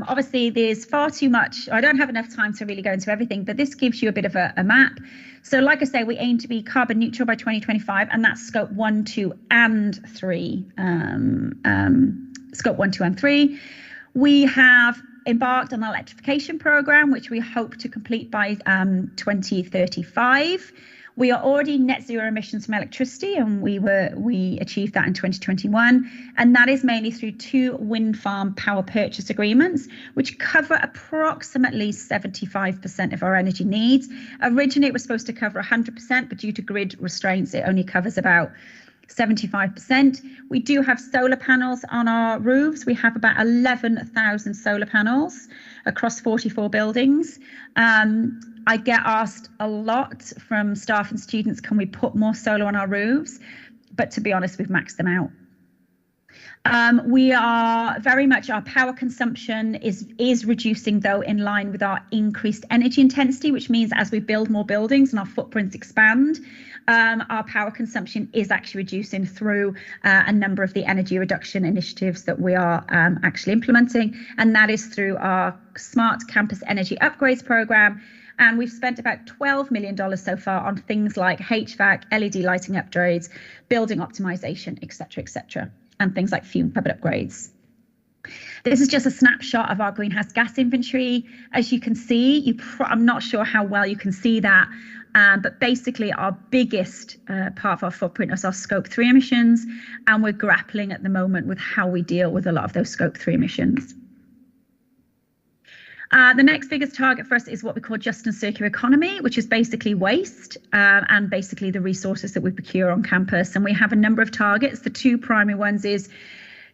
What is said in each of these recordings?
Obviously there's far too much. I don't have enough time to really go into everything, but this gives you a bit of a map. So like I say, we aim to be carbon neutral by 2025, and that's scope 1, 2, and 3. Scope 1, 2, and 3. We have embarked on an electrification program, which we hope to complete by 2035. We are already net zero emissions from electricity, and we achieved that in 2021. And that is mainly through 2 wind farm power purchase agreements, which cover approximately 75% of our energy needs. Originally, it was supposed to cover 100%, but due to grid restraints, it only covers about 75%. We do have solar panels on our roofs. We have about 11,000 solar panels across 44 buildings. I get asked a lot from staff and students, can we put more solar on our roofs? But to be honest, we've maxed them out. We are very much, our power consumption is reducing, though, in line with our increased energy intensity, which means as we build more buildings and our footprints expand, our power consumption is actually reducing through a number of the energy reduction initiatives that we are actually implementing. And that is through our Smart Campus Energy Upgrades program. And we've spent about $12 million so far on things like HVAC, LED lighting upgrades, building optimization, et cetera, and things like fume cupboard upgrades. This is just a snapshot of our greenhouse gas inventory. As you can see, I'm not sure how well you can see that, but basically our biggest part of our footprint is our scope 3 emissions, and we're grappling at the moment with how we deal with a lot of those scope 3 emissions. The next biggest target for us is what we call just and circular economy, which is basically waste and basically the resources that we procure on campus. And we have a number of targets. The 2 primary ones is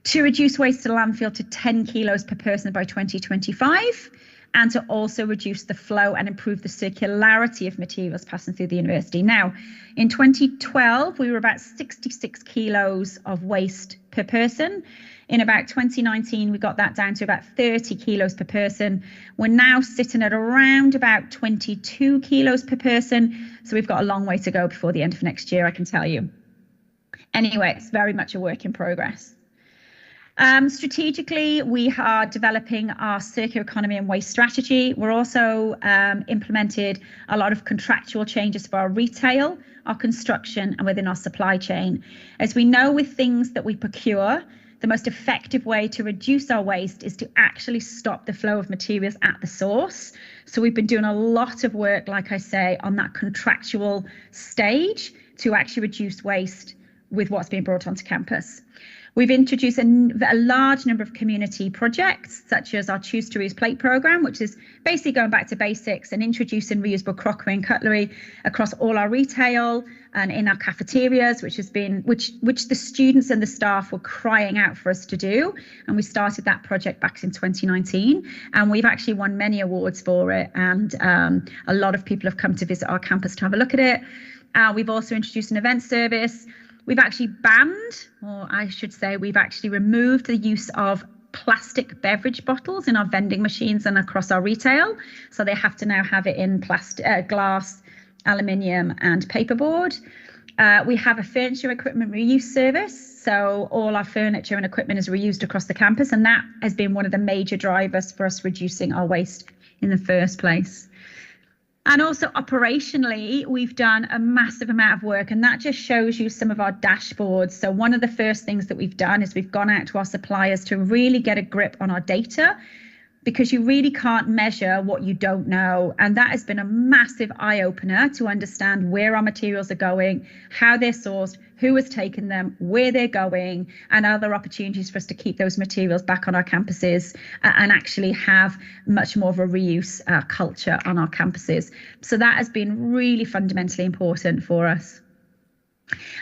to reduce waste to landfill to 10 kilos per person by 2025, and to also reduce the flow and improve the circularity of materials passing through the university. Now, in 2012, we were about 66 kilos of waste per person. In about 2019, we got that down to about 30 kilos per person. We're now sitting at around about 22 kilos per person. So we've got a long way to go before the end of next year, I can tell you. Anyway, it's very much a work in progress. Strategically, we are developing our circular economy and waste strategy. We're also implemented a lot of contractual changes for our retail, our construction, and within our supply chain. As we know, with things that we procure, the most effective way to reduce our waste is to actually stop the flow of materials at the source. So we've been doing a lot of work, like I say, on that contractual stage to actually reduce waste with what's being brought onto campus. We've introduced a large number of community projects, such as our Choose to Reuse Plate program, which is basically going back to basics and introducing reusable crockery and cutlery across all our retail and in our cafeterias, which the students and the staff were crying out for us to do. And we started that project back in 2019, and we've actually won many awards for it. And a lot of people have come to visit our campus to have a look at it. We've also introduced an event service. We've actually banned, or I should say, we've actually removed the use of plastic beverage bottles in our vending machines and across our retail. So they have to now have it in plastic, glass, aluminium, and paperboard. We have a furniture equipment reuse service. So all our furniture and equipment is reused across the campus. And that has been one of the major drivers for us reducing our waste in the first place. And also operationally, we've done a massive amount of work, and that just shows you some of our dashboards. So one of the first things that we've done is we've gone out to our suppliers to really get a grip on our data, because you really can't measure what you don't know. And that has been a massive eye opener to understand where our materials are going, how they're sourced, who has taken them, where they're going, and other opportunities for us to keep those materials back on our campuses and actually have much more of a reuse culture on our campuses. So that has been really fundamentally important for us.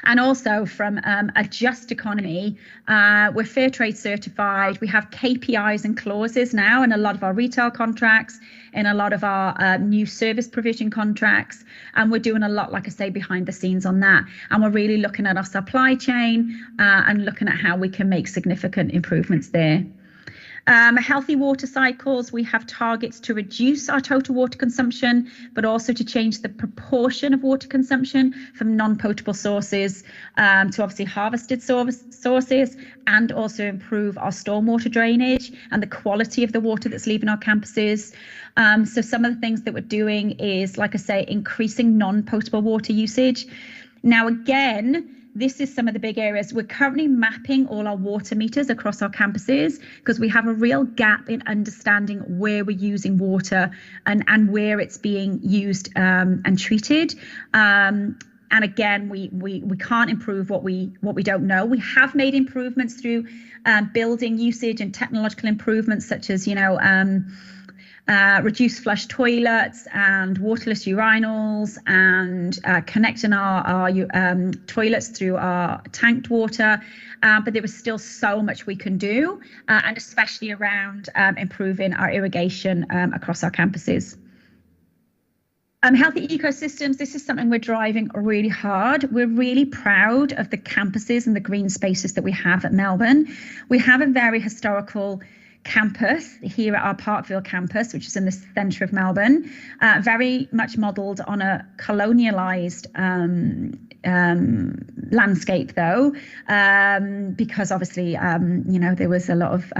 And also from a just economy, we're fair trade certified. We have KPIs and clauses now in a lot of our retail contracts, in a lot of our new service provision contracts. And we're doing a lot, like I say, behind the scenes on that. And we're really looking at our supply chain and looking at how we can make significant improvements there. Healthy water cycles, we have targets to reduce our total water consumption, but also to change the proportion of water consumption from non-potable sources to obviously harvested sources, and also improve our stormwater drainage and the quality of the water that's leaving our campuses. So some of the things that we're doing is, like I say, increasing non-potable water usage. Now, again, this is some of the big areas. We're currently mapping all our water meters across our campuses because we have a real gap in understanding where we're using water and where it's being used and treated. And again, we can't improve what we don't know. We have made improvements through building usage and technological improvements, such as reduced flush toilets and waterless urinals, and connecting our toilets through our tanked water. But there was still so much we can do, and especially around improving our irrigation across our campuses. Healthy ecosystems, this is something we're driving really hard. We're really proud of the campuses and the green spaces that we have at Melbourne. We have a very historical campus here at our Parkville campus, which is in the centre of Melbourne, very much modelled on a colonialised landscape, though, because obviously, there was a lot of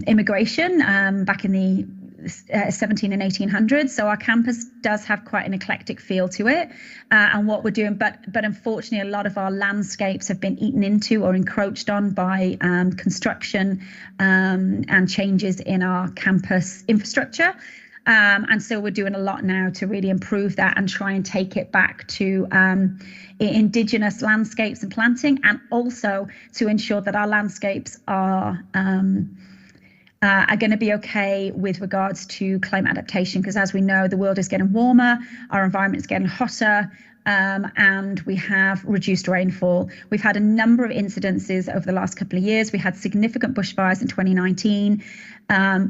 immigration back in the 17 and 1800s. So our campus does have quite an eclectic feel to it, and what we're doing. But unfortunately, a lot of our landscapes have been eaten into or encroached on by construction and changes in our campus infrastructure. And so we're doing a lot now to really improve that and try and take it back to indigenous landscapes and planting, and also to ensure that our landscapes are going to be okay with regards to climate adaptation, because as we know, the world is getting warmer, our environment is getting hotter, and we have reduced rainfall. We've had a number of incidences over the last couple of years. We had significant bushfires in 2019.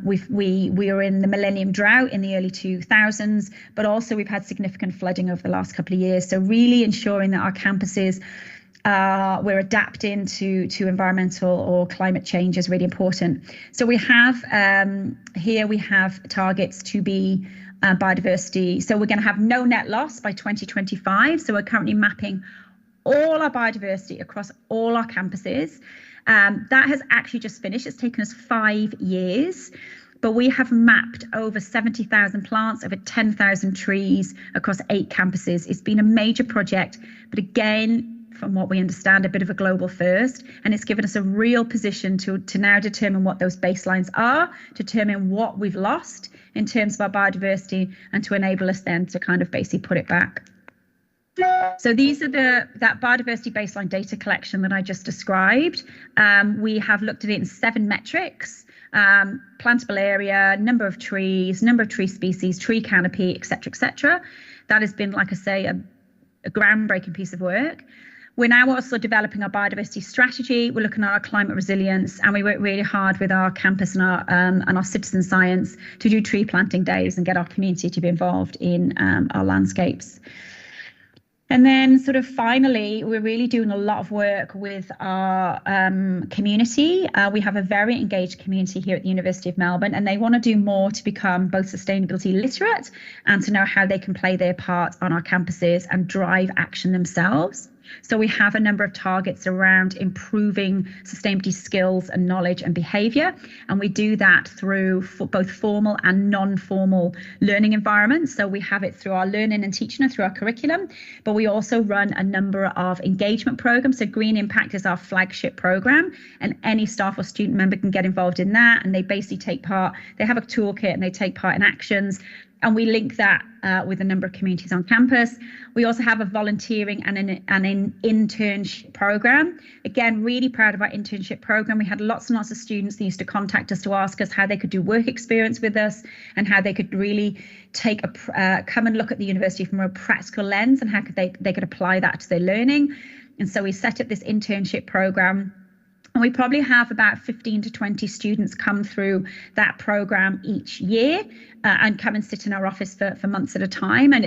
We were in the millennium drought in the early 2000s, but also we've had significant flooding over the last couple of years. So really ensuring that our campuses we're adapting to environmental or climate change is really important. So we have here we have targets to be biodiversity. So we're going to have no net loss by 2025. So we're currently mapping all our biodiversity across all our campuses. That has actually just finished. It's taken us 5 years. But we have mapped over 70,000 plants, over 10,000 trees across 8 campuses. It's been a major project, but again, from what we understand, a bit of a global first, and it's given us a real position to now determine what those baselines are, determine what we've lost in terms of our biodiversity, and to enable us then to kind of basically put it back. So these are that biodiversity baseline data collection that I just described. We have looked at it in 7 metrics: plantable area, number of trees, number of tree species, tree canopy, etc., etc. That has been, like I say, a groundbreaking piece of work. We're now also developing our biodiversity strategy. We're looking at our climate resilience, and we work really hard with our campus and our citizen science to do tree planting days and get our community to be involved in our landscapes. And then sort of finally, we're really doing a lot of work with our community. We have a very engaged community here at the University of Melbourne, and they want to do more to become both sustainability literate and to know how they can play their part on our campuses and drive action themselves. So we have a number of targets around improving sustainability skills and knowledge and behaviour, and we do that through both formal and non-formal learning environments. So we have it through our learning and teaching and through our curriculum, but we also run a number of engagement programs. So Green Impact is our flagship program, and any staff or student member can get involved in that, and they basically take part. They have a toolkit and they take part in actions. And we link that with a number of communities on campus. We also have a volunteering and an internship program. Again, really proud of our internship program. We had lots and lots of students that used to contact us to ask us how they could do work experience with us and how they could really take come and look at the university from a practical lens and how they could apply that to their learning. And so we set up this internship program. And we probably have about 15 to 20 students come through that program each year and come and sit in our office for months at a time. And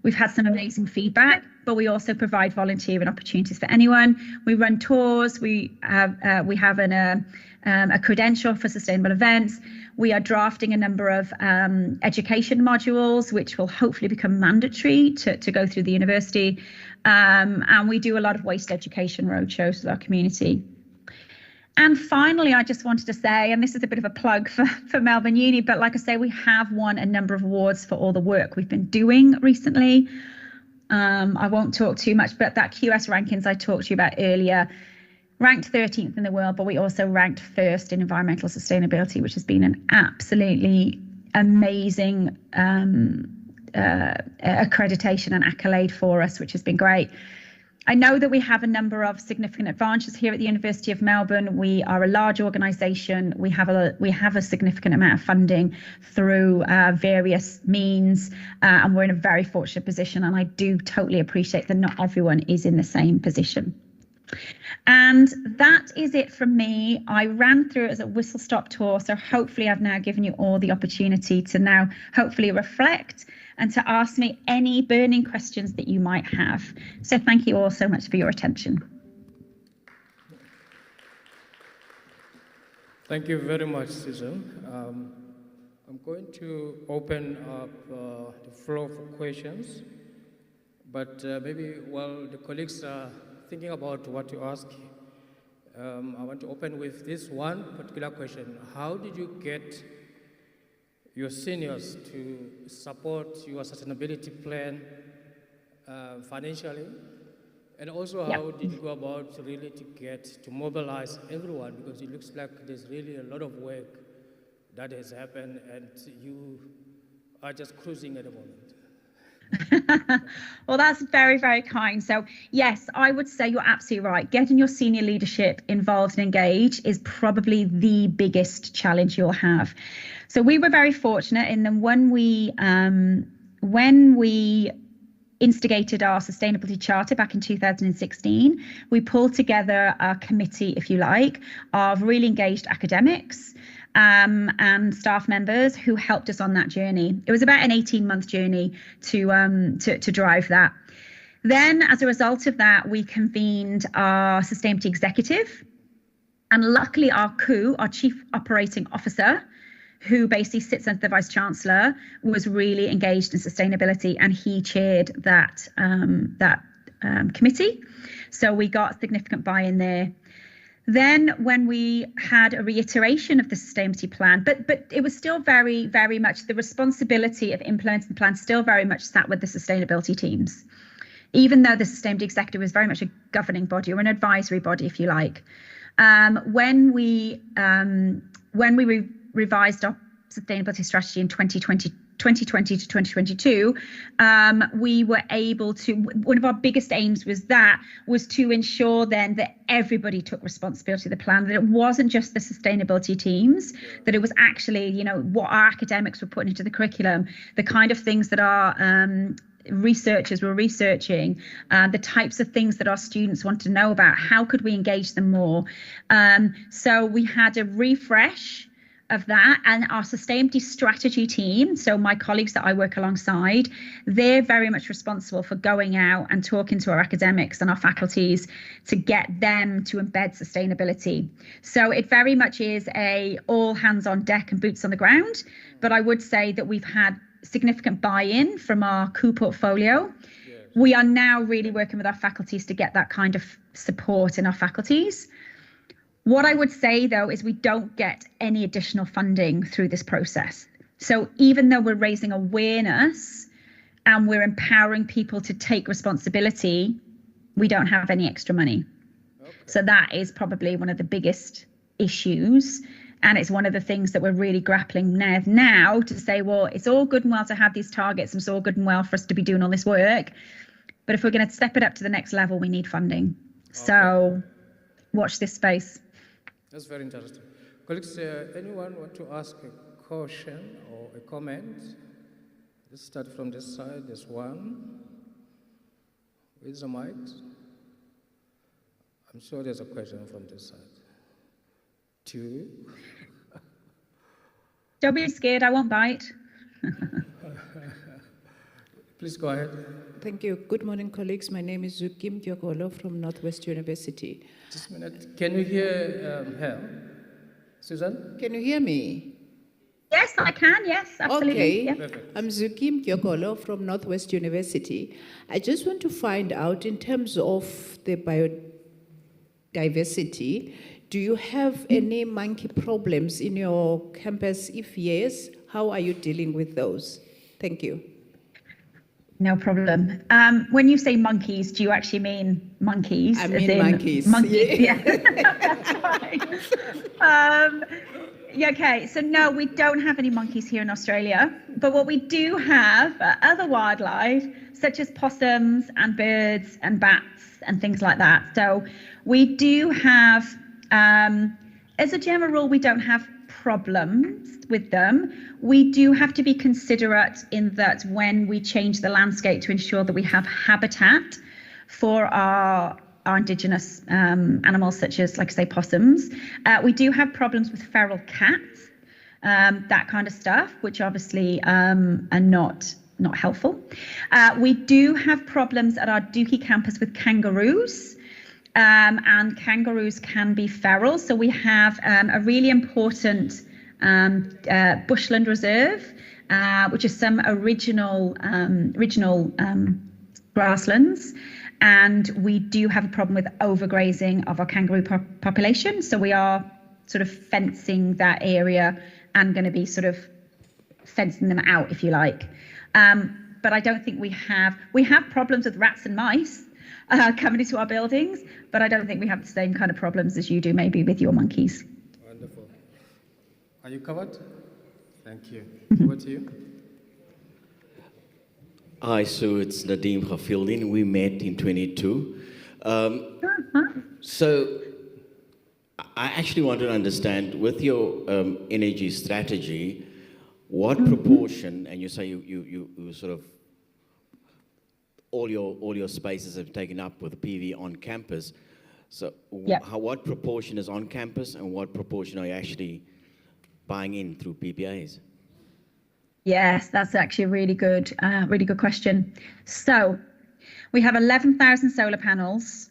we've We've had some amazing feedback, but we also provide volunteering opportunities for anyone. We run tours. We have a credential for sustainable events. We are drafting a number of education modules, which will hopefully become mandatory to go through the university. And we do a lot of waste education roadshows with our community. And finally, I just wanted to say, and this is a bit of a plug for Melbourne Uni, but like I say, we have won a number of awards for all the work we've been doing recently. I won't talk too much, but that QS rankings I talked to you about earlier, ranked 13th in the world, but we also ranked first in environmental sustainability, which has been an absolutely amazing accreditation and accolade for us, which has been great. I know that we have a number of significant advantages here at the University of Melbourne. We are a large organisation. We have a significant amount of funding through various means, and we're in a very fortunate position. And I do totally appreciate that not everyone is in the same position. And that is it from me. I ran through it as a whistle-stop tour, so hopefully I've now given you all the opportunity to now hopefully reflect and to ask me any burning questions that you might have. So thank you all so much for your attention. Thank you very much, Susan. I'm going to open up the floor for questions, but maybe while the colleagues are thinking about what to ask, I want to open with this one particular question. How did you get your seniors to support your sustainability plan financially? And also, how did you go about really to mobilize everyone? Because it looks like there's really a lot of work that has happened and you are just cruising at the moment. Well, that's very, very kind. So yes, I would say you're absolutely right. Getting your senior leadership involved and engaged is probably the biggest challenge you'll have. So we were very fortunate in that when we instigated our sustainability charter back in 2016, we pulled together a committee, if you like, of really engaged academics and staff members who helped us on that journey. It was about an 18-month journey to drive that. Then, as a result of that, we convened our sustainability executive, and luckily our Chief Operating Officer, who basically sits under the Vice Chancellor, was really engaged in sustainability, and he chaired that committee. So we got significant buy-in there. Then when we had a reiteration of the sustainability plan, but it was still very, very much the responsibility of implementing the plan still very much sat with the sustainability teams, even though the sustainability executive was very much a governing body or an advisory body, if you like. When we revised our sustainability strategy in 2020 to 2022, we were able to, one of our biggest aims was to ensure then that everybody took responsibility of the plan, that it wasn't just the sustainability teams, that it was actually, what our academics were putting into the curriculum, the kind of things that our researchers were researching, the types of things that our students want to know about, how could we engage them more? So we had a refresh of that, and our sustainability strategy team, so my colleagues that I work alongside, they're very much responsible for going out and talking to our academics and our faculties to get them to embed sustainability. So it very much is a all hands on deck and boots on the ground, but I would say that we've had significant buy-in from our COO portfolio. Yes. We are now really working with our faculties to get that kind of support in our faculties. What I would say, though, is we don't get any additional funding through this process. So even though we're raising awareness and we're empowering people to take responsibility, we don't have any extra money. Okay. So that is probably one of the biggest issues. And it's one of the things that we're really grappling now to say, well, it's all good and well to have these targets and it's all good and well for us to be doing all this work. But if we're going to step it up to the next level, we need funding. Okay. So watch this space. That's very interesting. Colleagues, anyone want to ask a question or a comment? Let's start from this side. There's one. Where's the mic? I'm sure there's a question from this side. Two. Don't be scared, I won't bite. Please go ahead. Thank you. Good morning, colleagues. My name is Zukim Diokolo from Northwest University. Just a minute. Can you hear her? Susan? Can you hear me? Yes, I can. Yes, absolutely. Okay. Yeah. Perfect. I'm Zukim Diokolo from Northwest University. I just want to find out, in terms of the biodiversity, do you have any monkey problems in your campus? If yes, how are you dealing with those? Thank you. No problem. When you say monkeys, do you actually mean monkeys? I mean monkeys. Monkeys, yeah. That's fine. Yeah, okay, so no, we don't have any monkeys here in Australia, but what we do have are other wildlife, such as possums and birds and bats and things like that. So we do have, as a general rule, we don't have problems with them. We do have to be considerate in that when we change the landscape to ensure that we have habitat for our indigenous animals, such as, like I say, possums. We do have problems with feral cats, that kind of stuff, which obviously are not helpful. We do have problems at our Dookie campus with kangaroos. And kangaroos can be feral. So we have a really important bushland reserve, which is some original grasslands. And we do have a problem with overgrazing of our kangaroo population. So we are sort of fencing that area and going to be sort of fencing them out, if you like. But I don't think we have problems with rats and mice coming into our buildings, but I don't think we have the same kind of problems as you do maybe with your monkeys. Wonderful. Are you covered? Thank you. Over to you. Hi, Sue, it's Nadeem Khafildin. We met in 22. So I actually want to understand, with your energy strategy, what proportion, and you say you sort of, all your spaces have taken up with PV on campus. So what proportion is on campus and what proportion are you actually buying in through PPAs? Yes, that's actually a really good question. So we have 11,000 solar panels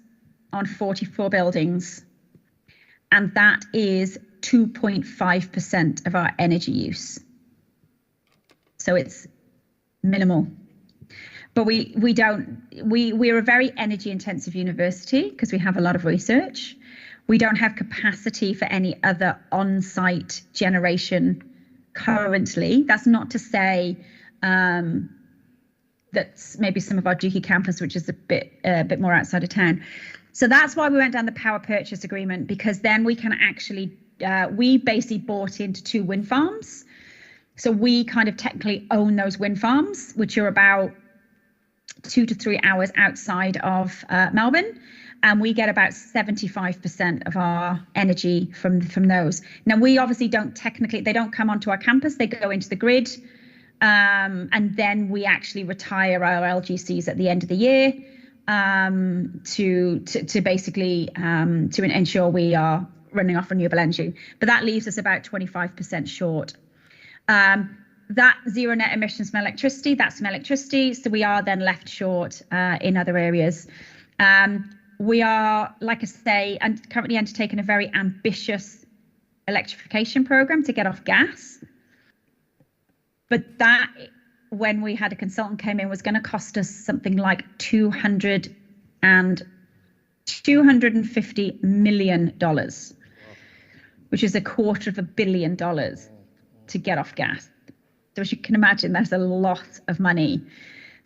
on 44 buildings, and that is 2.5% of our energy use. So it's minimal. But we're a very energy intensive university because we have a lot of research. We don't have capacity for any other on-site generation currently. That's not to say that's maybe some of our Dookie campus, which is a bit more outside of town. So that's why we went down the power purchase agreement, because then we can actually, we basically bought into 2 wind farms. So we kind of technically own those wind farms, which are about 2 to 3 hours outside of Melbourne. And we get about 75% of our energy from those. Now, we obviously they don't come onto our campus, they go into the grid. And then we actually retire our LGCs at the end of the year to basically to ensure we are running off renewable energy. But that leaves us about 25% short. That zero net emissions from electricity, that's from electricity. So we are then left short in other areas. We are, like I say, and currently undertaking a very ambitious electrification program to get off gas. But that, when we had a consultant came in, was going to cost us something like $250 million, which is $250 million to get off gas. So as you can imagine, that's a lot of money.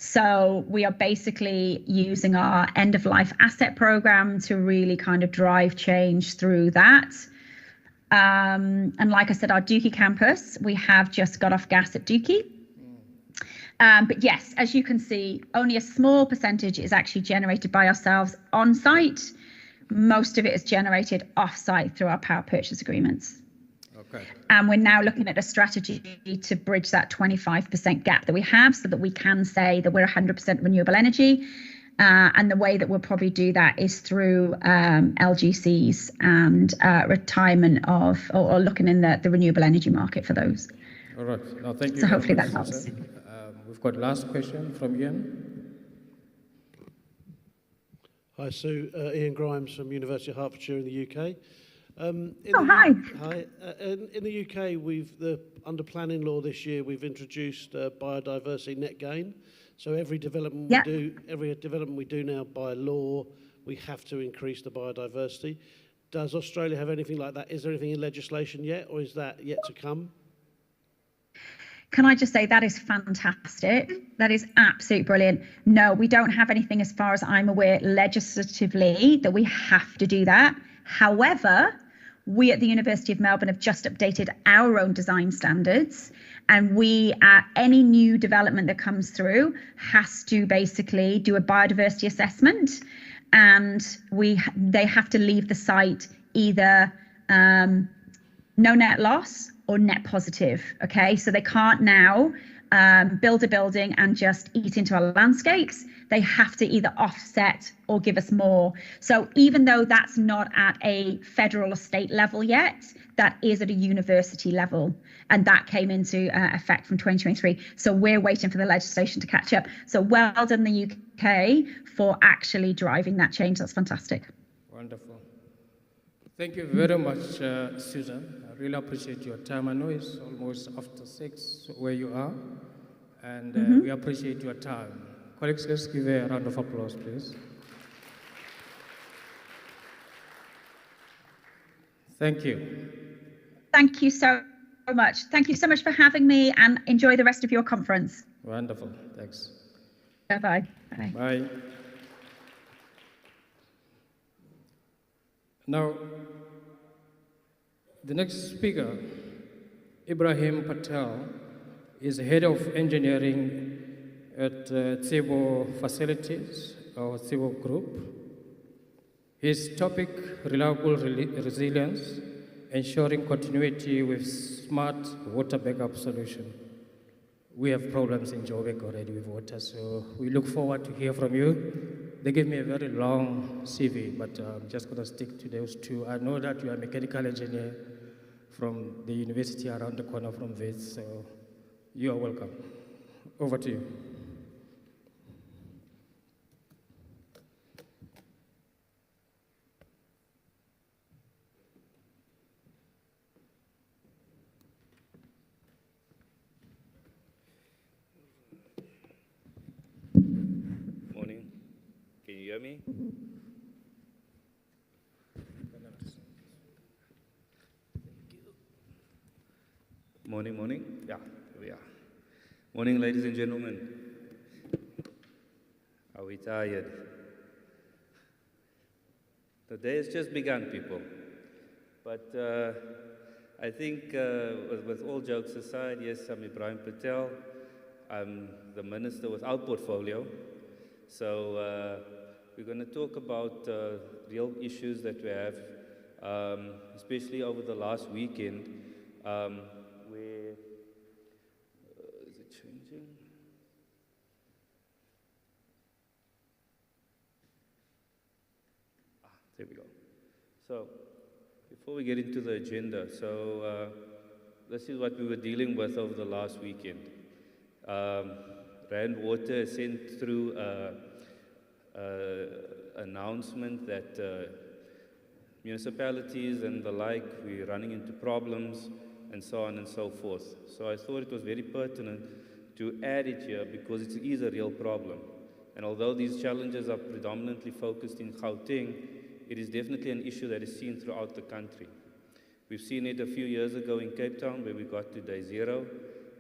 So we are basically using our end of life asset program to really kind of drive change through that. And like I said, our Dookie campus, we have just got off gas at Dookie. But yes, as you can see, only a small percentage is actually generated by ourselves on site. Most of it is generated off site through our power purchase agreements. Okay. And we're now looking at a strategy to bridge that 25% gap that we have so that we can say that we're 100% renewable energy. And the way that we'll probably do that is through LGCs and retirement of, or looking in the renewable energy market for those. All right. No, thank you. So hopefully that helps. We've got last question from Ian. Hi, Sue. Ian Grimes from University of Hertfordshire in the UK. Hi. Hi. In the UK, under planning law this year, we've introduced biodiversity net gain. So every development we do now by law, we have to increase the biodiversity. Does Australia have anything like that? Is there anything in legislation yet, or is that yet to come? Can I just say that is fantastic? That is absolutely brilliant. No, we don't have anything as far as I'm aware legislatively that we have to do that. However, we at the University of Melbourne have just updated our own design standards, and any new development that comes through has to basically do a biodiversity assessment, and they have to leave the site either no net loss or net positive. Okay, so they can't now build a building and just eat into our landscapes. They have to either offset or give us more. So even though that's not at a federal or state level yet, that is at a university level, and that came into effect from 2023. So we're waiting for the legislation to catch up. So well done the UK for actually driving that change. That's fantastic. Wonderful. Thank you very much, Susan. I really appreciate your time. I know it's almost after 6 where you are, and we appreciate your time. Colleagues, let's give a round of applause, please. Thank you. Thank you so much. Thank you so much for having me, and enjoy the rest of your conference. Wonderful. Thanks. Bye-bye. Bye. Bye. Now, the next speaker, Ibrahim Patel, is head of engineering at Tsibo Facilities, or Tsibo Group. His topic, reliable resilience, ensuring continuity with smart water backup solution. We have problems in Joburg already with water, so we look forward to hear from you. They gave me a very long CV, but I'm just going to stick to those two. I know that you are a mechanical engineer from the university around the corner from this, so you are welcome. Over to you. Morning. Can you hear me? Morning, morning. Yeah, here we are. Morning, ladies and gentlemen. Are we tired? The day has just begun, people. But I think, with all jokes aside, yes, I'm Ibrahim Patel. I'm the minister with our portfolio. So we're going to talk about real issues that we have, especially over the last weekend, where, is it changing? There we go. So before we get into the agenda, so this is what we were dealing with over the last weekend. Rand Water sent through announcement that municipalities and the like, we're running into problems and so on and so forth. So I thought it was very pertinent to add it here because it is a real problem. And although these challenges are predominantly focused in Gauteng, it is definitely an issue that is seen throughout the country. We've seen it a few years ago in Cape Town where we got to day zero.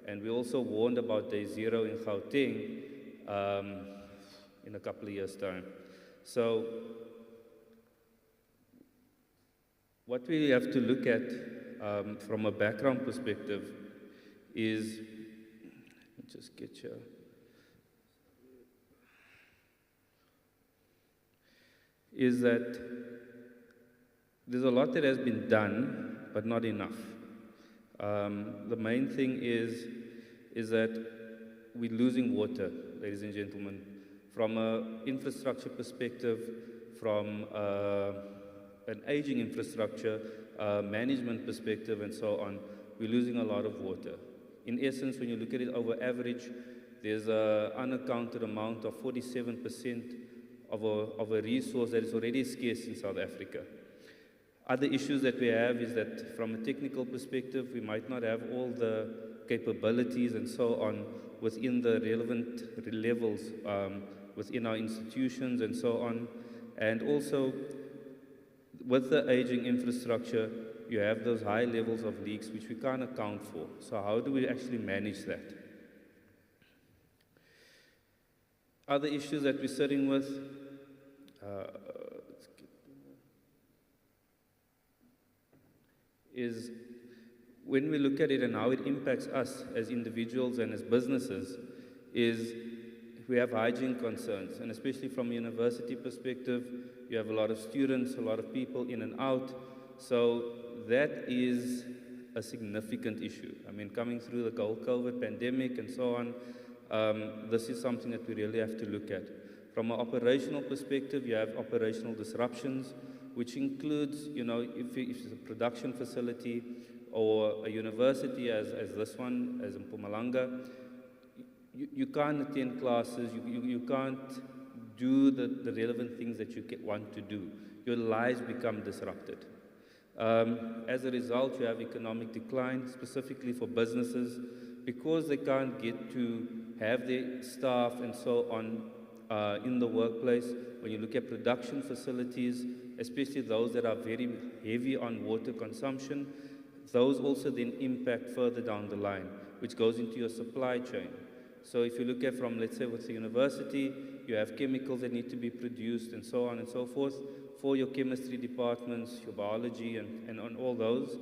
And we also warned about day zero in Gauteng in a couple of years' time. So what we have to look at from a background perspective is, just get here, is that there's a lot that has been done, but not enough. The main thing is that we're losing water, ladies and gentlemen. From an infrastructure perspective, from an aging infrastructure, management perspective, and so on, we're losing a lot of water. In essence, when you look at it over average, there's an unaccounted amount of 47% of a resource that is already scarce in South Africa. Other issues that we have is that from a technical perspective, we might not have all the capabilities and so on within the relevant levels within our institutions and so on. And also, with the aging infrastructure, you have those high levels of leaks which we can't account for. So how do we actually manage that? Other issues that we're sitting with, is when we look at it and how it impacts us as individuals and as businesses, is we have hygiene concerns, and especially from a university perspective, you have a lot of students, a lot of people in and out, so that is a significant issue. I mean, coming through the whole COVID pandemic and so on, this is something that we really have to look at. From an operational perspective, you have operational disruptions, which includes, you know, if it's a production facility or a university as this one, as in Mpumalanga, you can't attend classes, you can't do the relevant things that you want to do. Your lives become disrupted. As a result, you have economic decline, specifically for businesses, because they can't get to have their staff and so on in the workplace. When you look at production facilities, especially those that are very heavy on water consumption, those also then impact further down the line, which goes into your supply chain. So if you look at from, let's say, with the university, you have chemicals that need to be produced and so on and so forth for your chemistry departments, your biology, and on all those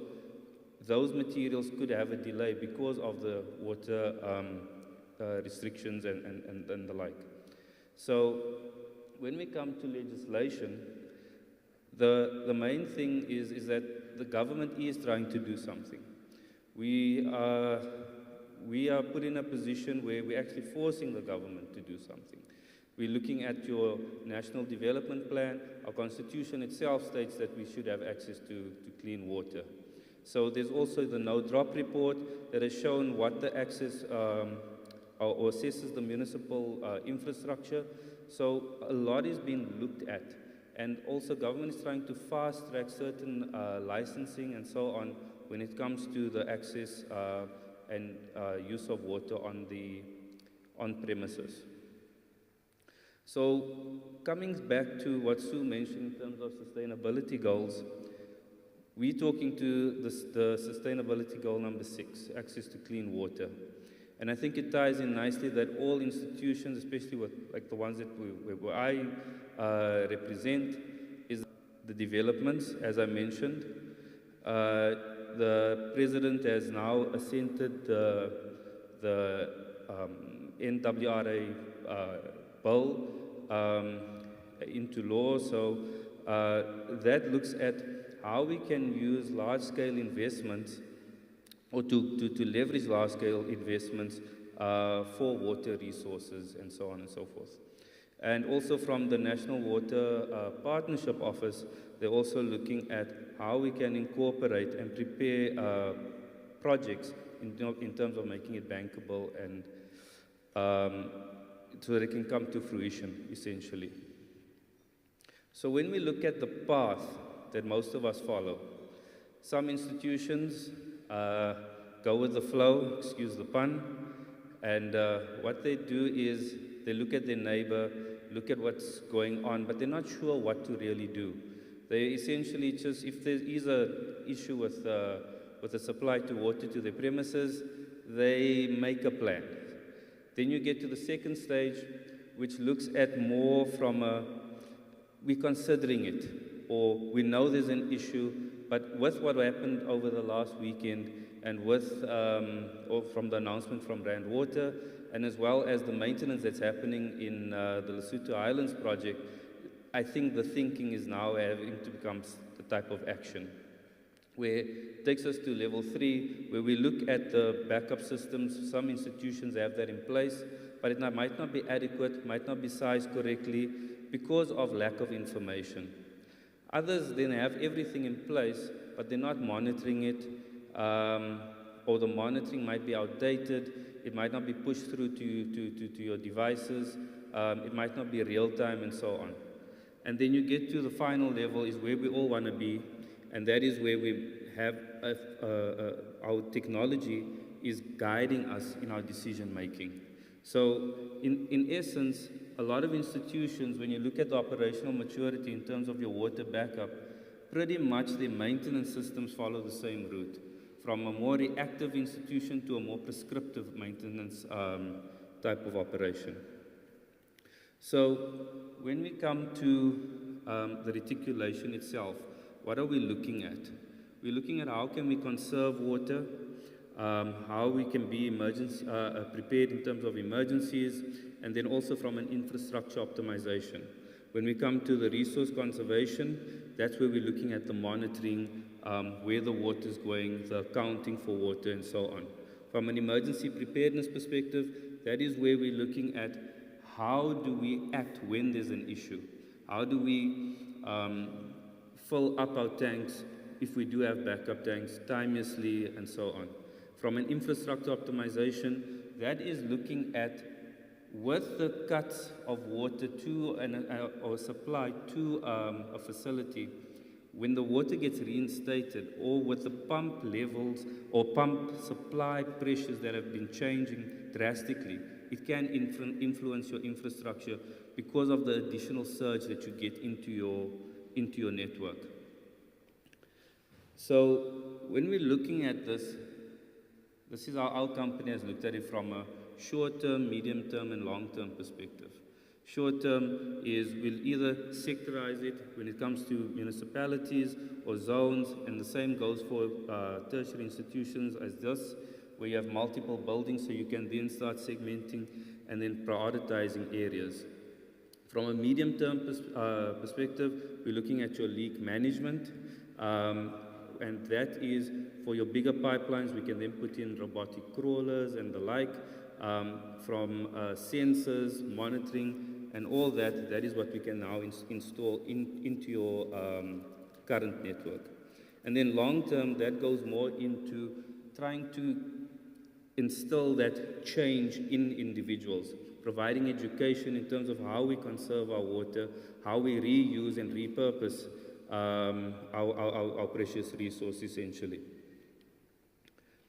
materials could have a delay because of the water restrictions and the like. So when we come to legislation, the main thing is that the government is trying to do something. We are put in a position where we're actually forcing the government to do something. We're looking at your National Development Plan. Our Constitution itself states that we should have access to clean water. So there's also the No Drop report that has shown what the access or assesses the municipal infrastructure. So a lot is being looked at. And also government is trying to fast track certain licensing and so on when it comes to the access and use of water on premises. So coming back to what Sue mentioned in terms of sustainability goals, we're talking to the sustainability goal number 6, access to clean water. And I think it ties in nicely that all institutions, especially with like the ones that where I represent, is the developments, as I mentioned. The President has now assented the NWRA bill into law, so that looks at how we can use large-scale investments or to leverage large-scale investments for water resources and so on and so forth. And also from the National Water Partnership Office, they're also looking at how we can incorporate and prepare projects in terms of making it bankable and so that it can come to fruition, essentially. So when we look at the path that most of us follow, some institutions go with the flow, excuse the pun, and what they do is they look at their neighbor, look at what's going on, but they're not sure what to really do. They essentially just, if there is an issue with the supply to water to their premises, they make a plan. Then you get to the second stage, which looks at more from we're considering it, or we know there's an issue, but with what happened over the last weekend, and with, or from the announcement from Rand Water, and as well as the maintenance that's happening in the Lesotho Highlands project, I think the thinking is now having to become the type of action, where it takes us to level 3, where we look at the backup systems. Some institutions have that in place, but it might not be adequate, might not be sized correctly because of lack of information. Others then have everything in place, but they're not monitoring it, or the monitoring might be outdated. it might not be pushed through to your devices, it might not be real time, and so on. And then you get to the final level is where we all want to be, and that is where we have our technology is guiding us in our decision making. So in essence, a lot of institutions, when you look at the operational maturity in terms of your water backup, pretty much their maintenance systems follow the same route, from a more reactive institution to a more prescriptive maintenance type of operation. So when we come to the reticulation itself, what are we looking at? We're looking at how can we conserve water, how we can be prepared in terms of emergencies, and then also from an infrastructure optimization. When we come to the resource conservation, that's where we're looking at the monitoring, where the water is going, the accounting for water, and so on. From an emergency preparedness perspective, that is where we're looking at how do we act when there's an issue? How do we fill up our tanks if we do have backup tanks timelessly, and so on. From an infrastructure optimization, that is looking at with the cuts of water to or supply to a facility, when the water gets reinstated, or with the pump levels or pump supply pressures that have been changing drastically, it can influence your infrastructure because of the additional surge that you get into your network. So when we're looking at this is how our company has looked at it from a short-term, medium-term, and long-term perspective. Short-term is we'll either sectorize it when it comes to municipalities or zones, and the same goes for tertiary institutions as this, where you have multiple buildings, so you can then start segmenting and then prioritizing areas. From a medium-term perspective, we're looking at your leak management, and that is for your bigger pipelines. We can then put in robotic crawlers and the like, from sensors, monitoring, and all that. That is what we can now install into your current network. And then long-term, that goes more into trying to instill that change in individuals, providing education in terms of how we conserve our water, how we reuse and repurpose our precious resource, essentially.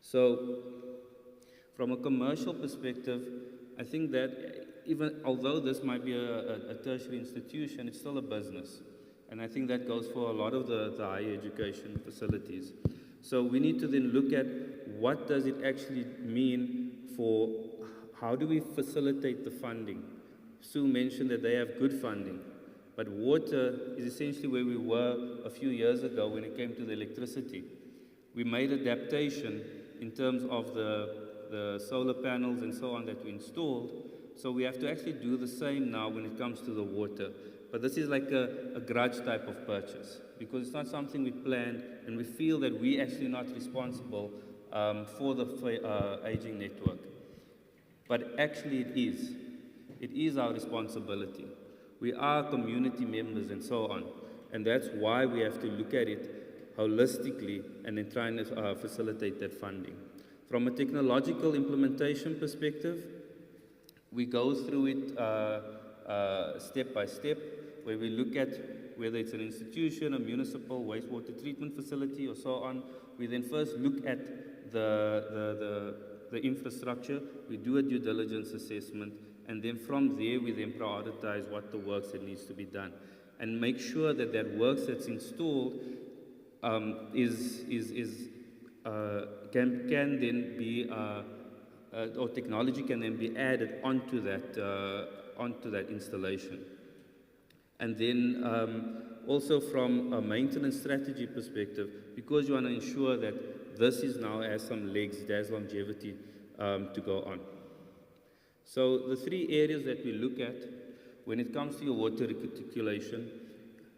So from a commercial perspective, I think that even although this might be a tertiary institution, it's still a business. And I think that goes for a lot of the higher education facilities. So we need to then look at what does it actually mean for how do we facilitate the funding. Sue mentioned that they have good funding, but water is essentially where we were a few years ago when it came to the electricity. We made adaptation in terms of the solar panels and so on that we installed, so we have to actually do the same now when it comes to the water. But this is like a grudge type of purchase, because it's not something we planned, and we feel that we're actually not responsible for the aging network. But actually it is. It is our responsibility. We are community members and so on. And that's why we have to look at it holistically and then try and facilitate that funding. From a technological implementation perspective, we go through it step by step, where we look at whether it's an institution, a municipal wastewater treatment facility, or so on. We then first look at the infrastructure, we do a due diligence assessment, and then from there we then prioritize what the works that needs to be done, and make sure that that works that's installed can then be or technology can then be added onto that installation. And then also from a maintenance strategy perspective, because you want to ensure that this is now has some legs, it has longevity to go on. So the three areas that we look at when it comes to your water reticulation,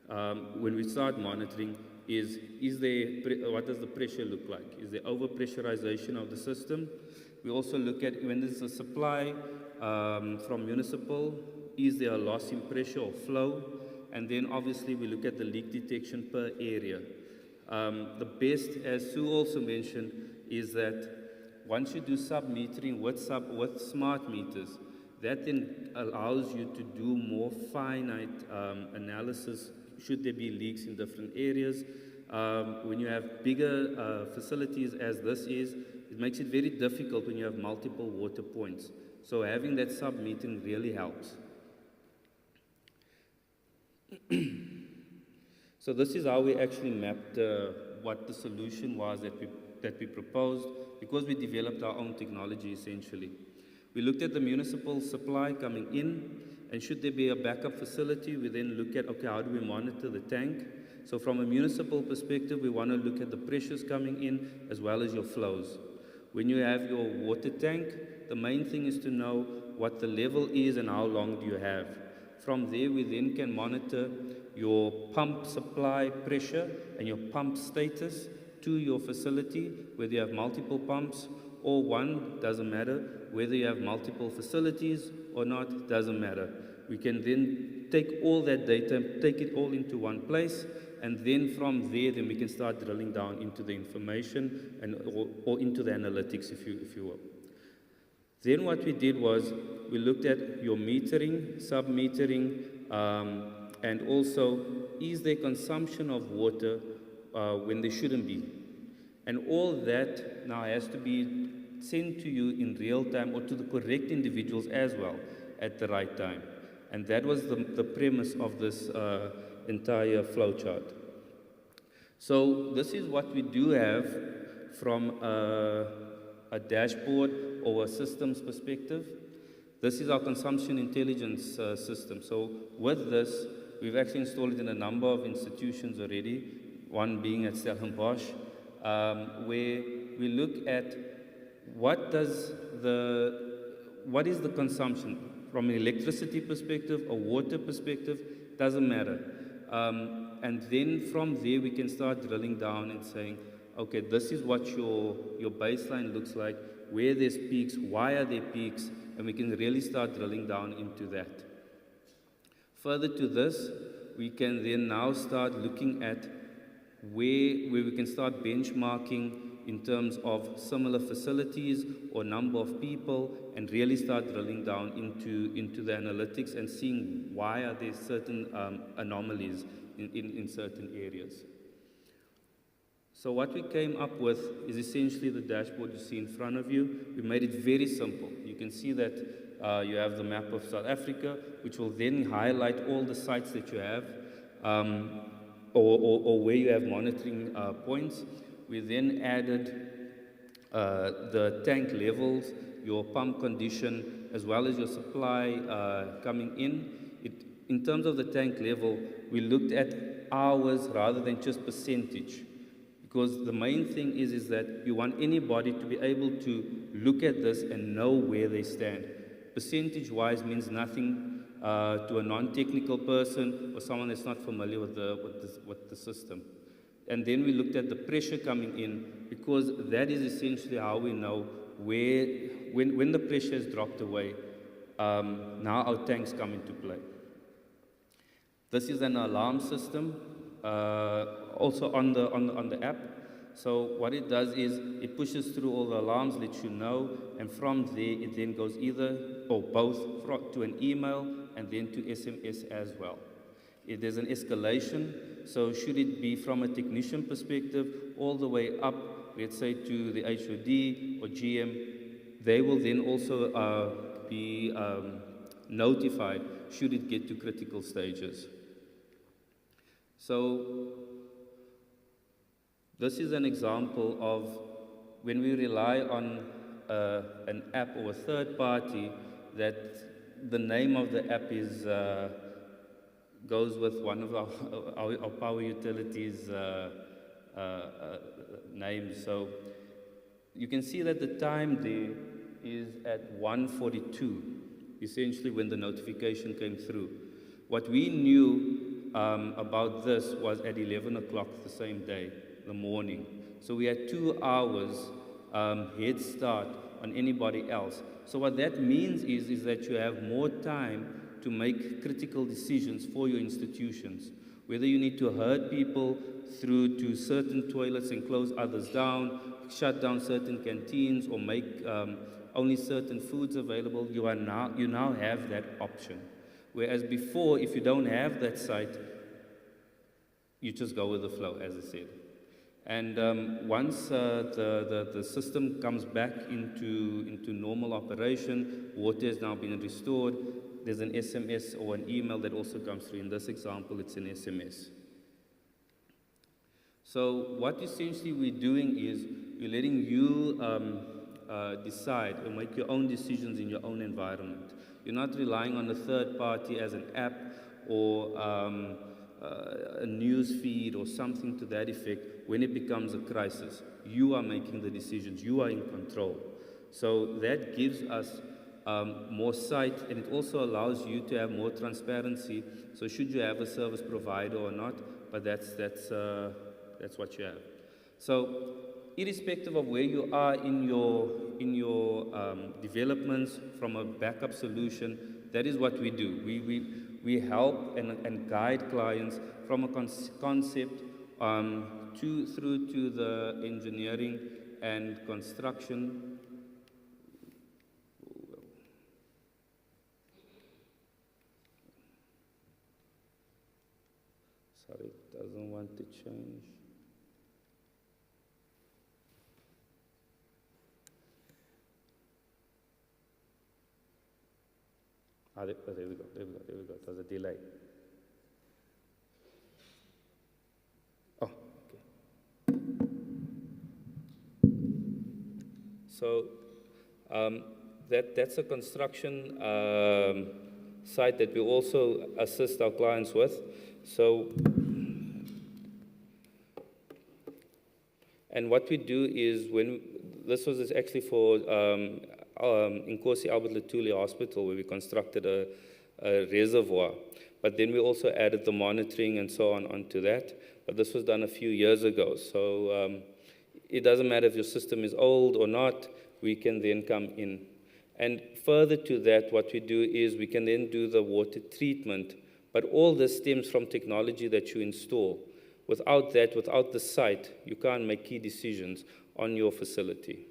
when we start monitoring, what does the pressure look like? Is there overpressurization of the system? We also look at when there's a supply from municipal, is there a loss in pressure or flow? And then obviously we look at the leak detection per area. The best, as Sue also mentioned, is that once you do sub-metering with smart meters, that then allows you to do more finite analysis, should there be leaks in different areas. When you have bigger facilities as this is, it makes it very difficult when you have multiple water points. So having that sub-metering really helps. So this is how we actually mapped what the solution was that we proposed, because we developed our own technology essentially. We looked at the municipal supply coming in, and should there be a backup facility, we then look at, okay, how do we monitor the tank? So from a municipal perspective, we want to look at the pressures coming in as well as your flows. When you have your water tank, the main thing is to know what the level is and how long do you have. From there, we then can monitor your pump supply pressure and your pump status to your facility, whether you have multiple pumps or one, doesn't matter. Whether you have multiple facilities or not, doesn't matter. We can then take all that data and take it all into one place, and then from there, then we can start drilling down into the information and or into the analytics, if you will. Then what we did was we looked at your metering, sub-metering, and also is there consumption of water when there shouldn't be. And all that now has to be sent to you in real time or to the correct individuals as well at the right time. And that was the premise of this entire flowchart. So this is what we do have from a dashboard or a systems perspective. This is our consumption intelligence system. So with this, we've actually installed it in a number of institutions already, one being at Stellenbosch, where we look at what is the consumption from an electricity perspective, a water perspective, doesn't matter. And then from there we can start drilling down and saying, okay, this is what your baseline looks like, where there's peaks, why are there peaks, and we can really start drilling down into that. Further to this, we can then now start looking at where we can start benchmarking in terms of similar facilities or number of people, and really start drilling down into the analytics and seeing why are there certain anomalies in certain areas. So what we came up with is essentially the dashboard you see in front of you. We made it very simple. You can see that you have the map of South Africa, which will then highlight all the sites that you have, or where you have monitoring points. We then added the tank levels, your pump condition, as well as your supply coming in. In terms of the tank level, we looked at hours rather than just percentage. Because the main thing is that you want anybody to be able to look at this and know where they stand. Percentage-wise means nothing to a non-technical person or someone that's not familiar with the system. And then we looked at the pressure coming in, because that is essentially how we know where, when the pressure has dropped away, now our tanks come into play. This is an alarm system, also on the app. So what it does is it pushes through all the alarms, lets you know, and from there it then goes either or both to an email and then to SMS as well. There's an escalation, so should it be from a technician perspective all the way up, let's say to the HOD or GM, they will then also be notified should it get to critical stages. So this is an example of when we rely on an app or a third party, that the name of the app is goes with one of our power utilities names. So you can see that the time there is at 1:42, essentially when the notification came through. What we knew about this was at 11 o'clock the same day, the morning. So we had 2 hours head start on anybody else. So what that means is that you have more time to make critical decisions for your institutions. Whether you need to herd people through to certain toilets and close others down, shut down certain canteens or make only certain foods available, you now have that option. Whereas before, if you don't have that site, you just go with the flow, as I said. And once the system comes back into normal operation, water has now been restored, there's an SMS or an email that also comes through. In this example, it's an SMS. So what essentially we're doing is we're letting you decide and make your own decisions in your own environment. You're not relying on a third party as an app or a news feed or something to that effect. When it becomes a crisis, you are making the decisions, you are in control. So that gives us more sight, and it also allows you to have more transparency. So should you have a service provider or not, but that's what you have. So irrespective of where you are in your developments from a backup solution, that is what we do. We help and guide clients from a concept through to the engineering and construction. Sorry, it doesn't want to change. There we go. There's a delay. Oh, okay. So that's a construction site that we also assist our clients with. So, and what we do is this was actually for Nkosi Albert Luthuli Hospital, where we constructed a reservoir. But then we also added the monitoring and so on onto that. But this was done a few years ago. So it doesn't matter if your system is old or not, we can then come in. And further to that, what we do is we can then do the water treatment. But all this stems from technology that you install. Without that, without the site, you can't make key decisions on your facility.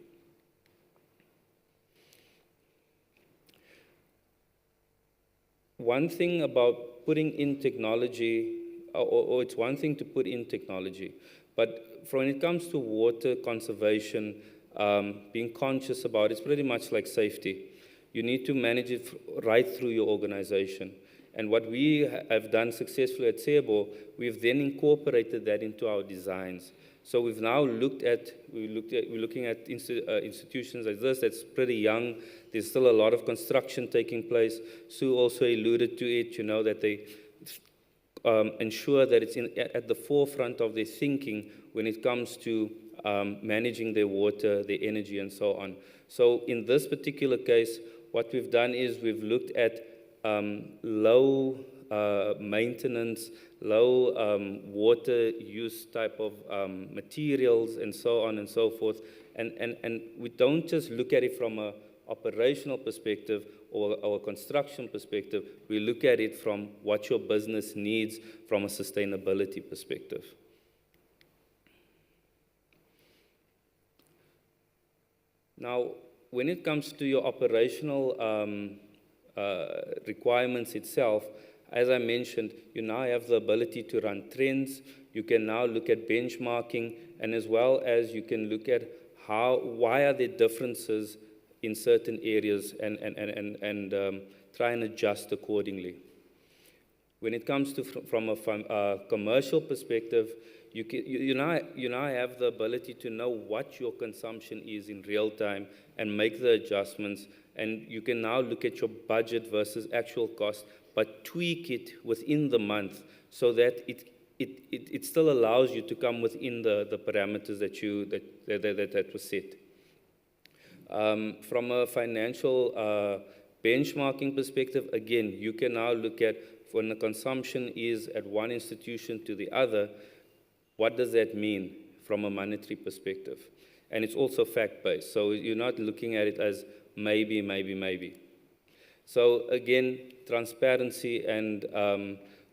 One thing about putting in technology, or it's one thing to put in technology, but when it comes to water conservation, being conscious about it, it's pretty much like safety. You need to manage it right through your organization. And what we have done successfully at Sebo, we've then incorporated that into our designs. So we've now we're looking at institutions like this that's pretty young. There's still a lot of construction taking place. Sue also alluded to it, that they ensure that it's at the forefront of their thinking when it comes to managing their water, their energy, and so on. So in this particular case, what we've done is we've looked at low maintenance, low water use type of materials, and so on and so forth. And we don't just look at it from an operational perspective or a construction perspective. We look at it from what your business needs from a sustainability perspective. Now, when it comes to your operational requirements itself, as I mentioned, you now have the ability to run trends. You can now look at benchmarking, and as well as you can look at why are there differences in certain areas and try and adjust accordingly. When it comes to from a commercial perspective, you now have the ability to know what your consumption is in real time and make the adjustments. And you can now look at your budget versus actual cost, but tweak it within the month so that it still allows you to come within the parameters that was set. From a financial benchmarking perspective, again, you can now look at when the consumption is at one institution to the other, what does that mean from a monetary perspective? And it's also fact-based, so you're not looking at it as maybe. So again, transparency and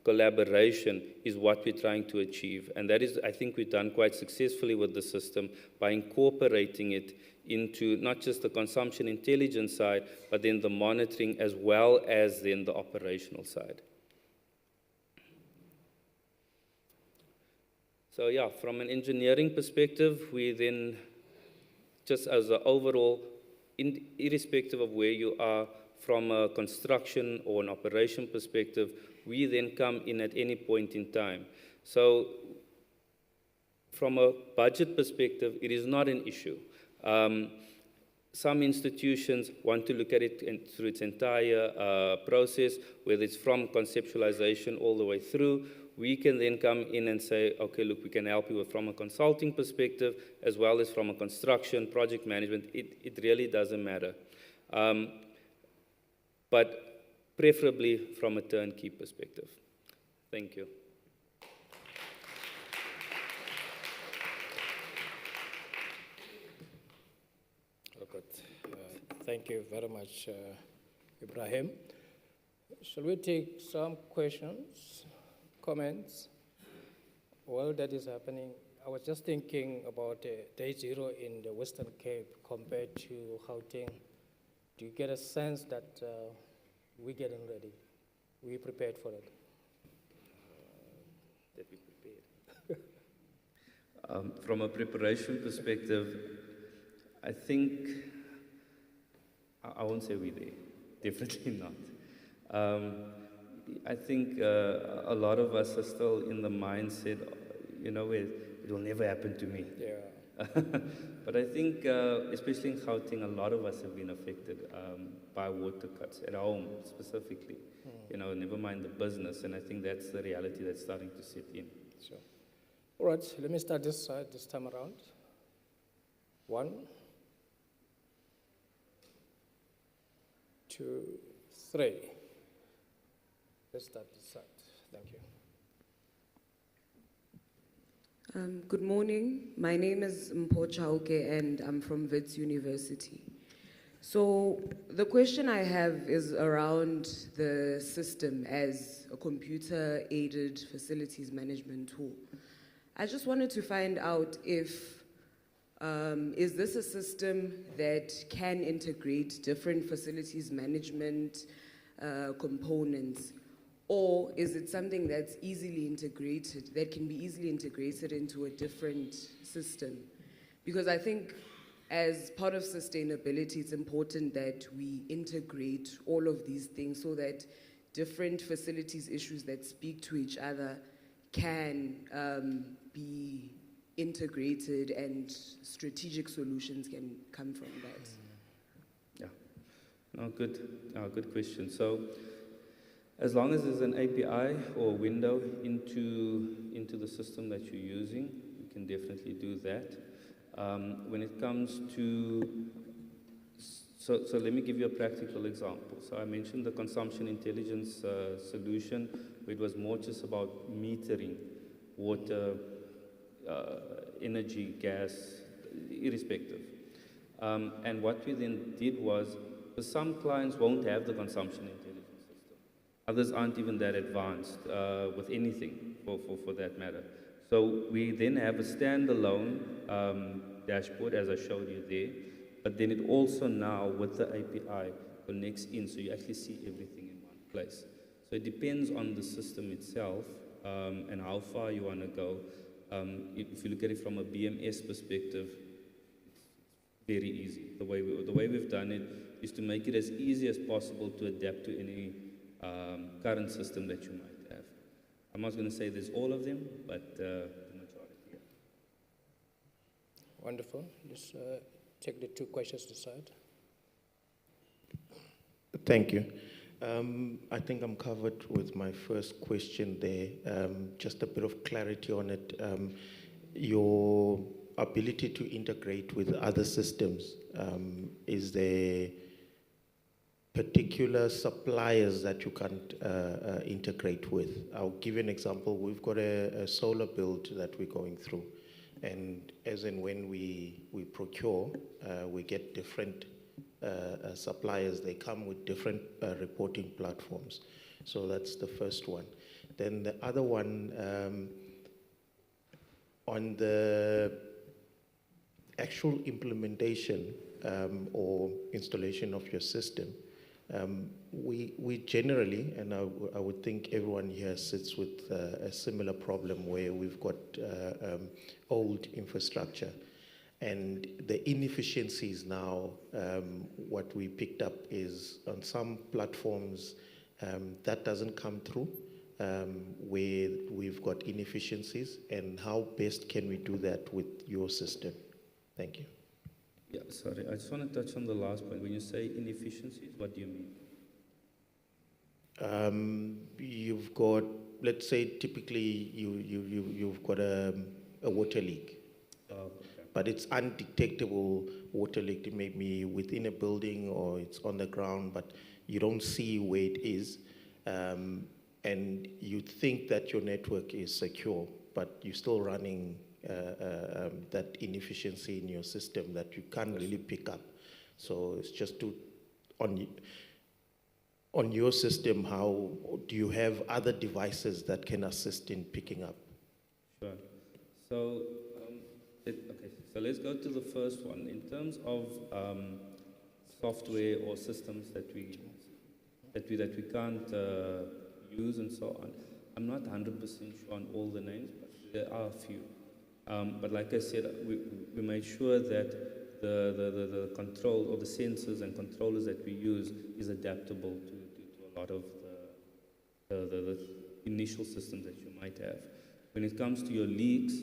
collaboration is what we're trying to achieve. And that is, I think we've done quite successfully with the system by incorporating it into not just the consumption intelligence side, but then the monitoring as well as then the operational side. So yeah, from an engineering perspective, we then, just as an overall, irrespective of where you are, from a construction or an operation perspective, we then come in at any point in time. So from a budget perspective, it is not an issue. Some institutions want to look at it through its entire process, whether it's from conceptualization all the way through. We can then come in and say, okay, look, we can help you from a consulting perspective, as well as from a construction, project management. It really doesn't matter. But preferably from a turnkey perspective. Thank you. Good. Thank you very much, Ibrahim. Shall we take some questions, comments? While that is happening, I was just thinking about day zero in the Western Cape compared to Gauteng. Do you get a sense that we're getting ready? We prepared for it? That we prepared. From a preparation perspective, I think, I won't say we're there, definitely not. I think a lot of us are still in the mindset, you know, it will never happen to me. Yeah. But I think, especially in Gauteng, a lot of us have been affected by water cuts at home specifically. You know, never mind the business, and I think that's the reality that's starting to set in. Sure. All right, let me start this side this time around. 1, 2, 3. Let's start this side. Thank you. Good morning. My name is Mpho Chauke and I'm from Wits University. So the question I have is around the system as a computer-aided facilities management tool. I just wanted to find out if, is this a system that can integrate different facilities management components? Or is it something that's easily integrated, that can be easily integrated into a different system? Because I think as part of sustainability, it's important that we integrate all of these things so that different facilities issues that speak to each other can be integrated and strategic solutions can come from that. Yeah, no, good question. So, as long as there's an API or a window into the system that you're using, you can definitely do that. When it comes to, so let me give you a practical example. So I mentioned the consumption intelligence solution, where it was more just about metering water, energy, gas, irrespective. And what we then did was, some clients won't have the consumption intelligence. Others aren't even that advanced with anything, for that matter. So we then have a standalone dashboard, as I showed you there, but then it also now, with the API, connects in, so you actually see everything in one place. So it depends on the system itself and how far you want to go. If you look at it from a BMS perspective, it's very easy. The way we've done it is to make it as easy as possible to adapt to any current system that you might have. I'm not going to say there's all of them, but the majority. Yeah. Wonderful. Let's take the 2 questions aside. Thank you. I think I'm covered with my first question there. Just a bit of clarity on it. Your ability to integrate with other systems, is there particular suppliers that you can't integrate with? I'll give you an example. We've got a solar build that we're going through, and as and when we procure, we get different suppliers. They come with different reporting platforms. So that's the first one. Then the other one, on the actual implementation or installation of your system, we generally, and I would think everyone here sits with a similar problem where we've got old infrastructure. And the inefficiencies now, what we picked up is on some platforms that doesn't come through, where we've got inefficiencies, and how best can we do that with your system? Thank you. Yeah, sorry, I just want to touch on the last point. When you say inefficiencies, what do you mean? You've got, let's say, typically you've got a water leak. Okay. But it's undetectable water leak. It may be within a building or it's on the ground, but you don't see where it is. And you think that your network is secure, but you're still running that inefficiency in your system that you can't really pick up. So it's just on your system, how do you have other devices that can assist in picking up? Sure. So, okay, so let's go to the first one. In terms of software or systems that we can't use and so on, I'm not 100% sure on all the names, but there are a few. But like I said, we made sure that the control or the sensors and controllers that we use is adaptable to a lot of the initial systems that you might have. When it comes to your leaks,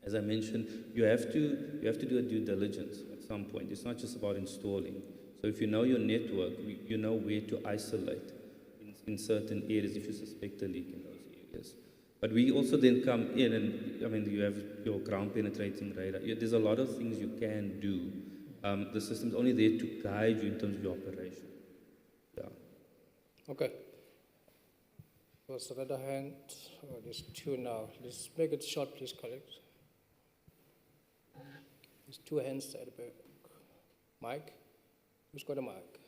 as I mentioned, you have to do a due diligence at some point. It's not just about installing. So if you know your network, you know where to isolate in certain areas if you suspect a leak in those areas. But we also then come in and, I mean, you have your ground penetrating radar. There's a lot of things you can do. The system's only there to guide you in terms of your operation. Yeah. Okay. Was the other hand? Oh, there's two now. Let's make it short, please, colleagues. There's two hands at the back. Mike? Who's got a mic?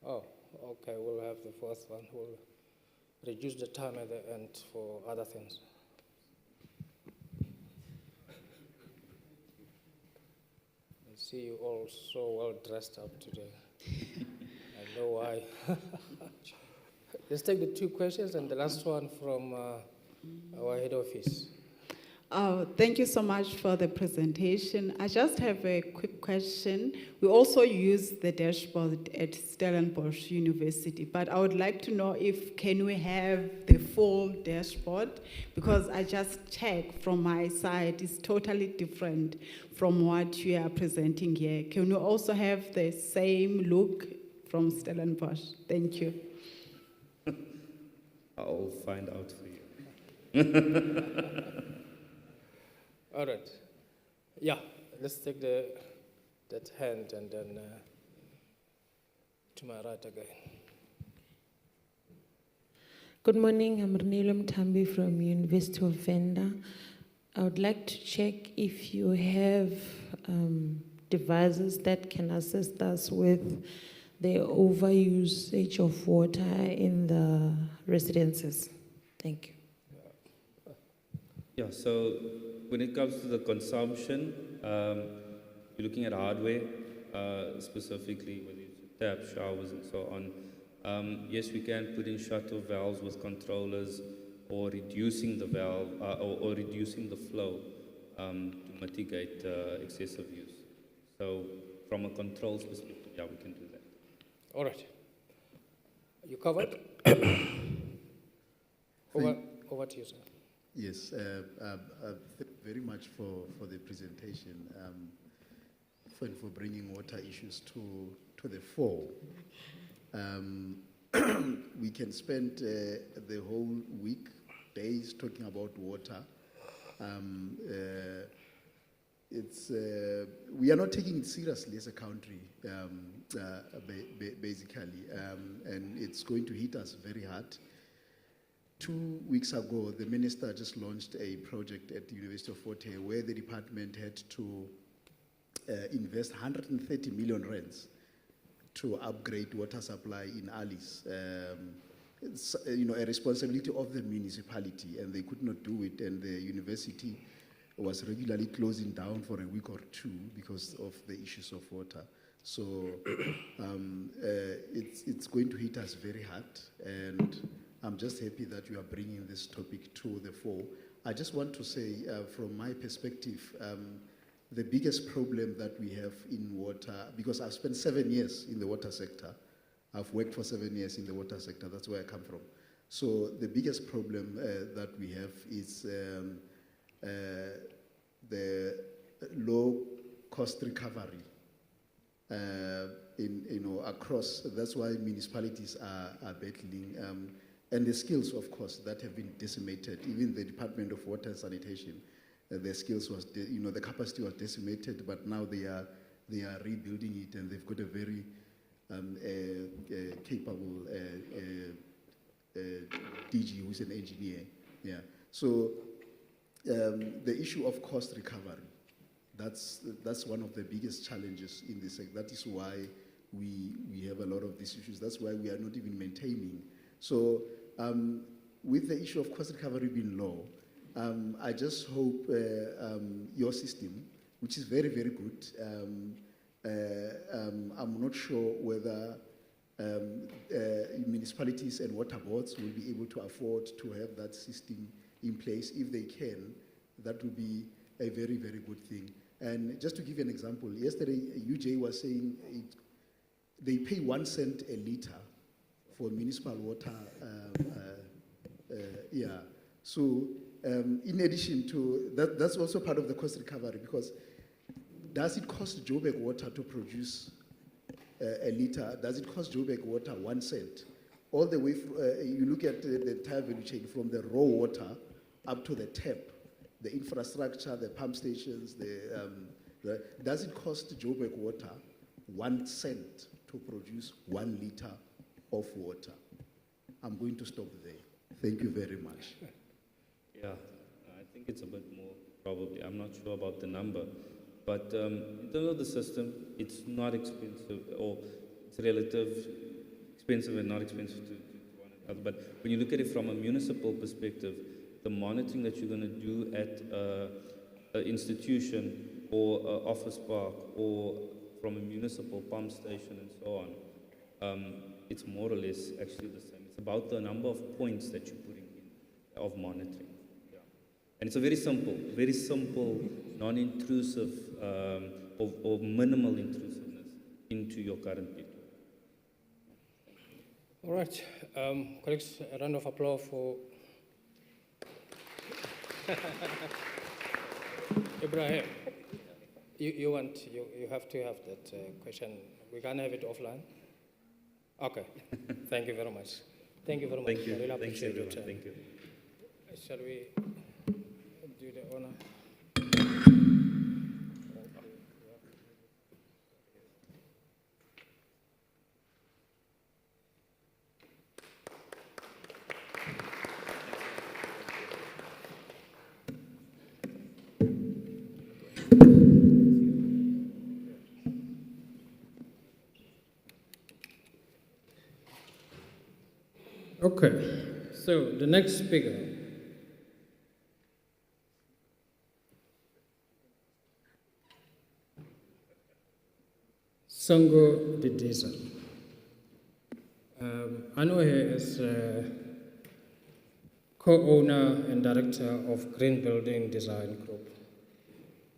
Oh, okay, we'll have the fourth one. We'll reduce the time at the end for other things. I see you all so well dressed up today. I know why. Let's take the two questions and the last one from our head office. Thank you so much for the presentation. I just have a quick question. We also use the dashboard at Stellenbosch University, but I would like to know if can we have the full dashboard, because I just checked from my side, it's totally different from what you are presenting here. Can we also have the same look from Stellenbosch? Thank you. I'll find out for you. All right. Yeah, let's take that hand and then to my right again. Good morning, I'm Renilo Mtambi from University of Venda. I would like to check if you have devices that can assist us with the overusage of water in the residences. Thank you. Yeah, so when it comes to the consumption, you're looking at hardware, specifically whether it's taps, showers, and so on. Yes, we can put in shuttle valves with controllers, or reducing the valve, or reducing the flow to mitigate excessive use. So from a controls perspective, yeah, we can do that. All right. You covered? Over to you, sir. Yes, very much for the presentation, for bringing water issues to the fore. We can spend the whole week, days talking about water. We are not taking it seriously as a country, basically, and it's going to hit us very hard. 2 weeks ago, the minister just launched a project at the University of Fort Hare where the department had to invest 130 million rands to upgrade water supply in Alice. It's, a responsibility of the municipality, and they could not do it, and the university was regularly closing down for a week or two because of the issues of water. So it's going to hit us very hard, and I'm just happy that you are bringing this topic to the fore. I just want to say, from my perspective, the biggest problem that we have in water, because I've spent 7 years in the water sector. I've worked for 7 years in the water sector. That's where I come from. So the biggest problem that we have is the low cost recovery across. That's why municipalities are battling. And the skills, of course, that have been decimated. Even the Department of Water and Sanitation, their skills was, the capacity was decimated, but now they are rebuilding it, and they've got a very capable DG who's an engineer. Yeah. So the issue of cost recovery, that's one of the biggest challenges in this sector. That is why we have a lot of these issues. That's why we are not even maintaining. So with the issue of cost recovery being low, I just hope your system, which is very, very good, I'm not sure whether municipalities and water boards will be able to afford to have that system in place. If they can, that would be a very, very good thing. And just to give you an example, yesterday UJ was saying they pay 1 cent a liter for municipal water. So in addition to that, that's also part of the cost recovery, because does it cost Joburg Water to produce a liter? Does it cost Joburg Water 1 cent? All the way, you look at the entire value chain from the raw water up to the tap, the infrastructure, the pump stations, does it cost Joburg Water 1 cent to produce 1 liter of water? I'm going to stop there. Thank you very much. Yeah, I think it's a bit more, probably. I'm not sure about the number. But in terms of the system, it's not expensive, or it's relative, expensive and not expensive to one another. But when you look at it from a municipal perspective, the monitoring that you're going to do at an institution or an office park or from a municipal pump station and so on, it's more or less actually the same. It's about the number of points that you're putting in of monitoring. Yeah. And it's a very simple, non-intrusive or minimal intrusiveness into your current bid. All right, colleagues, a round of applause for Ibrahim. You have to have that question. We can't have it offline. Okay. Thank you very much. Thank you very much. Thank you. I really Thank you, appreciate it. Thank you. Shall we do the honor? Okay, so the next speaker. Sango Didiza. I know her as co-owner and director of Green Building Design Group.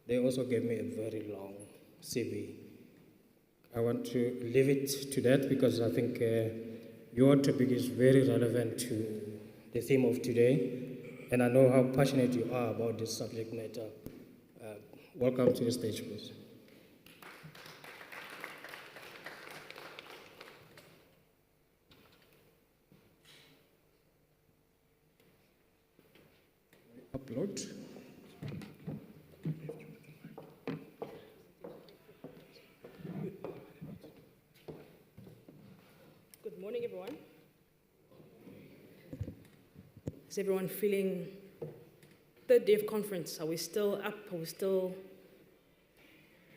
They also gave me a very long CV. I want to leave it to that because I think your topic is very relevant to the theme of today, and I know how passionate you are about this subject matter. Welcome to the stage, please. Upload. Good morning, everyone. Is everyone feeling third day of conference? Are we still up? Are we still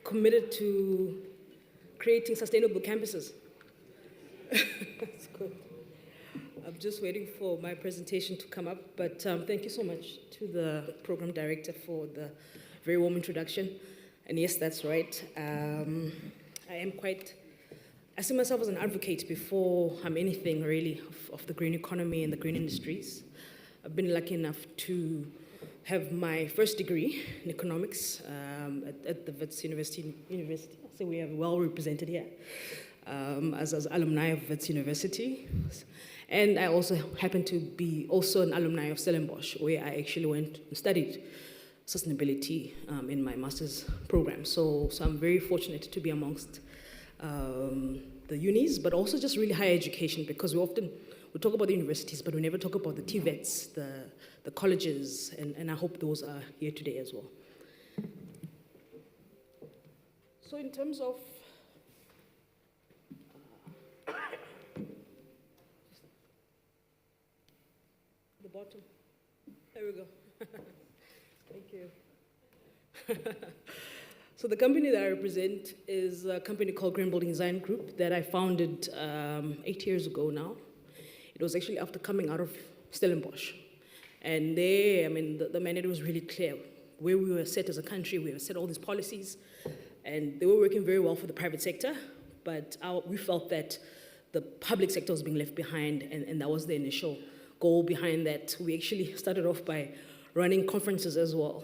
committed to creating sustainable campuses? That's good. I'm just waiting for my presentation to come up, but thank you so much to the program director for the very warm introduction. And yes, that's right. I see myself as an advocate before I'm anything really of the green economy and the green industries. I've been lucky enough to have my first degree in economics at the Wits University. So we are well represented here as alumni of Wits University. And I also happen to be also an alumni of Stellenbosch, where I actually went and studied sustainability in my master's program. So I'm very fortunate to be amongst the unis, but also just really higher education, because we talk about the universities, but we never talk about the TVETs, the colleges, and I hope those are here today as well. So in terms of the bottom, there we go. Thank you. So the company that I represent is a company called Green Building Design Group that I founded 8 years ago now. It was actually after coming out of Stellenbosch. And there, I mean, the mandate was really clear. Where we were set as a country, we were set all these policies, and they were working very well for the private sector, but we felt that the public sector was being left behind, and that was the initial goal behind that. We actually started off by running conferences as well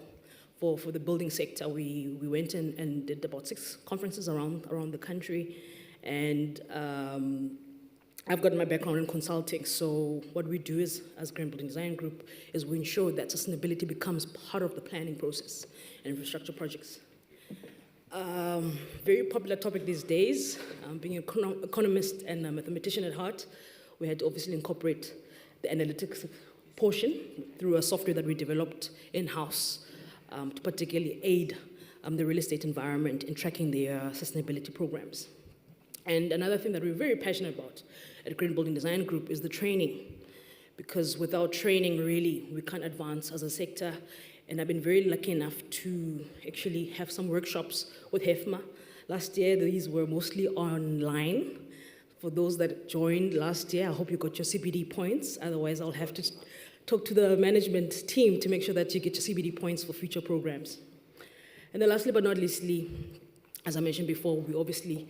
for the building sector. We went in and did about 6 conferences around the country, and I've got my background in consulting, so what we do is, as Green Building Design Group, is we ensure that sustainability becomes part of the planning process and infrastructure projects. Very popular topic these days. Being an economist and a mathematician at heart, we had to obviously incorporate the analytics portion through a software that we developed in-house to particularly aid the real estate environment in tracking their sustainability programs. And another thing that we're very passionate about at Green Building Design Group is the training, because without training, really, we can't advance as a sector. And I've been very lucky enough to actually have some workshops with Hefma. Last year, these were mostly online. For those that joined last year, I hope you got your CPD points. Otherwise, I'll have to talk to the management team to make sure that you get your CPD points for future programs. And then lastly but not leastly, as I mentioned before, we obviously,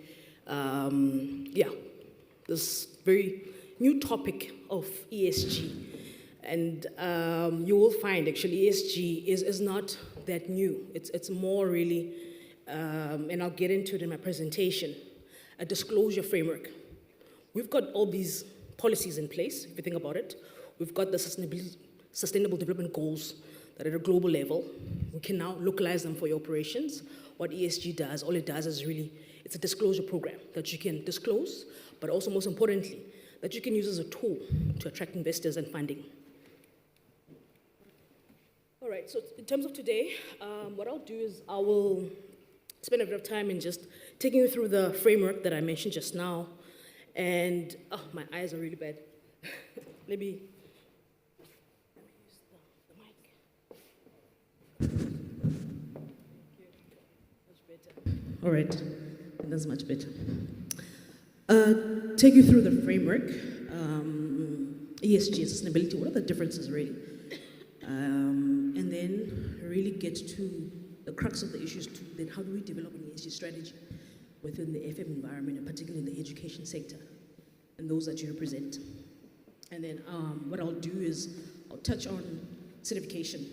this very new topic of ESG. And you will find actually ESG is not that new. It's more really, and I'll get into it in my presentation, a disclosure framework. We've got all these policies in place, if you think about it. We've got the sustainable development goals that are at a global level. We can now localize them for your operations. What ESG does, all it does is really, it's a disclosure program that you can disclose, but also most importantly, that you can use as a tool to attract investors and funding. All right, so in terms of today, what I'll do is I will spend a bit of time in just taking you through the framework that I mentioned just now. And, oh, my eyes are really bad. Let me use the mic. Much better. All right, that's much better. Take you through the framework, ESG and sustainability. What are the differences really? And then really get to the crux of the issues too. Then how do we develop an ESG strategy within the FM environment, and particularly in the education sector, and those that you represent. And then what I'll do is I'll touch on certification,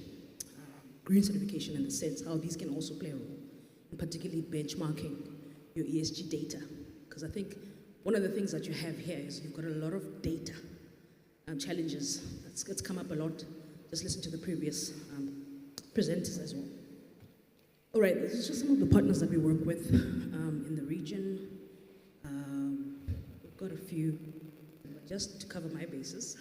green certification in the sense how these can also play a role, and particularly benchmarking your ESG data. Because I think one of the things that you have here is you've got a lot of data challenges. That's come up a lot. Just listen to the previous presenters as well. All right, this is just some of the partners that we work with in the region. We've got a few, but just to cover my basis,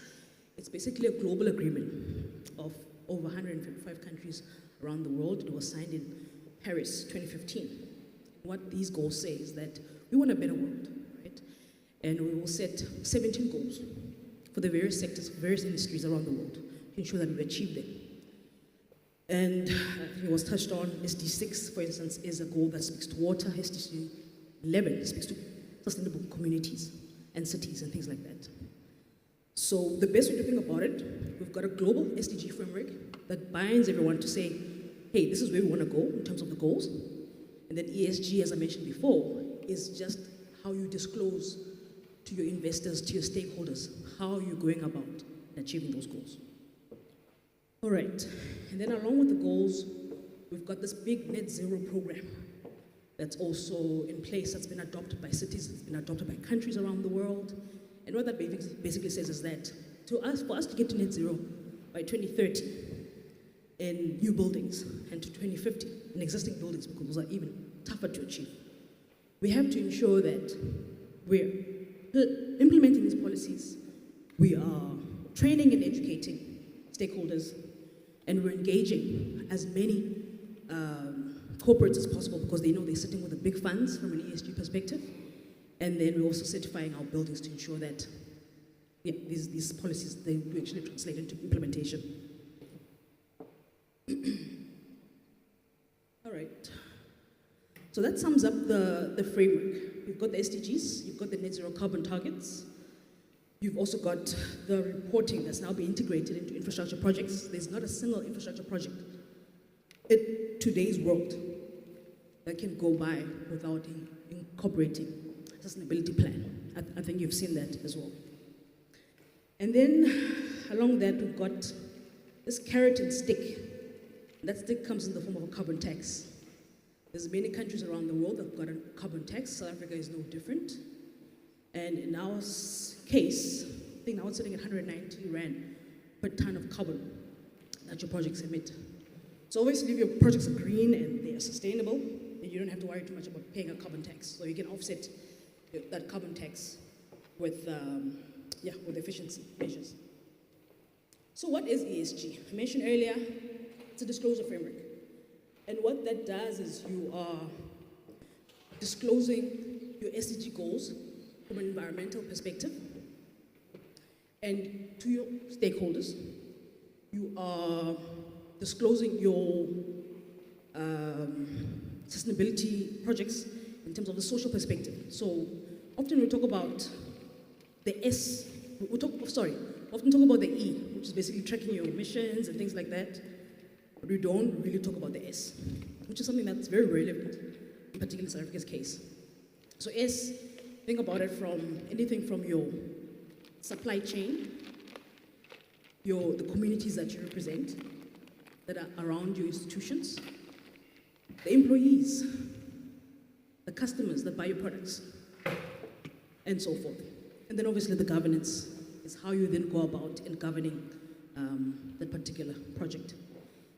it's basically a global agreement of over 155 countries around the world. It was signed in Paris 2015. What these goals say is that we want a better world, right? And we will set 17 goals for the various sectors, various industries around the world to ensure that we achieve them. And it was touched on, SD6, for instance, is a goal that speaks to water. SD11 speaks to sustainable communities. and cities and things like that. So the best way to think about it, we've got a global SDG framework that binds everyone to say, hey, this is where we want to go in terms of the goals. And then ESG, as I mentioned before, is just how you disclose to your investors, to your stakeholders, how you're going about achieving those goals. All right, and then along with the goals, we've got this big net zero program that's also in place, that's been adopted by cities, that's been adopted by countries around the world. And what that basically says is that for us to get to net zero by 2030 in new buildings and to 2050 in existing buildings, because those are even tougher to achieve, we have to ensure that we're implementing these policies, we are training and educating stakeholders, and we're engaging as many corporates as possible because they know they're sitting with the big funds from an ESG perspective. And then we're also certifying our buildings to ensure that these policies, they do actually translate into implementation. All right. So that sums up the framework. You've got the SDGs, you've got the net zero carbon targets, you've also got the reporting that's now being integrated into infrastructure projects. There's not a single infrastructure project in today's world that can go by without incorporating a sustainability plan. I think you've seen that as well. And then along that, we've got this carrot and stick. And that stick comes in the form of a carbon tax. There's many countries around the world that have got a carbon tax. South Africa is no different. And in our case, I think now it's sitting at 190 Rand per ton of carbon that your projects emit. So obviously if your projects are green and they are sustainable, then you don't have to worry too much about paying a carbon tax. So you can offset that carbon tax with efficiency measures. So what is ESG? I mentioned earlier, it's a disclosure framework. And what that does is you are disclosing your SDG goals from an environmental perspective. And to your stakeholders, you are disclosing your sustainability projects in terms of the social perspective. So often we talk about the S, often talk about the E, which is basically tracking your emissions and things like that. But we don't really talk about the S, which is something that's very relevant, particularly in South Africa's case. So S, think about it from anything from your supply chain, the communities that you represent, that are around your institutions, the employees, the customers that buy your products, and so forth. And then obviously the governance is how you then go about in governing that particular project.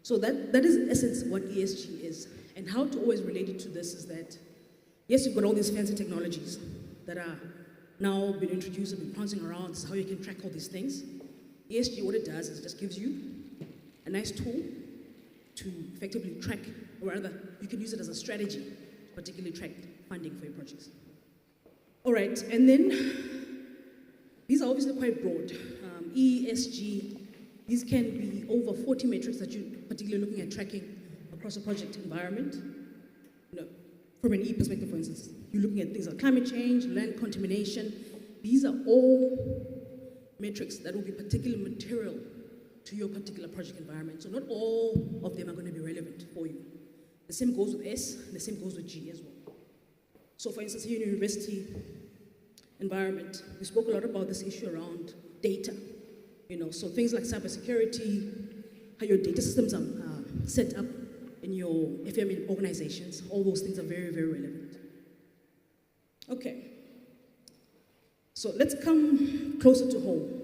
So that is in essence what ESG is. And how to always relate it to this is that, yes, you've got all these fancy technologies that are now been introduced and been pouncing around. This is how you can track all these things. ESG, what it does is it just gives you a nice tool to effectively track, or rather, you can use it as a strategy to particularly track funding for your projects. All right, and then these are obviously quite broad. ESG, these can be over 40 metrics that you're particularly looking at tracking across a project environment. From an E perspective, for instance, you're looking at things like climate change, land contamination. These are all metrics that will be particularly material to your particular project environment. So not all of them are going to be relevant for you. The same goes with S, and the same goes with G as well. So for instance, here in the university environment, we spoke a lot about this issue around data. So things like cybersecurity, how your data systems are set up in your FM organizations, all those things are very, very relevant. Okay. So let's come closer to home.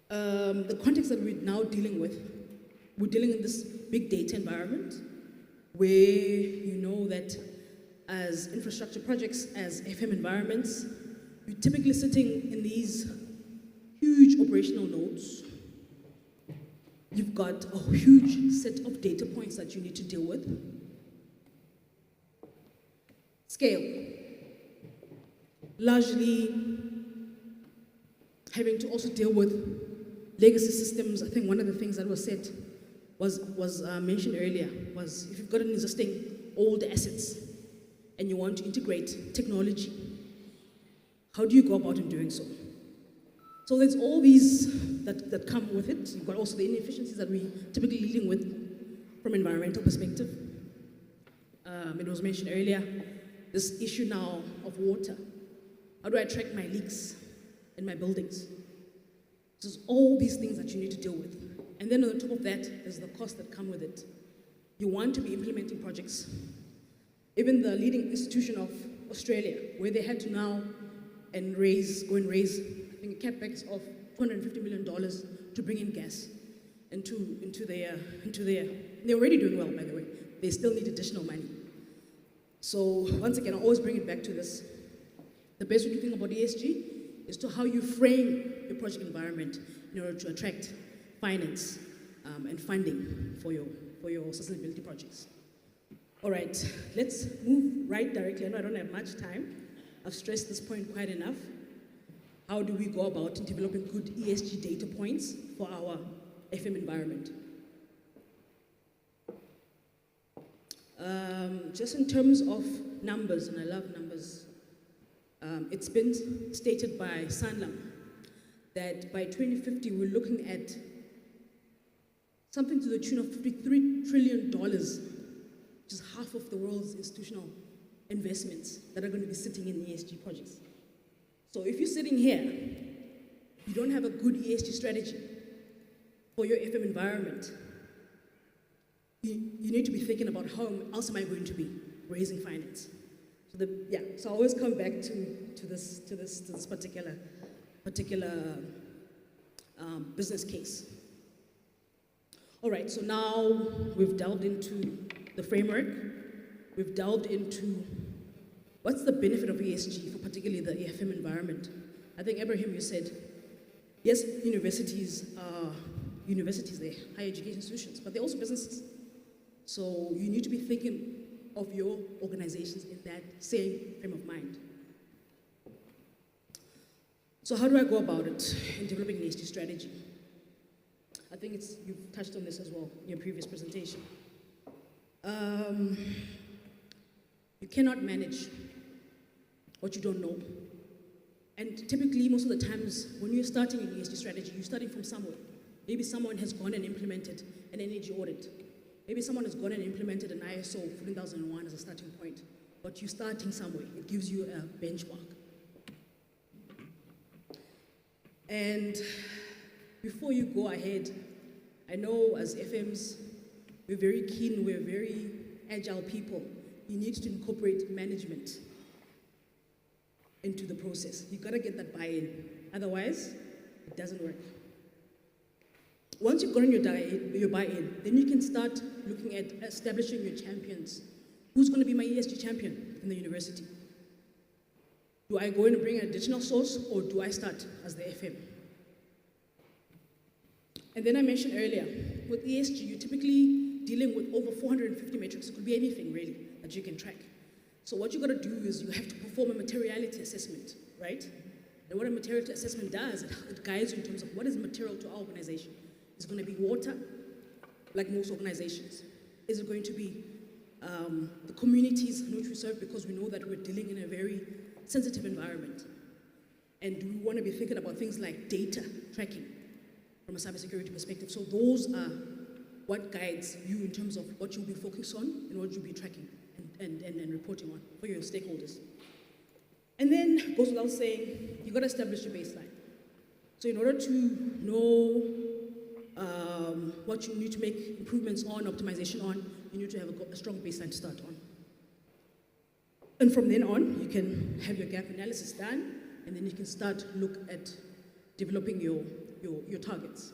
The context that we're now dealing with, we're dealing in this big data environment where you know that as infrastructure projects, as FM environments, you're typically sitting in these huge operational nodes. You've got a huge set of data points that you need to deal with. Scale. Largely having to also deal with legacy systems. I think one of the things that was said was mentioned earlier was if you've got an existing old assets and you want to integrate technology How do you go about in doing so? So there's all these that come with it. You've got also the inefficiencies that we're typically dealing with from an environmental perspective. It was mentioned earlier, this issue now of water. How do I track my leaks in my buildings? There's all these things that you need to deal with. And then on top of that, there's the cost that come with it. You want to be implementing projects. Even the leading institution of Australia, where they had to now go and raise, I think, a capex of $250 million to bring in gas into their. They're already doing well, by the way. They still need additional money. So once again, I always bring it back to this. The best way to think about ESG is to how you frame your project environment in order to attract finance and funding for your sustainability projects. All right, let's move right directly. I know I don't have much time. I've stressed this point quite enough. How do we go about in developing good ESG data points for our FM environment? Just in terms of numbers, and I love numbers, it's been stated by Sanlam that by 2050 we're looking at something to the tune of $53 trillion, which is half of the world's institutional investments that are going to be sitting in ESG projects. So if you're sitting here, you don't have a good ESG strategy for your FM environment, you need to be thinking about how else am I going to be raising finance. So I always come back to this particular business case. All right, so now we've delved into the framework. We've delved into what's the benefit of ESG for particularly the FM environment. I think, Abraham, you said, yes, universities are they're higher education institutions, but they're also businesses. So you need to be thinking of your organizations in that same frame of mind. So how do I go about it in developing an ESG strategy? I think you've touched on this as well in your previous presentation. You cannot manage what you don't know. And typically, most of the times, when you're starting an ESG strategy, you're starting from somewhere. Maybe someone has gone and implemented an energy audit. Maybe someone has gone and implemented an ISO 14001 as a starting point. But you're starting somewhere. It gives you a benchmark. And before you go ahead, I know as FMs, we're very keen, we're very agile people. You need to incorporate management into the process. You've got to get that buy-in. Otherwise, it doesn't work. Once you've gotten your buy-in, then you can start looking at establishing your champions. Who's going to be my ESG champion in the university? Do I go in and bring an additional source, or do I start as the FM? And then I mentioned earlier, with ESG, you're typically dealing with over 450 metrics. It could be anything, really, that you can track. So what you've got to do is you have to perform a materiality assessment, right? And what a materiality assessment does, it guides you in terms of what is material to our organization. Is it going to be water, like most organizations? Is it going to be the communities in which we serve, because we know that we're dealing in a very sensitive environment? And do we want to be thinking about things like data tracking from a cybersecurity perspective? So those are what guides you in terms of what you'll be focused on and what you'll be tracking and reporting on for your stakeholders. And then it goes without saying, you've got to establish your baseline. So in order to know what you need to make improvements on, optimization on, you need to have a strong baseline to start on. And from then on, you can have your gap analysis done, and then you can start look at developing your targets.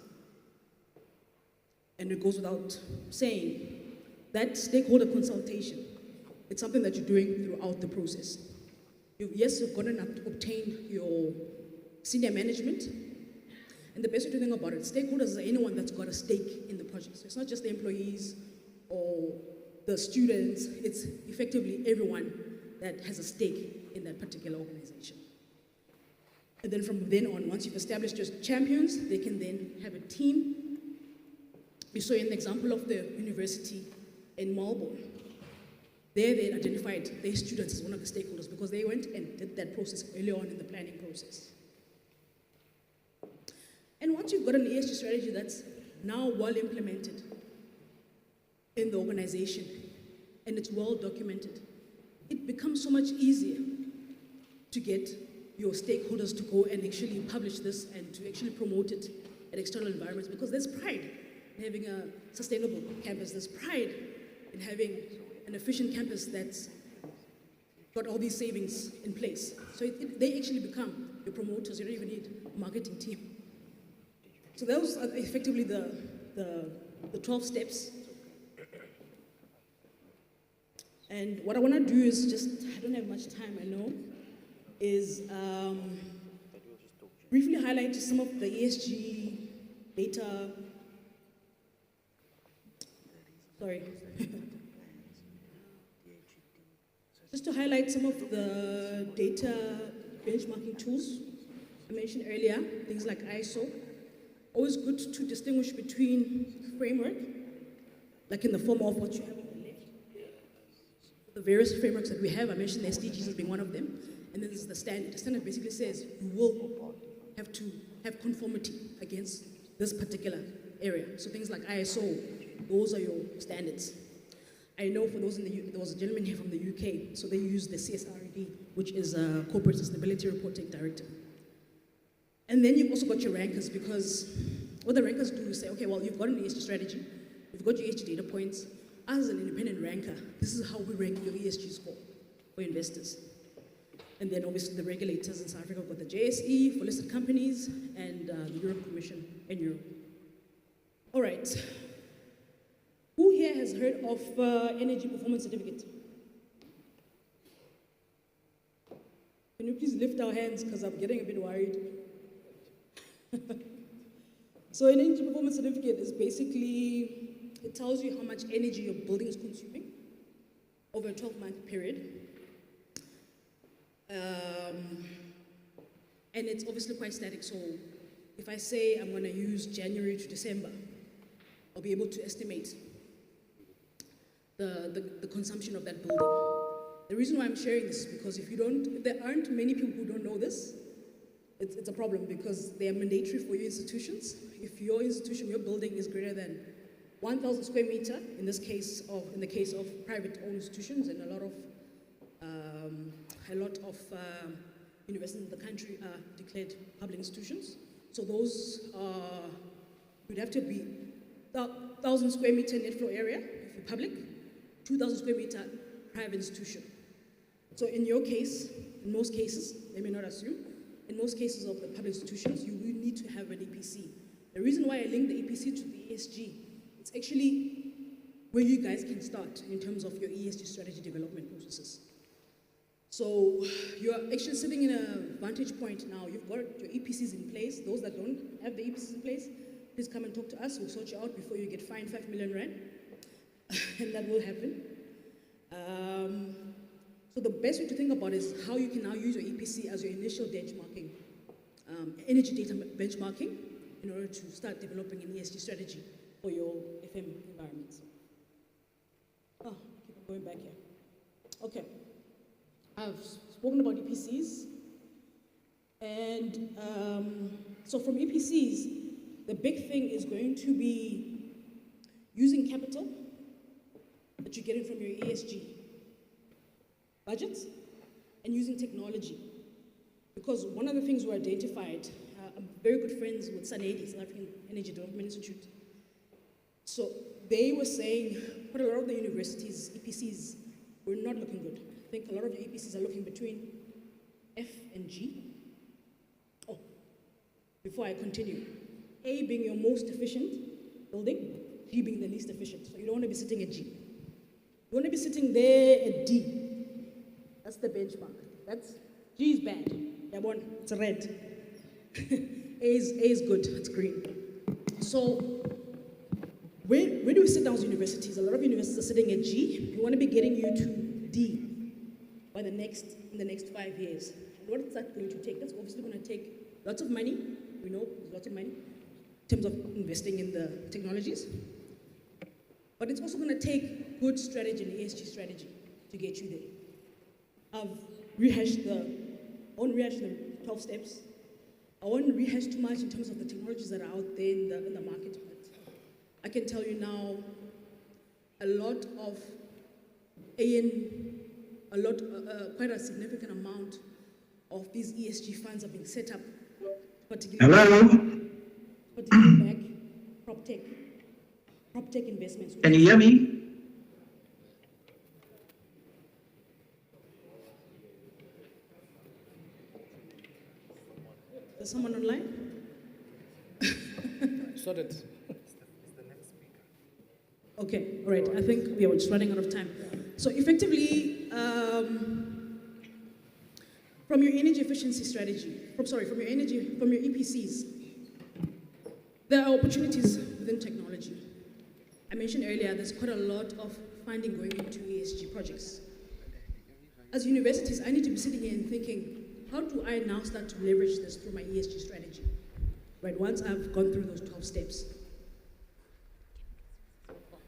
And it goes without saying that stakeholder consultation, it's something that you're doing throughout the process. Yes, you've got to obtain your senior management. And the best way to think about it, stakeholders are anyone that's got a stake in the project. So it's not just the employees or the students, it's effectively everyone that has a stake in that particular organization. And then from then on, once you've established your champions, they can then have a team. We saw an example of the university in Melbourne. there they identified their students as one of the stakeholders because they went and did that process early on in the planning process. And once you've got an ESG strategy that's now well implemented in the organization and it's well documented, it becomes so much easier to get your stakeholders to go and actually publish this and to actually promote it at external environments, because there's pride in having a sustainable campus. There's pride in having an efficient campus that's got all these savings in place. So they actually become your promoters. You don't even need a marketing team. So those are effectively the 12 steps. And what I want to do is just, I don't have much time, I know, is briefly highlight some of the ESG data. Sorry. Just to highlight some of the data benchmarking tools I mentioned earlier, things like ISO. Always good to distinguish between framework, like in the form of what you have on the left. The various frameworks that we have, I mentioned the SDGs as being one of them, and then there's the standard. The standard basically says you will have to have conformity against this particular area. So things like ISO, those are your standards. I know for those there was a gentleman here from the UK, so they use the CSRD, which is a Corporate Sustainability Reporting Directive. And then you've also got your rankers, because what the rankers do is say, okay, well, you've got an ESG strategy, you've got your ESG data points. As an independent ranker, this is how we rank your ESG score for investors. And then obviously the regulators in South Africa have got the JSE for listed companies and the European Commission in Europe. All right. Who here has heard of energy performance certificate? Can you please lift our hands, because I'm getting a bit worried. So an energy performance certificate is basically, it tells you how much energy your building is consuming over a 12-month period. And it's obviously quite static, so if I say I'm going to use January to December, I'll be able to estimate the consumption of that building. The reason why I'm sharing this is because if there aren't many people who don't know this, it's a problem, because they are mandatory for your institutions. If your institution, your building is greater than 1,000 square meter, in the case of private-owned institutions, and a lot of universities in the country are declared public institutions. So those would have to be 1,000 square meter net flow area if you're public, 2,000 square meter private institution. So in your case, in most cases, they may not assume, in most cases of the public institutions, you will need to have an EPC. The reason why I link the EPC to the ESG, it's actually where you guys can start in terms of your ESG strategy development processes. So you're actually sitting in a vantage point now. You've got your EPCs in place. Those that don't have the EPCs in place, please come and talk to us. We'll sort you out before you get fined 5 million rand. And that will happen. So the best way to think about is how you can now use your EPC as your initial benchmarking, energy data benchmarking, in order to start developing an ESG strategy for your FM environments. Oh, keep on going back here. Okay. I've spoken about EPCs. And so from EPCs, the big thing is going to be using capital that you're getting from your ESG budgets and using technology. Because one of the things we identified, I'm very good friends with SANEDI, South African Energy Development Institute. So they were saying quite a lot of the universities, EPCs, were not looking good. I think a lot of the EPCs are looking between F and G. Oh, before I continue, A being your most efficient building, G being the least efficient. So you don't want to be sitting at G. You want to be sitting there at D. That's the benchmark. G is bad. That one, it's red. A is good, it's green. So where do we sit down as universities? A lot of universities are sitting at G. We want to be getting you to D in the next 5 years. And what is that going to take? That's obviously going to take lots of money. We know there's lots of money in terms of investing in the technologies. But it's also going to take good strategy and ESG strategy. to get you there. I've rehashed I won't rehash the 12 steps. I won't rehash too much in terms of the technologies that are out there in the market, but I can tell you now, a lot of quite a significant amount of these ESG funds are being set up, particularly back prop tech investments. Can you hear me? Is someone online? Sorted. Okay, all right. I think we are just running out of time. So effectively, from your energy efficiency strategy, from your EPCs, there are opportunities within technology. I mentioned earlier, there's quite a lot of funding going into ESG projects. As universities, I need to be sitting here and thinking, how do I now start to leverage this through my ESG strategy? Right, once I've gone through those 12 steps.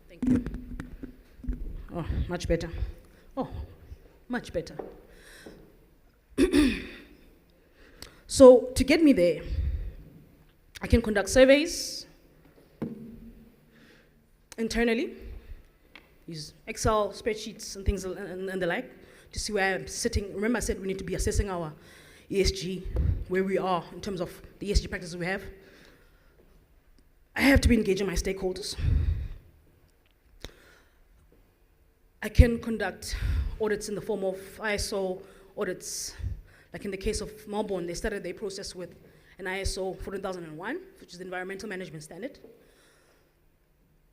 Thank you. Oh, much better. Oh, much better. So to get me there, I can conduct surveys internally, use Excel spreadsheets and things and the like to see where I'm sitting. Remember I said we need to be assessing our ESG, where we are in terms of the ESG practices we have. I have to be engaging my stakeholders. I can conduct audits in the form of ISO audits. Like in the case of Melbourne, they started their process with an ISO 14001, which is the Environmental Management Standard.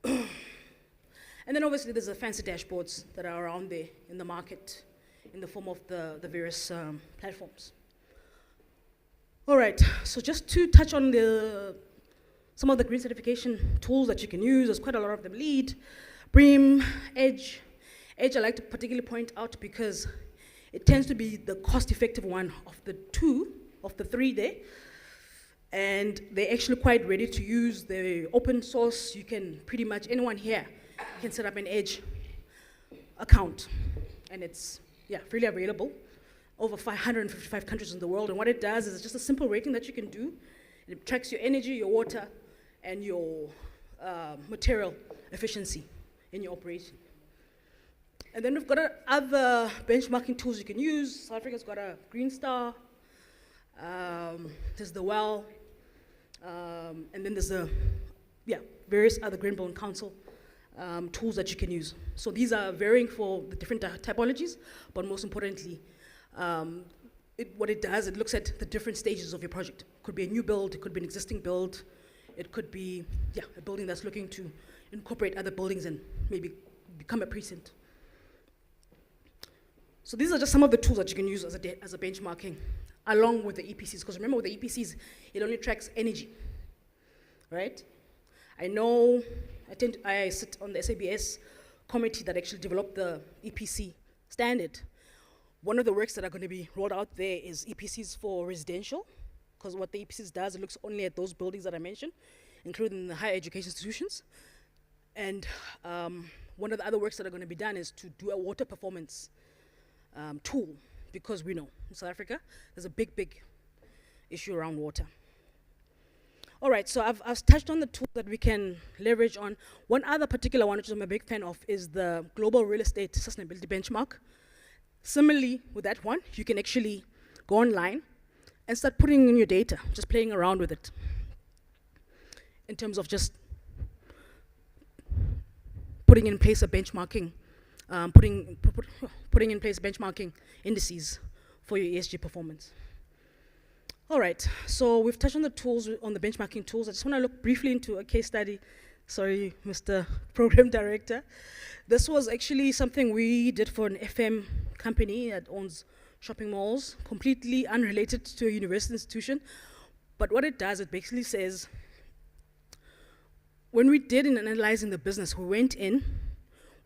And then obviously there's the fancy dashboards that are around there in the market in the form of the various platforms. All right, so just to touch on some of the green certification tools that you can use, there's quite a lot of them: LEED, BREEAM, EDGE. EDGE I like to particularly point out because it tends to be the cost-effective one of the three there. And they're actually quite ready to use. They're open source. You can pretty much, anyone here can set up an EDGE account. And it's, freely available. Over 555 countries in the world. And what it does is it's just a simple rating that you can do. It tracks your energy, your water, and your material efficiency in your operation. And then we've got other benchmarking tools you can use. South Africa's got a Green Star. There's the WELL. And then there's various other Green Building Council tools that you can use. So these are varying for the different typologies, but most importantly, what it does, it looks at the different stages of your project. It could be a new build, it could be an existing build, it could be a building that's looking to incorporate other buildings and maybe become a precinct. So these are just some of the tools that you can use as a benchmarking, along with the EPCs. Because remember, with the EPCs, it only tracks energy, right? I know, I sit on the SABS committee that actually developed the EPC standard. One of the works that are going to be rolled out there is EPCs for residential, because what the EPCs does, it looks only at those buildings that I mentioned, including the higher education institutions. And one of the other works that are going to be done is to do a water performance tool, because we know in South Africa there's a big issue around water. All right, so I've touched on the tools that we can leverage on. One other particular one, which I'm a big fan of, is the Global Real Estate Sustainability Benchmark. Similarly, with that one, you can actually go online and start putting in your data, just playing around with it, in terms of just putting in place a benchmarking, putting in place benchmarking indices for your ESG performance. All right, so we've touched on the tools, on the benchmarking tools. I just want to look briefly into a case study. Sorry, Mr. Program Director. This was actually something we did for an FM company that owns shopping malls, completely unrelated to a university institution. But what it does, it basically says, when we did in analyzing the business, we went in,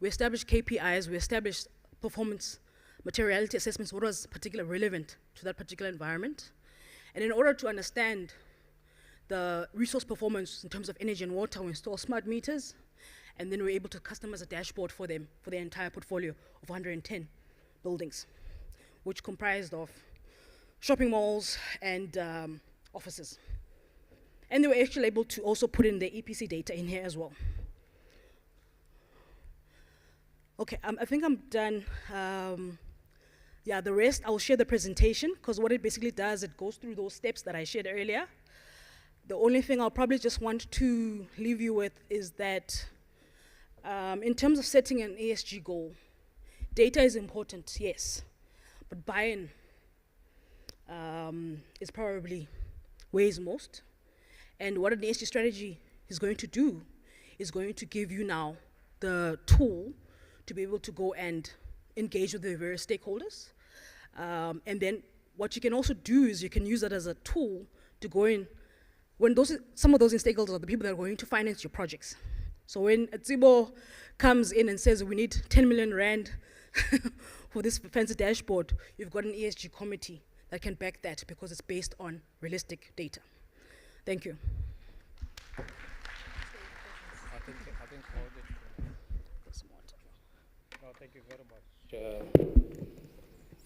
we established KPIs, we established performance materiality assessments, what was particularly relevant to that particular environment. And in order to understand the resource performance in terms of energy and water, we install smart meters, And then we were able to customize a dashboard for them for their entire portfolio of 110 buildings, which comprised of shopping malls and offices. And they were actually able to also put in the EPC data in here as well. Okay, I think I'm done. Yeah, the rest, I'll share the presentation, because what it basically does, it goes through those steps that I shared earlier. The only thing I'll probably just want to leave you with is that in terms of setting an ESG goal, data is important, yes, but buy-in is probably weighs most. And what an ESG strategy is going to do is going to give you now the tool to be able to go and engage with the various stakeholders. And then what you can also do is you can use that as a tool to go in, when some of those stakeholders are the people that are going to finance your projects. So when Atsibo comes in and says we need 10 million rand for this fancy dashboard, you've got an ESG committee that can back that because it's based on realistic data. Thank you. Thank you very much.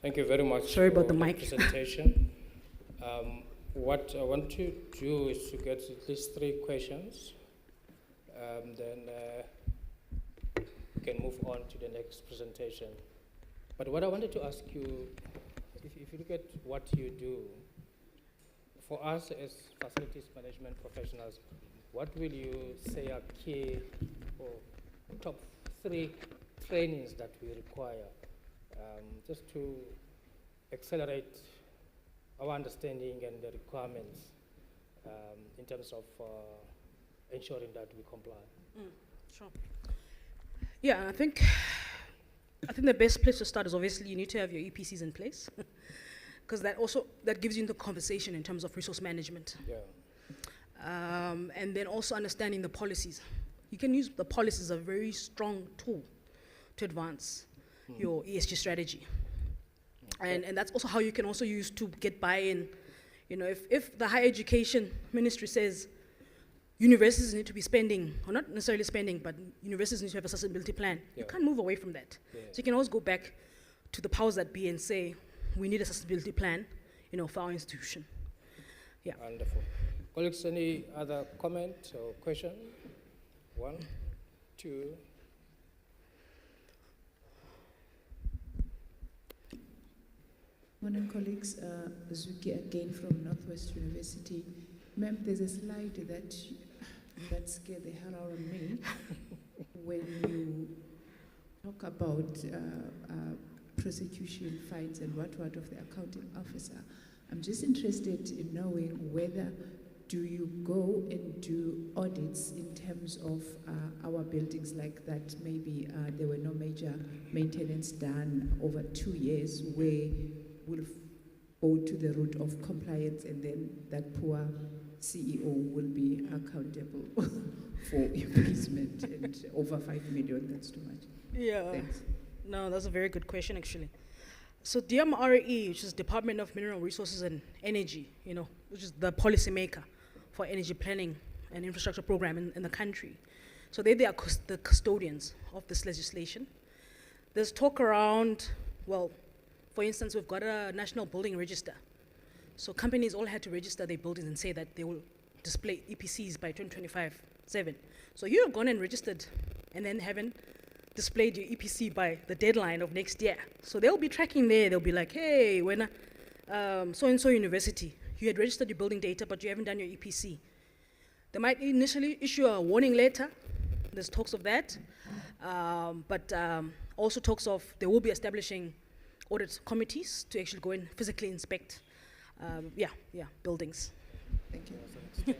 Thank you very much. Sorry about the mic. Presentation. What I want to do is to get at least 3 questions. Then we can move on to the next presentation. But what I wanted to ask you, if you look at what you do, for us as facilities management professionals, what will you say are key or top 3 trainings that we require just to accelerate our understanding and the requirements in terms of ensuring that we comply? Sure. Yeah, I think the best place to start is obviously you need to have your EPCs in place, because that gives you the conversation in terms of resource management. Yeah. And then also understanding the policies. You can use the policies as a very strong tool to advance your ESG strategy. Okay. And that's also how you can also use to get buy-in. You know, if the higher education ministry says universities need to be spending, or not necessarily spending, but universities need to have a sustainability plan, you can't move away from that. Yeah. So you can always go back to the powers that be and say, we need a sustainability plan, you know, for our institution. Yeah. Wonderful. Colleagues, any other comment or question? 1, 2. Morning, colleagues. Zuki again from Northwest University. Ma'am, there's a slide that scared the hell out of me when you talk about prosecution fines and what of the accounting officer. I'm just interested in knowing whether do you go and do audits in terms of our buildings like that? Maybe there were no major maintenance done over 2 years where we'll go to the route of compliance and then that poor CEO will be accountable for imprisonment and over 5 million, that's too much. Yeah. Thanks. No, that's a very good question actually. So DMRE, which is Department of Mineral Resources and Energy, you know, which is the policy maker for energy planning and infrastructure program in the country. So they are the custodians of this legislation. There's talk around, well, for instance, we've got a national building register. So companies all had to register their buildings and say that they will display EPCs by 2025-7. So you have gone and registered and then haven't displayed your EPC by the deadline of next year. So they'll be tracking there. They'll be like, hey, when so-and-so university, you had registered your building data, but you haven't done your EPC. They might initially issue a warning letter. There's talks of that. But also talks of they will be establishing audit committees to actually go and physically inspect buildings. Thank you.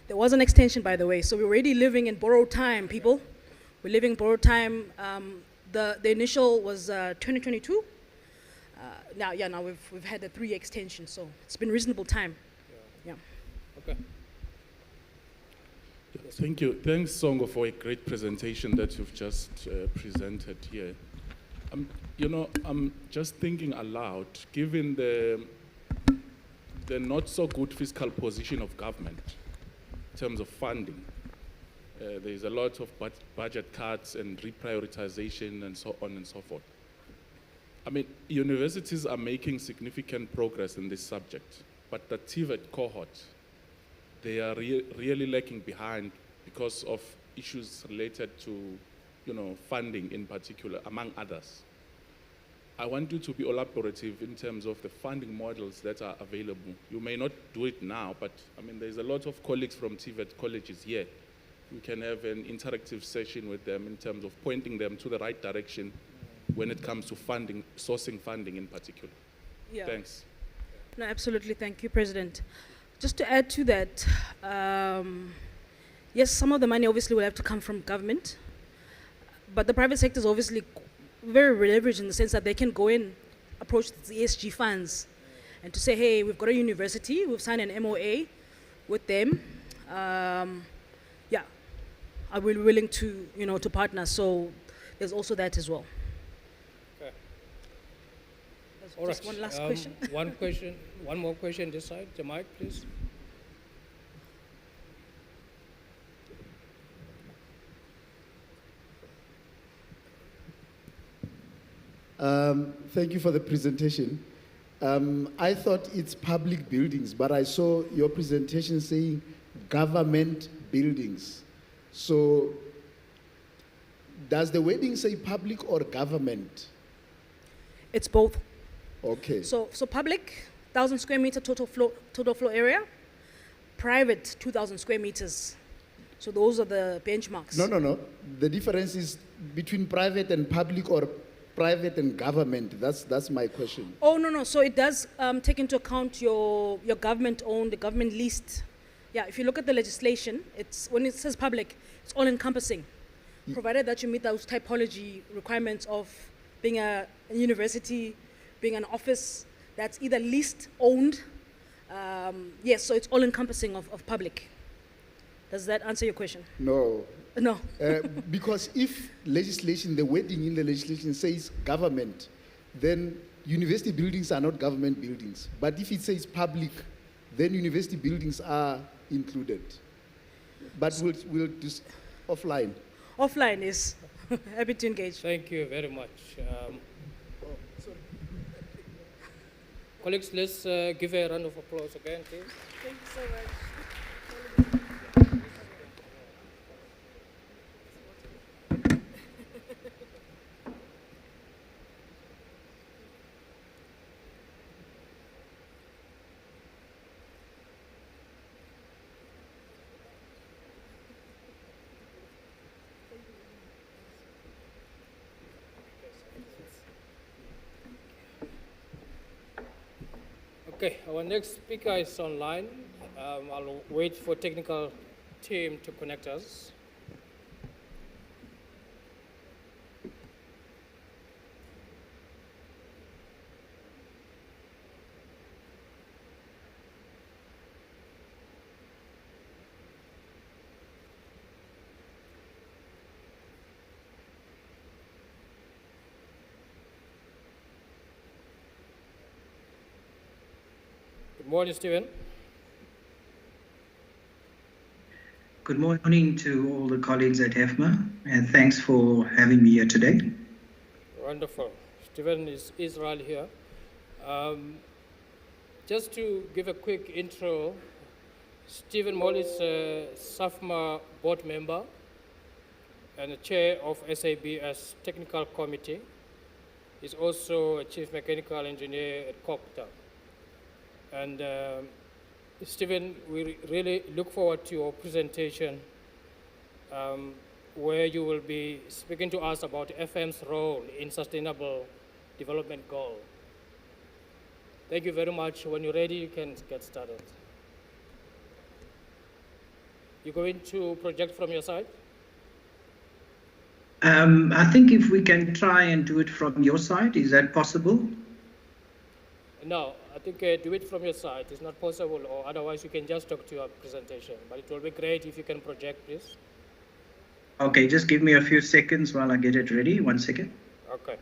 There was an extension, by the way, so we're already living in borrowed time, people. We're living in borrowed time. The initial was 2022. Now we've had a 3-year extension, so it's been reasonable time. Yeah. Okay. Thank you. Thanks, Songo, for a great presentation that you've just presented here. I'm just thinking aloud, given the not so good fiscal position of government in terms of funding, There's a lot of budget cuts and reprioritization and so on and so forth. I mean, universities are making significant progress in this subject, but the TVET cohort, they are really lagging behind because of issues related to, funding in particular, among others. I want you to be elaborative in terms of the funding models that are available. You may not do it now, but I mean, there's a lot of colleagues from TVET colleges here. We can have an interactive session with them in terms of pointing them to the right direction when it comes to funding, sourcing funding in particular. Yeah. Thanks. No, absolutely. Thank you, President. Just to add to that, yes, some of the money obviously will have to come from government, but the private sector is obviously very leveraged in the sense that they can go in, approach the ESG funds, and to say, hey, we've got a university, we've signed an MOA with them. Yeah, are we willing to, to partner? So there's also that as well. Okay. All right. Just one last question. One more question this side. The mic, please. Thank you for the presentation. I thought it's public buildings, but I saw your presentation saying government buildings. So does the wording say public or government? It's both. Okay. So public, 1,000 square meter total floor area. Private, 2,000 square meters. So those are the benchmarks. No. The difference is between private and public, or private and government. That's my question. Oh, no. So it does take into account your government-owned, the government leased. Yeah, if you look at the legislation, when it says public, it's all-encompassing, provided that you meet those typology requirements of being a university, being an office that's either leased, owned. Yes, so it's all-encompassing of public. Does that answer your question? No. No. Because if the wording in the legislation says government, then university buildings are not government buildings. But if it says public, then university buildings are included. But we'll do offline. Offline is happy to engage. Thank you very much. Colleagues, let's give a round of applause again, please. Thank you so much. Okay, our next speaker is online. I'll wait for technical team to connect us. Good morning, Stephen. Good morning to all the colleagues at Hefma, and thanks for having me here today. Wonderful. Stephen is Israel here. Just to give a quick intro, Stephen Moll is a SAFMA board member and the chair of SABS Technical Committee. He's also a chief mechanical engineer at COPTA. And Stephen, we really look forward to your presentation where you will be speaking to us about FM's role in sustainable development goal. Thank you very much. When you're ready, you can get started. You going to project from your side? I think if we can try and do it from your side, is that possible? No, I think do it from your side. It's not possible, or otherwise you can just talk to your presentation. But it will be great if you can project, please. Okay, just give me a few seconds while I get it ready. 1 second. Okay.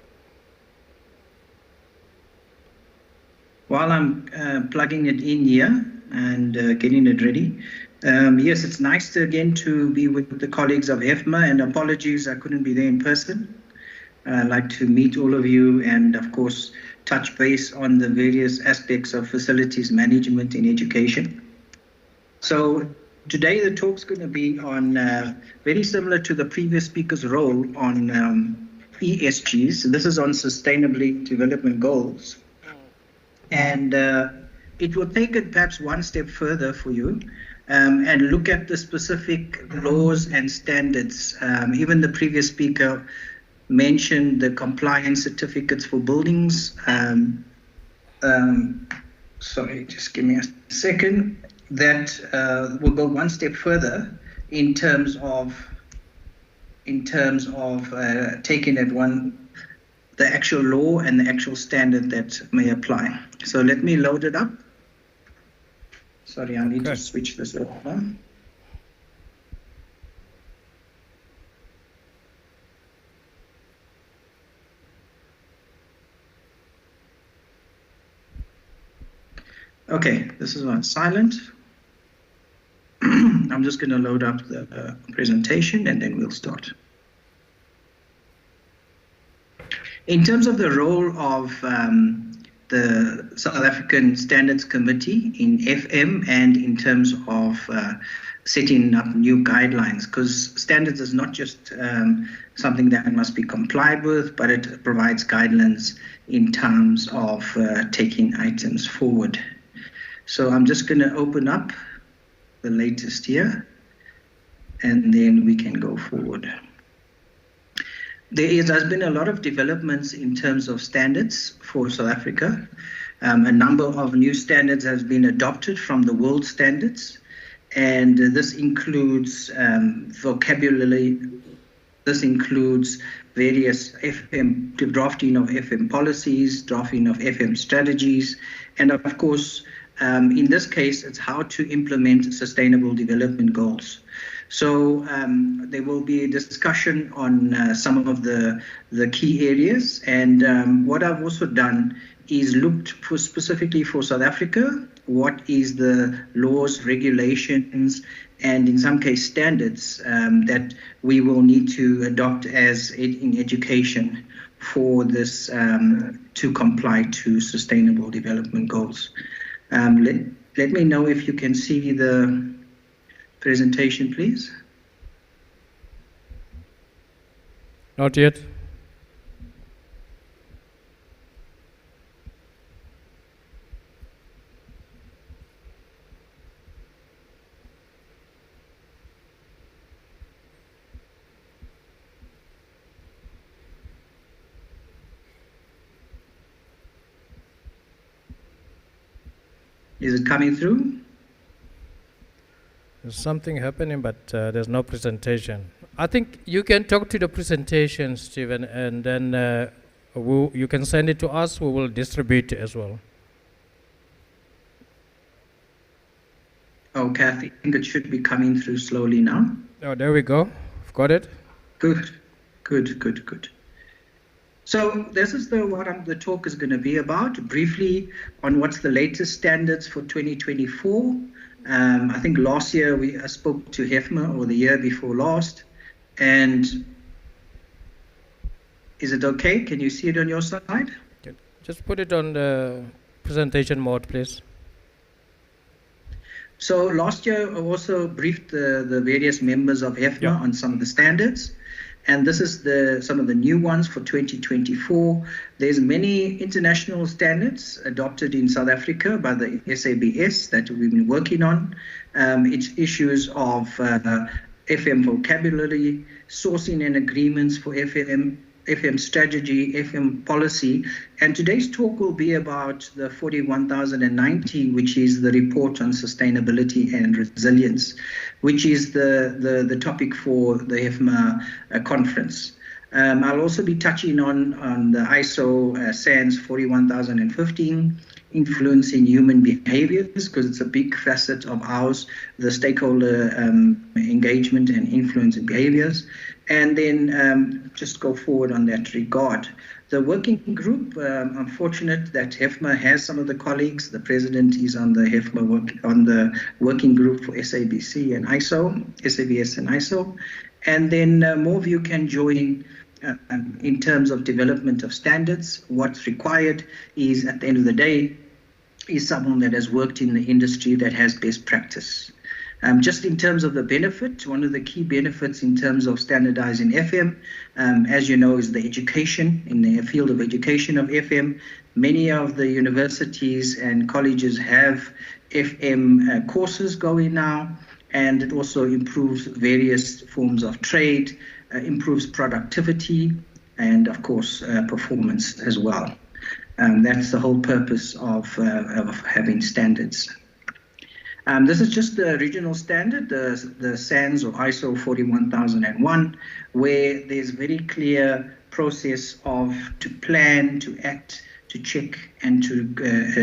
While I'm plugging it in here and getting it ready, Yes, it's nice again to be with the colleagues of Hefma, and apologies I couldn't be there in person. I'd like to meet all of you and, of course, touch base on the various aspects of facilities management in education. So today the talk's going to be on, very similar to the previous speaker's role, on ESGs. So this is on Sustainability Development Goals. And it will take it perhaps one step further for you and look at the specific laws and standards. Even the previous speaker mentioned the compliance certificates for buildings. Sorry, just give me a second. That will go one step further in terms of taking at the actual law and the actual standard that may apply. So let me load it up. Sorry, I need to switch this over. Okay, this is on silent. I'm just going to load up the presentation and then we'll start. In terms of the role of the South African Standards Committee in FM and in terms of setting up new guidelines, because standards is not just something that must be complied with, but it provides guidelines in terms of taking items forward. So I'm just going to open up the latest here, and then we can go forward. There's been a lot of developments in terms of standards for South Africa. A number of new standards has been adopted from the world standards, and this includes vocabulary. This includes various drafting of FM policies, drafting of FM strategies, and of course, in this case, it's how to implement sustainable development goals. So there will be a discussion on some of the key areas. And what I've also done is looked for specifically for South Africa, what is the laws, regulations, and in some case standards that we will need to adopt as in education for this to comply to sustainable development goals. Let me know if you can see the presentation, please. Not yet. Is it coming through? There's something happening, but there's no presentation. I think you can talk to the presentation, Stephen, and then you can send it to us. We will distribute it as well. Okay, I think it should be coming through slowly now. Oh, there we go. I've got it. Good. So this is what the talk is going to be about, briefly on what's the latest standards for 2024. I think last year I spoke to Hefma, or the year before last. And is it okay? Can you see it on your side? Just put it on the presentation mode, please. So last year I also briefed the various members of Hefma on some of the standards. And this is some of the new ones for 2024. There's many international standards adopted in South Africa by the SABS that we've been working on. It's issues of FM vocabulary, sourcing and agreements for FM strategy, FM policy. And today's talk will be about the 41090, which is the report on sustainability and resilience, which is the topic for the Hefma conference. I'll also be touching on the ISO SANS 41015, influencing human behaviors, because it's a big facet of ours, the stakeholder engagement and influence in behaviors. and then just go forward on that regard. The working group, I'm fortunate that Hefma has some of the colleagues. The president is on the working group for SABC and SABS and ISO. And then more of you can join in terms of development of standards. What's required is, at the end of the day, is someone that has worked in the industry that has best practice. Just in terms of the benefit, one of the key benefits in terms of standardizing FM, as you know, is the education, in the field of education of FM. Many of the universities and colleges have FM courses going now, and it also improves various forms of trade, improves productivity, and of course, performance as well. That's the whole purpose of having standards. This is just the regional standard, the SANS or ISO 41001, where there's very clear process of to plan, to act, to check, and to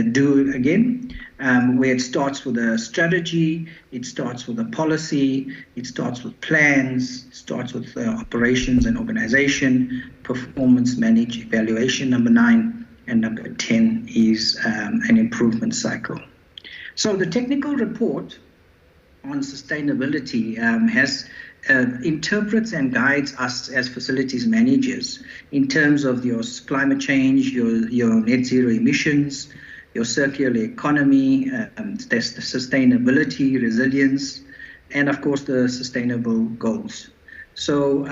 do again, where it starts with a strategy, it starts with a policy, it starts with plans, it starts with operations and organization, performance, manage, evaluation, number 9, and number 10 is an improvement cycle. So the technical report on sustainability interprets and guides us as facilities managers in terms of your climate change, your net zero emissions, your circular economy, the sustainability, resilience, and of course the sustainable goals. So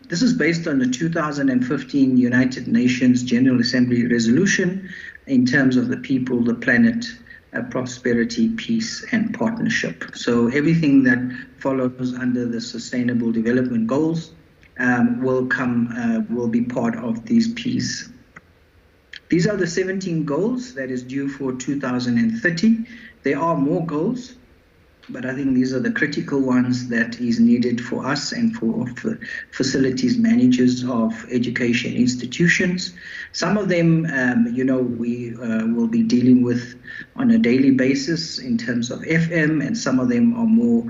this is based on the 2015 United Nations General Assembly resolution in terms of the people, the planet, prosperity, peace, and partnership. So everything that follows under the Sustainable Development Goals will be part of these Ps. These are the 17 goals that is due for 2030. There are more goals, but I think these are the critical ones that is needed for us and for facilities managers of education institutions. Some of them, we will be dealing with on a daily basis in terms of FM, and some of them are more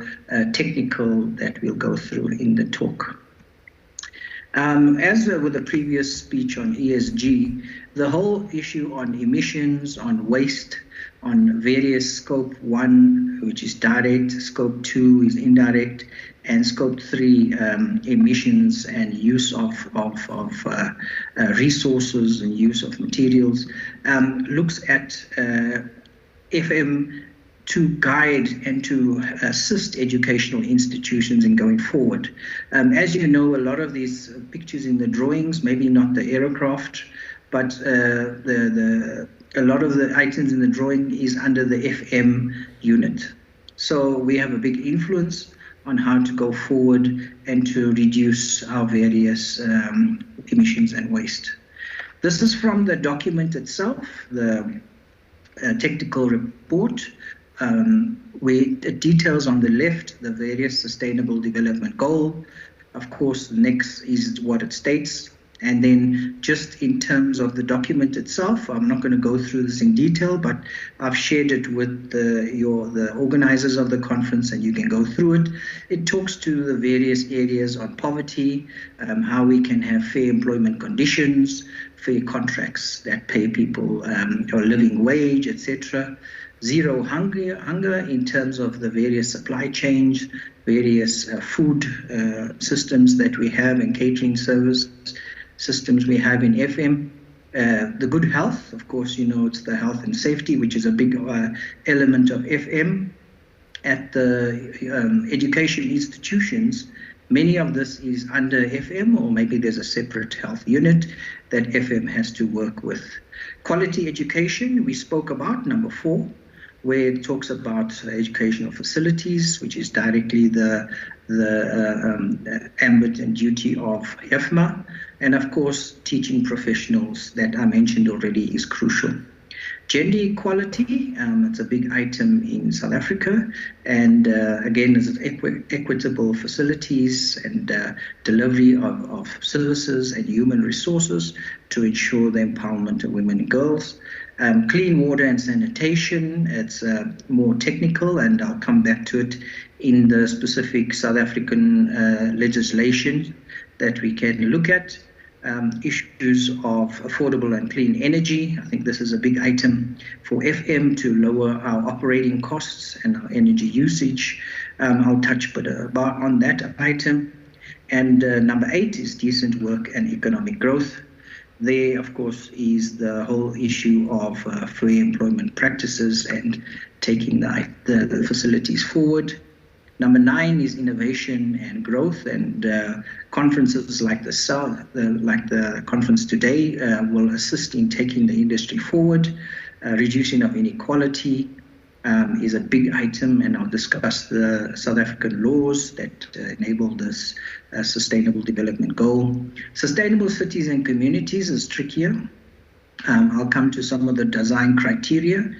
technical that we'll go through in the talk. As with the previous speech on ESG, the whole issue on emissions, on waste, on various scope 1, which is direct, scope 2 is indirect, and scope 3 emissions and use of resources and use of materials, looks at FM to guide and to assist educational institutions in going forward. As you know, a lot of these pictures in the drawings, maybe not the aircraft, but a lot of the items in the drawing is under the FM unit. So we have a big influence on how to go forward and to reduce our various emissions and waste. This is from the document itself, the technical report, where it details on the left the various sustainable development goal. Of course, the next is what it states. And then just in terms of the document itself, I'm not going to go through this in detail, but I've shared it with the organizers of the conference, and you can go through it. It talks to the various areas on poverty, how we can have fair employment conditions, fair contracts that pay people a living wage, etc. Zero hunger in terms of the various supply chains, various food systems that we have and catering service systems we have in FM. The good health, of course, it's the health and safety, which is a big element of FM. At the education institutions, many of this is under FM, or maybe there's a separate health unit that FM has to work with. Quality education, we spoke about, number 4, where it talks about educational facilities, which is directly the ambit and duty of Hefma. And of course, teaching professionals that I mentioned already is crucial. Gender equality, it's a big item in South Africa. And again, it's equitable facilities and delivery of services and human resources to ensure the empowerment of women and girls. Clean water and sanitation, it's more technical, and I'll come back to it in the specific South African legislation. that we can look at. Issues of affordable and clean energy. I think this is a big item for FM to lower our operating costs and our energy usage. I'll touch on that item. And number 8 is decent work and economic growth. There, of course, is the whole issue of fair employment practices and taking the facilities forward. Number 9 is innovation and growth, and conferences like the conference today will assist in taking the industry forward. Reducing of inequality is a big item, and I'll discuss the South African laws that enable this sustainable development goal. Sustainable cities and communities is trickier. I'll come to some of the design criteria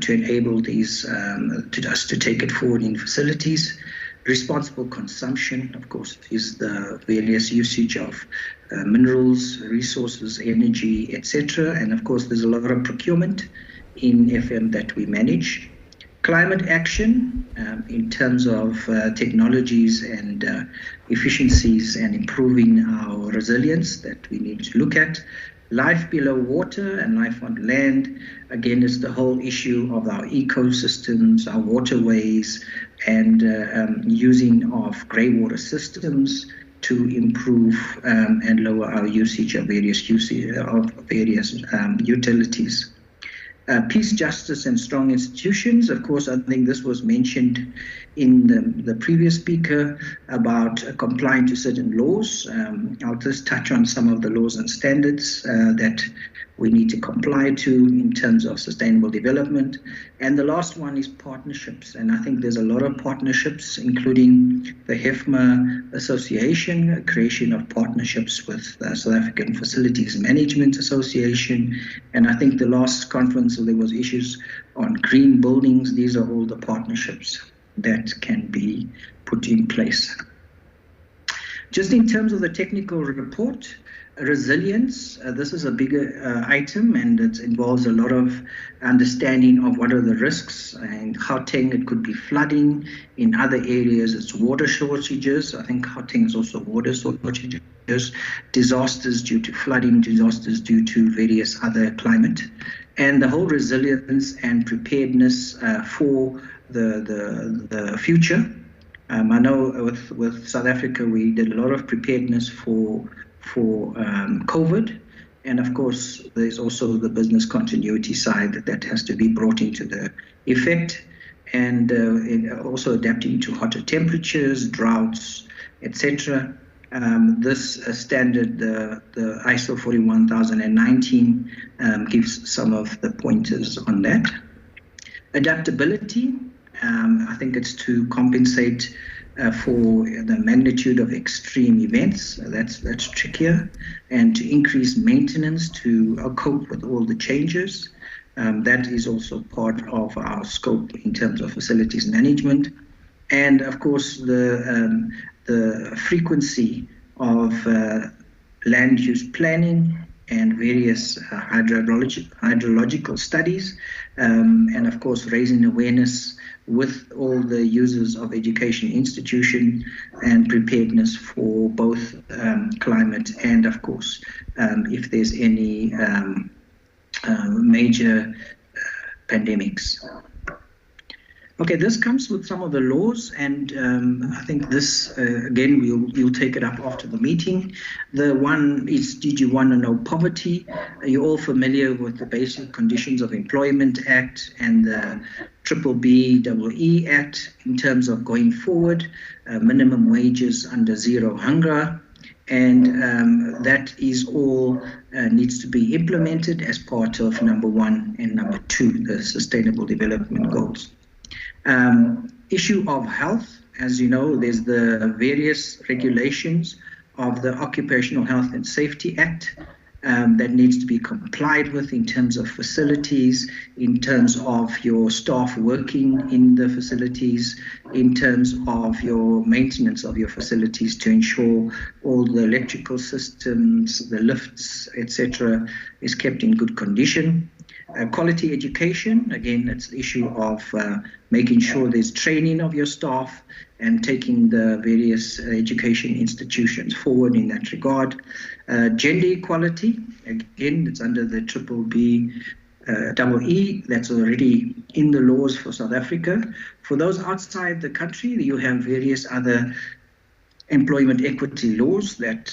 to enable these to take it forward in facilities. Responsible consumption, of course, is the various usage of minerals, resources, energy, etc. And of course, there's a lot of procurement in FM that we manage. Climate action in terms of technologies and efficiencies and improving our resilience that we need to look at. Life below water and life on land, again, is the whole issue of our ecosystems, our waterways, and using of grey water systems to improve and lower our usage of various utilities. Peace, justice, and strong institutions. Of course, I think this was mentioned in the previous speaker about complying to certain laws. I'll just touch on some of the laws and standards that we need to comply to in terms of sustainable development. And the last one is partnerships. And I think there's a lot of partnerships, including the Hefma Association, creation of partnerships with the South African Facilities Management Association. And I think the last conference, there was issues on green buildings. These are all the partnerships that can be put in place. Just in terms of the technical report, resilience, this is a bigger item, and it involves a lot of understanding of what are the risks. And Gauteng, it could be flooding. In other areas, it's water shortages. I think Gauteng is also water shortages, disasters due to flooding, disasters due to various other climate. And the whole resilience and preparedness for the future. I know with South Africa, we did a lot of preparedness for COVID, and of course there's also the business continuity side that has to be brought into the effect, and also adapting to hotter temperatures, droughts, etc. This standard, the ISO 41019, gives some of the pointers on that. Adaptability, I think it's to compensate for the magnitude of extreme events. That's trickier, and to increase maintenance to cope with all the changes. That is also part of our scope in terms of facilities management. And of course, the frequency of land use planning and various hydrological studies, and of course raising awareness with all the users of education institution and preparedness for both climate and, of course, if there's any major pandemics. Okay, this comes with some of the laws, and I think this, again, we'll take it up after the meeting. The one is, did you want to know poverty? Are you all familiar with the Basic Conditions of Employment Act and the BBBEE Act in terms of going forward, minimum wages under zero hunger? And that is all needs to be implemented as part of number 1 and number 2, the Sustainable Development Goals. Issue of health, as you know, there's the various regulations of the Occupational Health and Safety Act that needs to be complied with in terms of facilities, in terms of your staff working in the facilities, in terms of your maintenance of your facilities to ensure all the electrical systems, the lifts, etc., is kept in good condition. Quality education, again, it's the issue of making sure there's training of your staff and taking the various education institutions forward in that regard. Gender equality, again, it's under the EE, that's already in the laws for South Africa. For those outside the country, you have various other employment equity laws that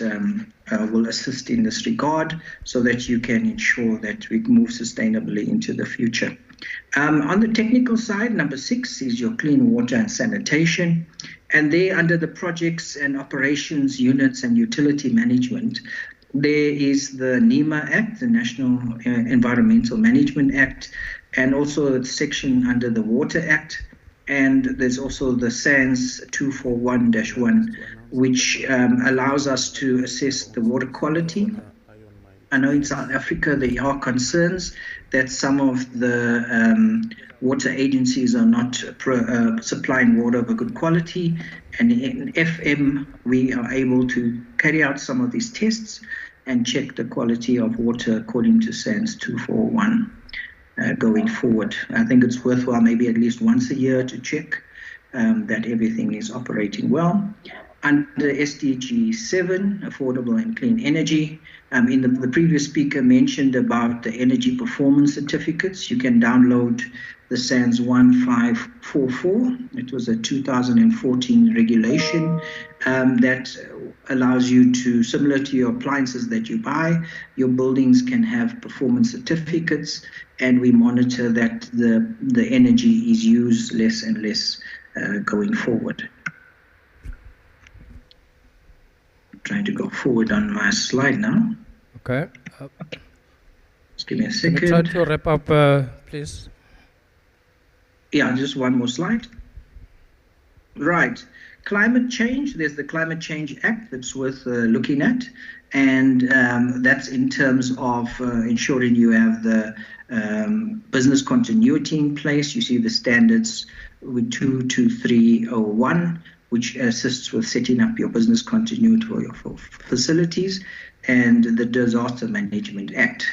will assist in this regard so that you can ensure that we move sustainably into the future. On the technical side, number 6 is your clean water and sanitation. And there, under the projects and operations units and utility management, there is the NEMA Act, the National Environmental Management Act, and also a section under the Water Act. And there's also the SANS 241-1, which allows us to assess the water quality. I know in South Africa there are concerns that some of the water agencies are not supplying water of a good quality. And in FM, we are able to carry out some of these tests and check the quality of water according to SANS 241. Going forward, I think it's worthwhile maybe at least once a year to check that everything is operating well. Under SDG 7, affordable and clean energy, the previous speaker mentioned about the energy performance certificates. You can download the SANS 1544. It was a 2014 regulation that allows you to, similar to your appliances that you buy, your buildings can have performance certificates, and we monitor that the energy is used less and less going forward. I'm trying to go forward on my slide now. Okay. Just give me a second. Can you try to wrap up, please? Yeah, just one more slide. Right. Climate change, there's the Climate Change Act that's worth looking at. And that's in terms of ensuring you have the business continuity in place. You see the standards with 22301, which assists with setting up your business continuity for your facilities, and the Disaster Management Act.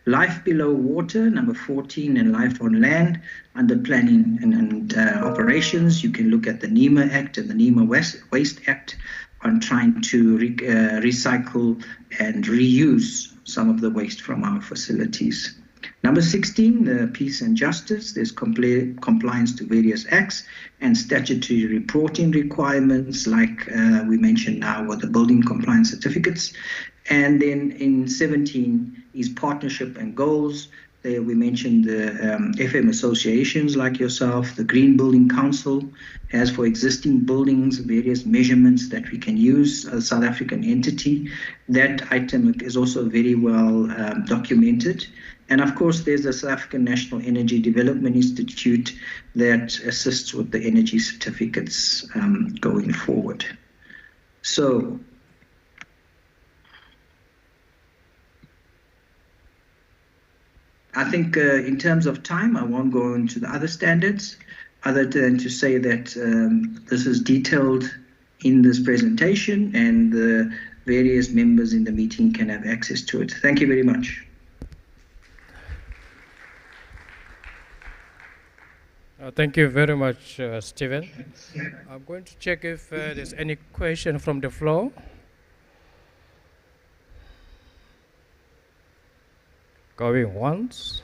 Life below water, number 14, and life on land, under planning and operations. You can look at the NEMA Act and the NEMA Waste Act on trying to recycle and reuse some of the waste from our facilities. Number 16, the peace and justice. There's compliance to various acts and statutory reporting requirements, like we mentioned now with the building compliance certificates. And then in 17 is partnership and goals. There we mentioned the FM associations like yourself, the Green Building Council has for existing buildings various measurements that we can use, a South African entity. That item is also very well documented. And of course, there's the South African National Energy Development Institute that assists with the energy certificates going forward. So, I think in terms of time, I won't go into the other standards, other than to say that this is detailed in this presentation and the various members in the meeting can have access to it. Thank you very much. Thank you very much, Stephen. I'm going to check if there's any question from the floor. Going once.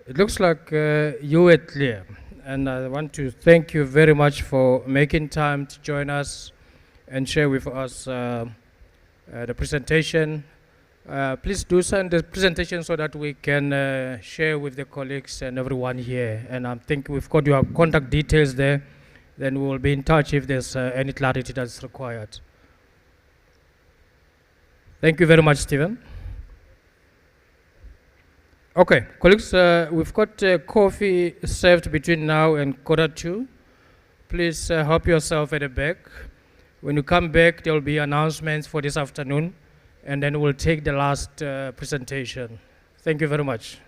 It looks like you were clear, and I want to thank you very much for making time to join us and share with us the presentation. Please do send the presentation so that we can share with the colleagues and everyone here. And I think we've got your contact details there. Then we will be in touch if there's any clarity that's required. Thank you very much, Stephen. Okay, colleagues, we've got coffee served between now and 1:45. Please help yourself at the back. When you come back, there will be announcements for this afternoon, and then we'll take the last presentation. Thank you very much.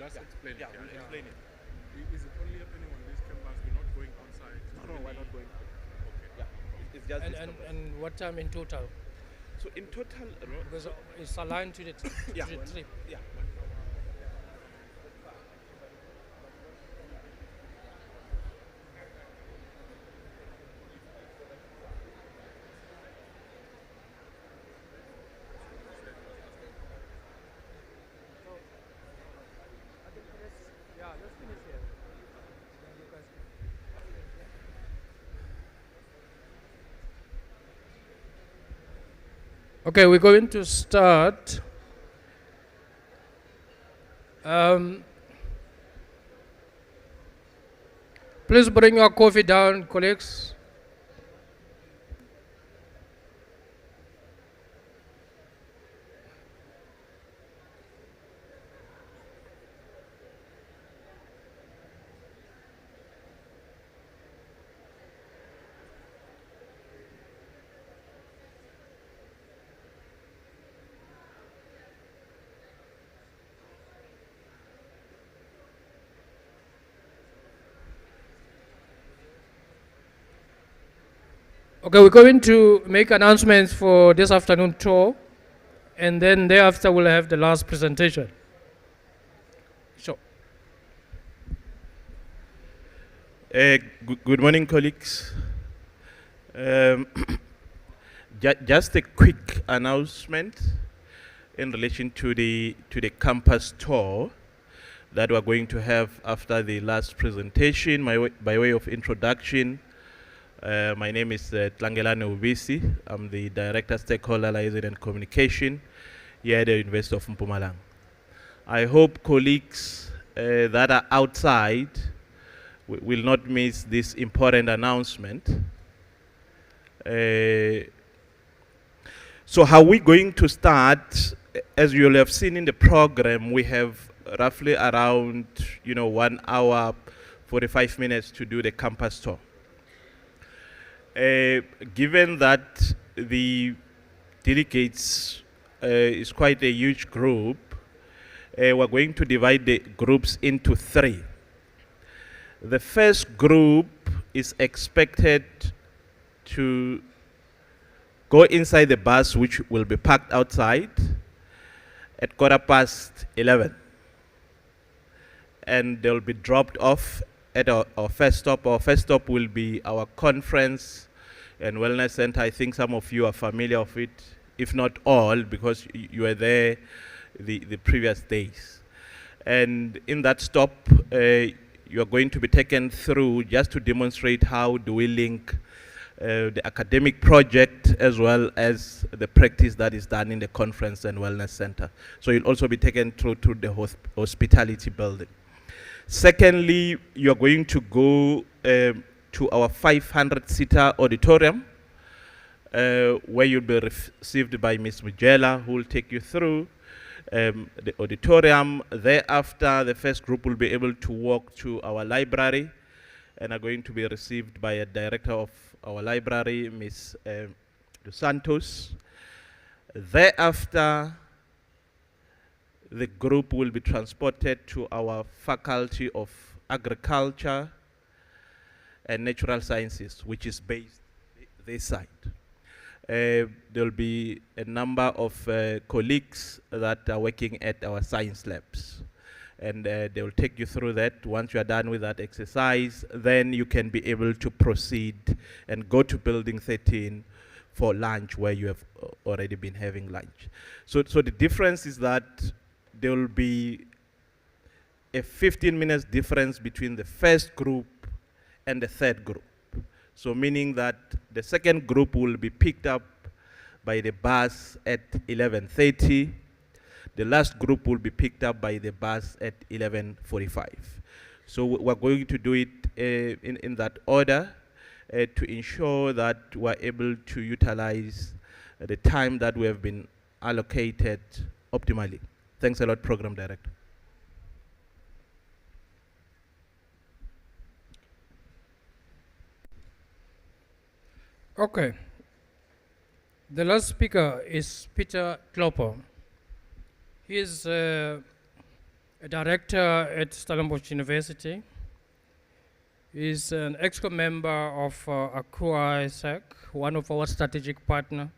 just explain it. We'll explain it. Is it only happening on this campus? We're not going on site? No, we're not going. Okay. Yeah, it's just this campus. And what time in total? So in total, Because it's aligned to the, to yeah, the trip. yeah. Yeah, let's finish here. Okay, we're going to start. Please bring your coffee down, colleagues. Okay, we're going to make announcements for this afternoon tour, and then thereafter we'll have the last presentation. Sure. Good morning, colleagues. Just a quick announcement in relation to the campus tour that we're going to have after the last presentation. By way of introduction, my name is Tlangelane Ubisi. I'm the Director Stakeholder Liaison and Communication here at the University of Mpumalanga. I hope colleagues that are outside will not miss this important announcement. So how we're going to start, as you will have seen in the program, we have roughly around 1 hour, 45 minutes to do the campus tour. Given that the delegates is quite a huge group, we're going to divide the groups into 3. The first group is expected to go inside the bus, which will be parked outside at 11:15. And they'll be dropped off at our first stop. Our first stop will be our conference and wellness center. I think some of you are familiar with it, if not all, because you were there the previous days. And in that stop, you are going to be taken through just to demonstrate how do we link the academic project as well as the practice that is done in the conference and wellness center. So you'll also be taken through to the hospitality building. Secondly, you're going to go to our 500-seater auditorium, where you'll be received by Ms. Mujela, who will take you through the auditorium. Thereafter, the first group will be able to walk to our library and are going to be received by a director of our library, Ms. Dos Santos. Thereafter, the group will be transported to our Faculty of Agriculture and Natural Sciences, which is based this side. There will be a number of colleagues that are working at our science labs. And they will take you through that. Once you are done with that exercise, then you can be able to proceed and go to Building 13 for lunch, where you have already been having lunch. So the difference is that there will be a 15 minutes difference between the first group and the third group. So meaning that the second group will be picked up by the bus at 11:30. The last group will be picked up by the bus at 11:45. So we're going to do it in that order to ensure that we're able to utilize the time that we have been allocated optimally. Thanks a lot, Program Director. Okay. The last speaker is Peter Klopper. He is a a director at Stellenbosch University. He's an EXCO member of ACUA ISAC, one of our strategic partners.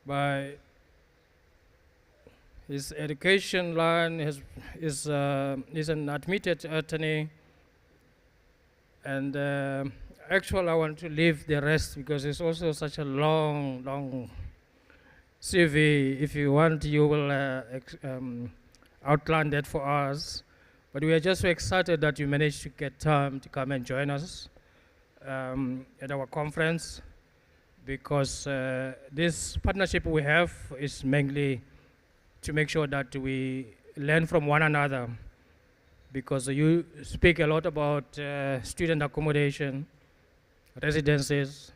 By his education line is an admitted attorney, and actually I want to leave the rest because it's also such a long CV. If you want, you will outline that for us. But we are just so excited that you managed to get time to come and join us at our conference, because this partnership we have is mainly to make sure that we learn from one another, because you speak a lot about student accommodation, residences,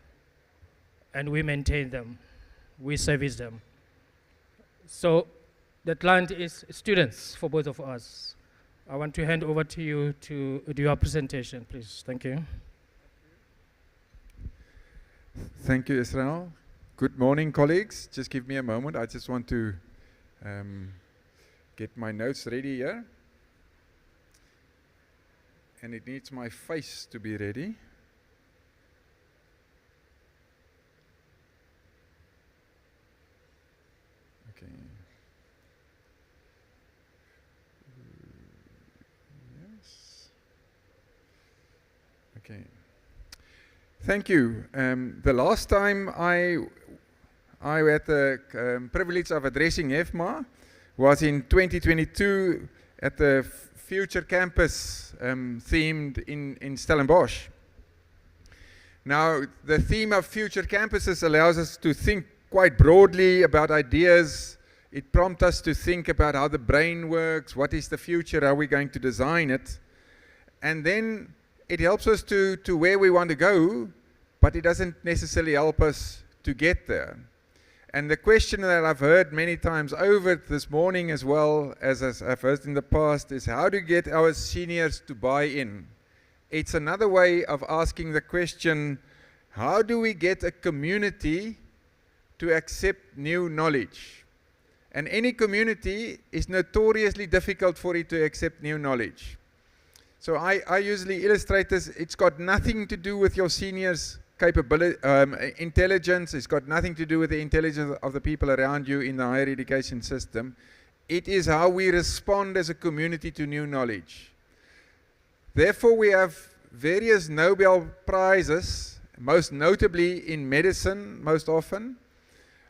and we maintain them, we service them. So the client is students for both of us. I want to hand over to you to do your presentation, please. Thank you. Thank you, Israel. Good morning, colleagues. Just give me a moment. I just want to get my notes ready here. And it needs my face to be ready. Okay. Yes. Okay. Thank you. The last time I had the privilege of addressing Hefma was in 2022 at the Future Campus themed in Stellenbosch. Now, the theme of future campuses allows us to think quite broadly about ideas. It prompts us to think about how the brain works, what is the future, how are we going to design it. And then it helps us to where we want to go, but it doesn't necessarily help us to get there. And the question that I've heard many times over this morning, as well as I've heard in the past, is how to get our seniors to buy in. It's another way of asking the question, how do we get a community to accept new knowledge? And any community is notoriously difficult for it to accept new knowledge. So I usually illustrate this. It's got nothing to do with your seniors' capability, intelligence. It's got nothing to do with the intelligence of the people around you in the higher education system. It is how we respond as a community to new knowledge. Therefore, we have various Nobel Prizes, most notably in medicine, most often,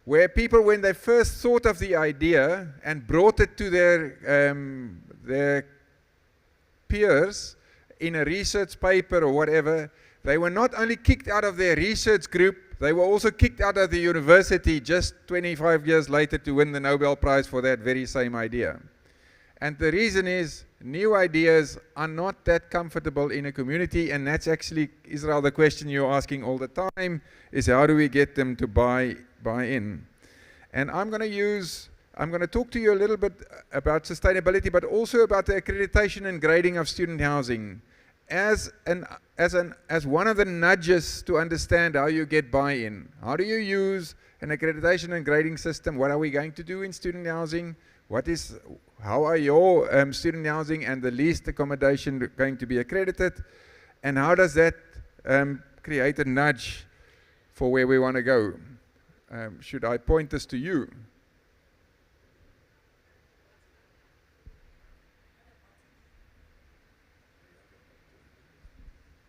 where people, when they first thought of the idea and brought it to their peers in a research paper or whatever, they were not only kicked out of their research group, they were also kicked out of the university just 25 years later to win the Nobel Prize for that very same idea. And the reason is, new ideas are not that comfortable in a community, and that's actually, Israel, the question you're asking all the time, is how do we get them to buy in? And I'm going to talk to you a little bit about sustainability, but also about the accreditation and grading of student housing as one of the nudges to understand how you get buy-in. How do you use an accreditation and grading system? What are we going to do in student housing? How are your student housing and the leased accommodation going to be accredited? And how does that create a nudge for where we want to go? Should I point this to you?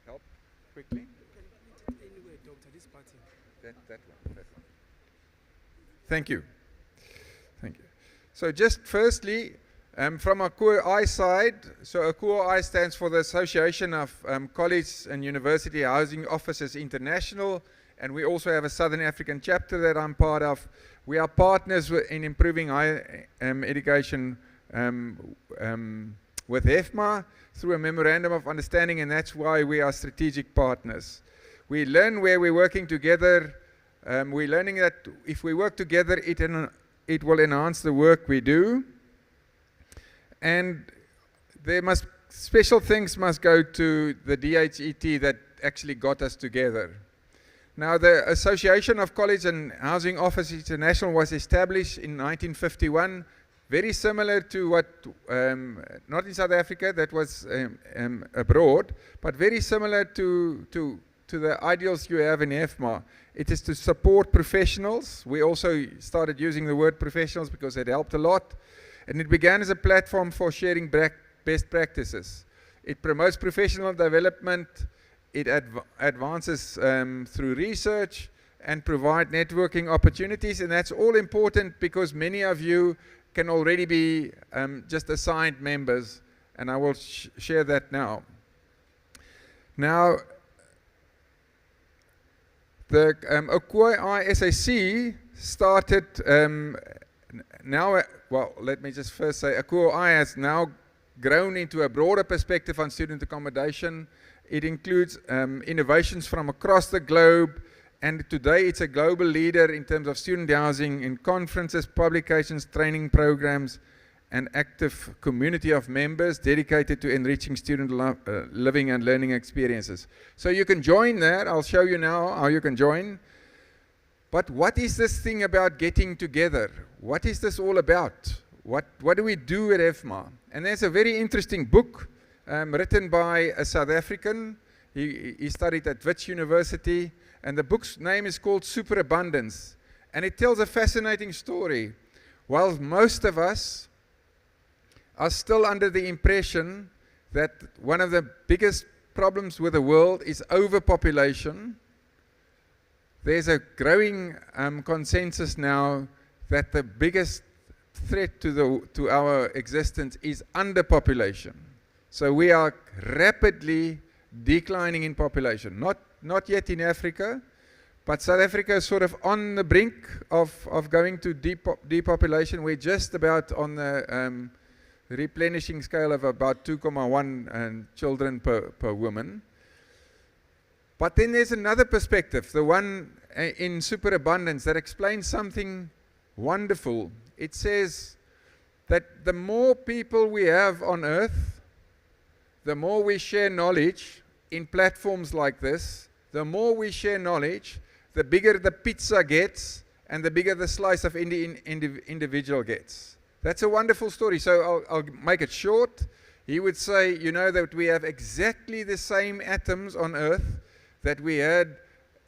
Help quickly. Anyway, Doctor, this party. That one. Thank you. So just firstly, from ACUA side, so ACUA stands for the Association of College and University Housing Officers International, and we also have a Southern African chapter that I'm part of. We are partners in improving higher education with Hefma through a memorandum of understanding, and that's why we are strategic partners. We learn where we're working together. We're learning that if we work together, it will enhance the work we do. And special things must go to the DHET that actually got us together. Now, the Association of College and Housing Officers International was established in 1951 very similar to what, not in South Africa, that was abroad, but very similar to the ideals you have in Hefma. It is to support professionals. We also started using the word professionals because it helped a lot. And it began as a platform for sharing best practices. It promotes professional development. It advances through research and provide networking opportunities. And that's all important because many of you can already be just assigned members. And I will share that now. Now, the Akua SAC started now, well, let me just first say, Akua has now grown into a broader perspective on student accommodation. It includes innovations from across the globe, and today it's a global leader in terms of student housing in conferences, publications, training programs, and active community of members dedicated to enriching student living and learning experiences. So you can join there. I'll show you now how you can join. But what is this thing about getting together? What is this all about? What do we do at Hefma? And there's a very interesting book written by a South African. He studied at Wits University, and the book's name is called Superabundance. And it tells a fascinating story. While most of us are still under the impression that one of the biggest problems with the world is overpopulation, there's a growing consensus now that the biggest threat to our existence is underpopulation. So we are rapidly declining in population. Not yet in Africa, but South Africa is sort of on the brink of going to depopulation. We're just about on the replenishing scale of about 2.1 children per woman. But then there's another perspective, the one in superabundance, that explains something wonderful. It says that the more people we have on earth, the more we share knowledge in platforms like this, the more we share knowledge, the bigger the pizza gets and the bigger the slice of individual gets. That's a wonderful story. So I'll make it short. He would say, you know, that we have exactly the same atoms on earth that we had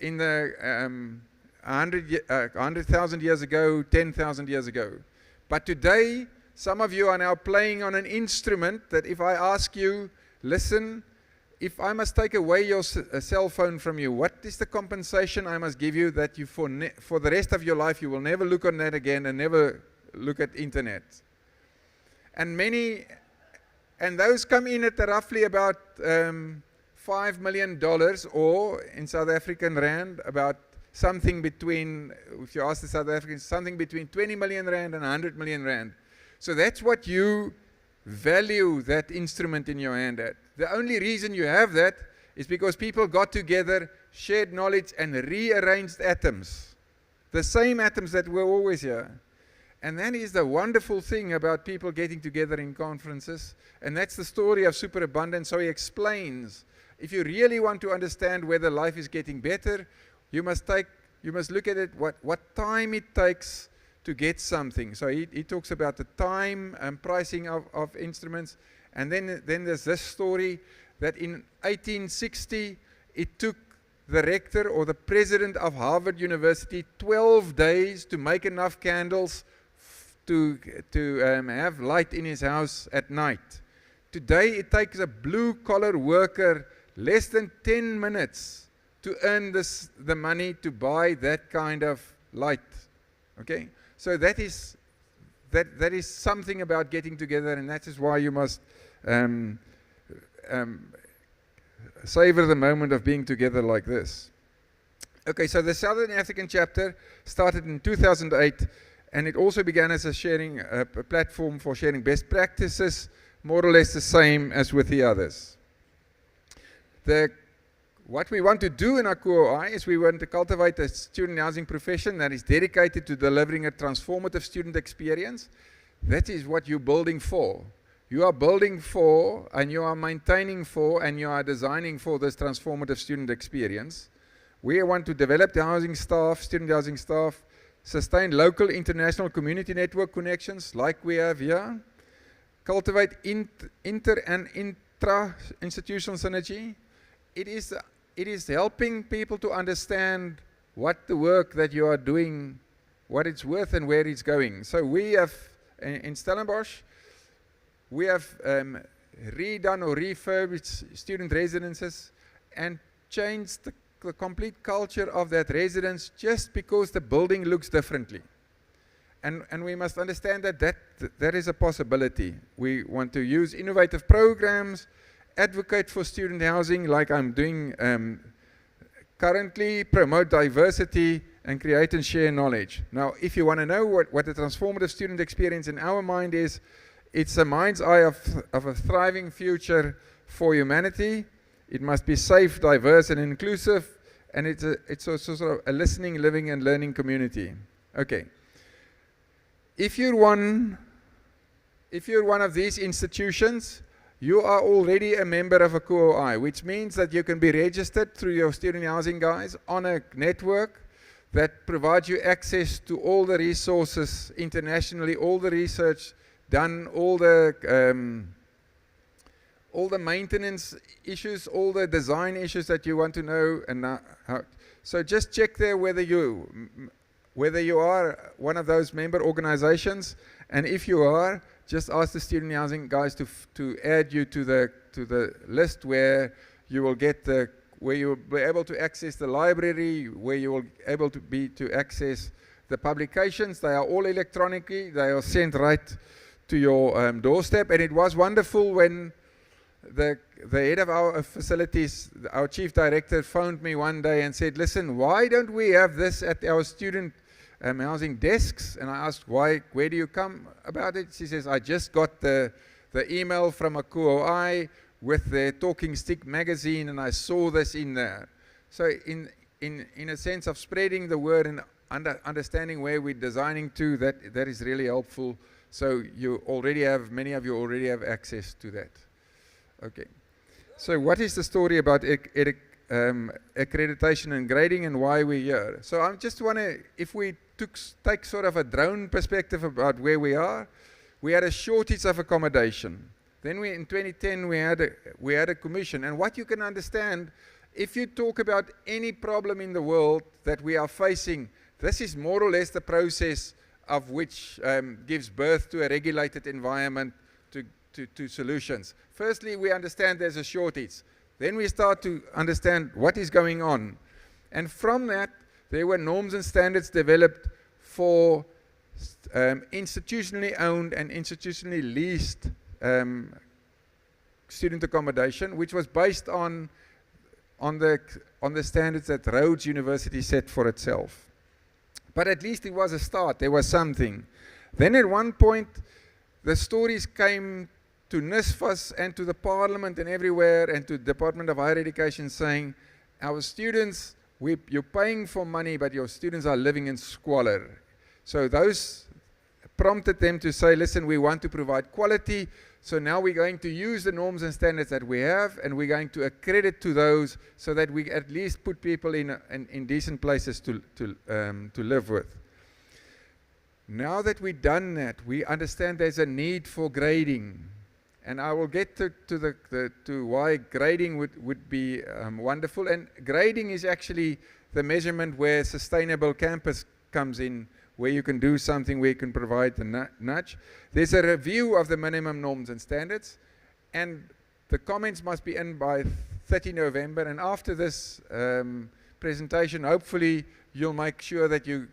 in the 100,000 years ago, 10,000 years ago. But today, some of you are now playing on an instrument that if I ask you, listen, if I must take away your cell phone from you, what is the compensation I must give you that you for the rest of your life you will never look on that again and never look at internet? And those come in at roughly about $5 million, or in South African rand, about something between, if you ask the South Africans, something between 20 million rand and 100 million rand. So that's what you value that instrument in your hand at. The only reason you have that is because people got together, shared knowledge, and rearranged atoms. The same atoms that were always here. And that is the wonderful thing about people getting together in conferences. And that's the story of superabundance. So he explains, if you really want to understand whether life is getting better, you must look at it, what time it takes to get something. So he talks about the time and pricing of instruments. And then there's this story that in 1860, it took the rector or the president of Harvard University 12 days to make enough candles to have light in his house at night. Today, it takes a blue-collar worker less than 10 minutes to earn the money to buy that kind of light. Okay? So that is something about getting together, and that is why you must savor the moment of being together like this. Okay, so the Southern African chapter started in 2008, and it also began as a platform for sharing best practices, more or less the same as with the others. What we want to do in Akua is we want to cultivate a student housing profession that is dedicated to delivering a transformative student experience. That is what you're building for. You are building for, and you are maintaining for, and you are designing for this transformative student experience. We want to develop the housing staff, student housing staff, sustain local international community network connections like we have here, cultivate inter and intra-institutional synergy. It is helping people to understand what the work that you are doing, what it's worth and where it's going. So we have, in Stellenbosch, we have redone or refurbished student residences and changed the complete culture of that residence just because the building looks differently. And we must understand that is a possibility. We want to use innovative programs, advocate for student housing like I'm doing currently, promote diversity and create and share knowledge. Now, if you want to know what the transformative student experience in our mind is, it's a mind's eye of a thriving future for humanity. It must be safe, diverse and inclusive, and it's also sort of a listening, living and learning community. Okay. If you're one of these institutions, you are already a member of a QOI, which means that you can be registered through your student housing guys on a network that provides you access to all the resources internationally, all the research done, all the maintenance issues, all the design issues that you want to know. And so just check there whether you are one of those member organizations, and if you are, just ask the student housing guys to add you to the list where you will where you will be able to access the library, where you will be able to access the publications. They are all electronically. They are sent right to your doorstep. And it was wonderful when the head of our facilities, our chief director, phoned me one day and said, "Listen, why don't we have this at our student housing desks?" And I asked, "Why? Where do you come about it?" She says, "I just got the email from a QOI with their Talking Stick magazine, and I saw this in there." So in a sense of spreading the word and understanding where we're designing to, that is really helpful. So many of you already have access to that. Okay. So what is the story about accreditation and grading and why we're here? So I just want to, if we take sort of a drone perspective about where we are, we had a shortage of accommodation. Then in 2010 we had a commission. And what you can understand, if you talk about any problem in the world that we are facing, this is more or less the process of which gives birth to a regulated environment to solutions. Firstly, we understand there's a shortage. Then we start to understand what is going on. And from that, there were norms and standards developed for institutionally owned and institutionally leased student accommodation, which was based on the standards that Rhodes University set for itself. But at least it was a start. There was something. Then at one point, the stories came to NSFAS and to the Parliament and everywhere and to the Department of Higher Education saying, our students, you're paying for money, but your students are living in squalor. So those prompted them to say, listen, we want to provide quality, so now we're going to use the norms and standards that we have, and we're going to accredit to those so that we at least put people in decent places to live with. Now that we've done that, we understand there's a need for grading. And I will get to why grading would be wonderful. And grading is actually the measurement where sustainable campus comes in, where you can do something, where you can provide the nudge. There's a review of the minimum norms and standards, and the comments must be in by 30 November. And after this presentation, hopefully you'll make sure that you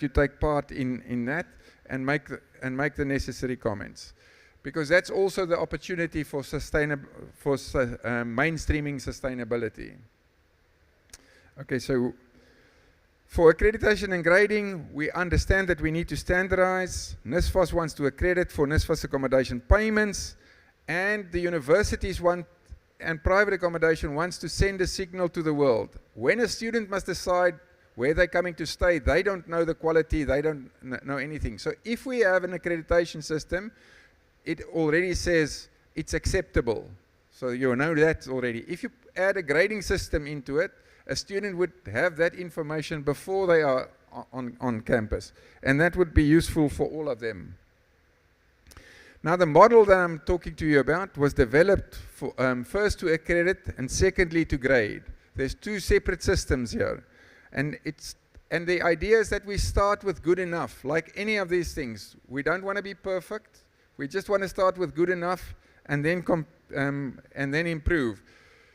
take part in that and make the necessary comments. Because that's also the opportunity for mainstreaming sustainability. Okay, so for accreditation and grading, we understand that we need to standardize. NSFAS wants to accredit for NSFAS accommodation payments, and the universities and private accommodation wants to send a signal to the world. When a student must decide where they're coming to stay, they don't know the quality, they don't know anything. So if we have an accreditation system, it already says it's acceptable. So you know that already. If you add a grading system into it, a student would have that information before they are on campus. And that would be useful for all of them. Now, the model that I'm talking to you about was developed for, first to accredit and secondly to grade. There's two separate systems here. And the idea is that we start with good enough, like any of these things. We don't want to be perfect. We just want to start with good enough and then improve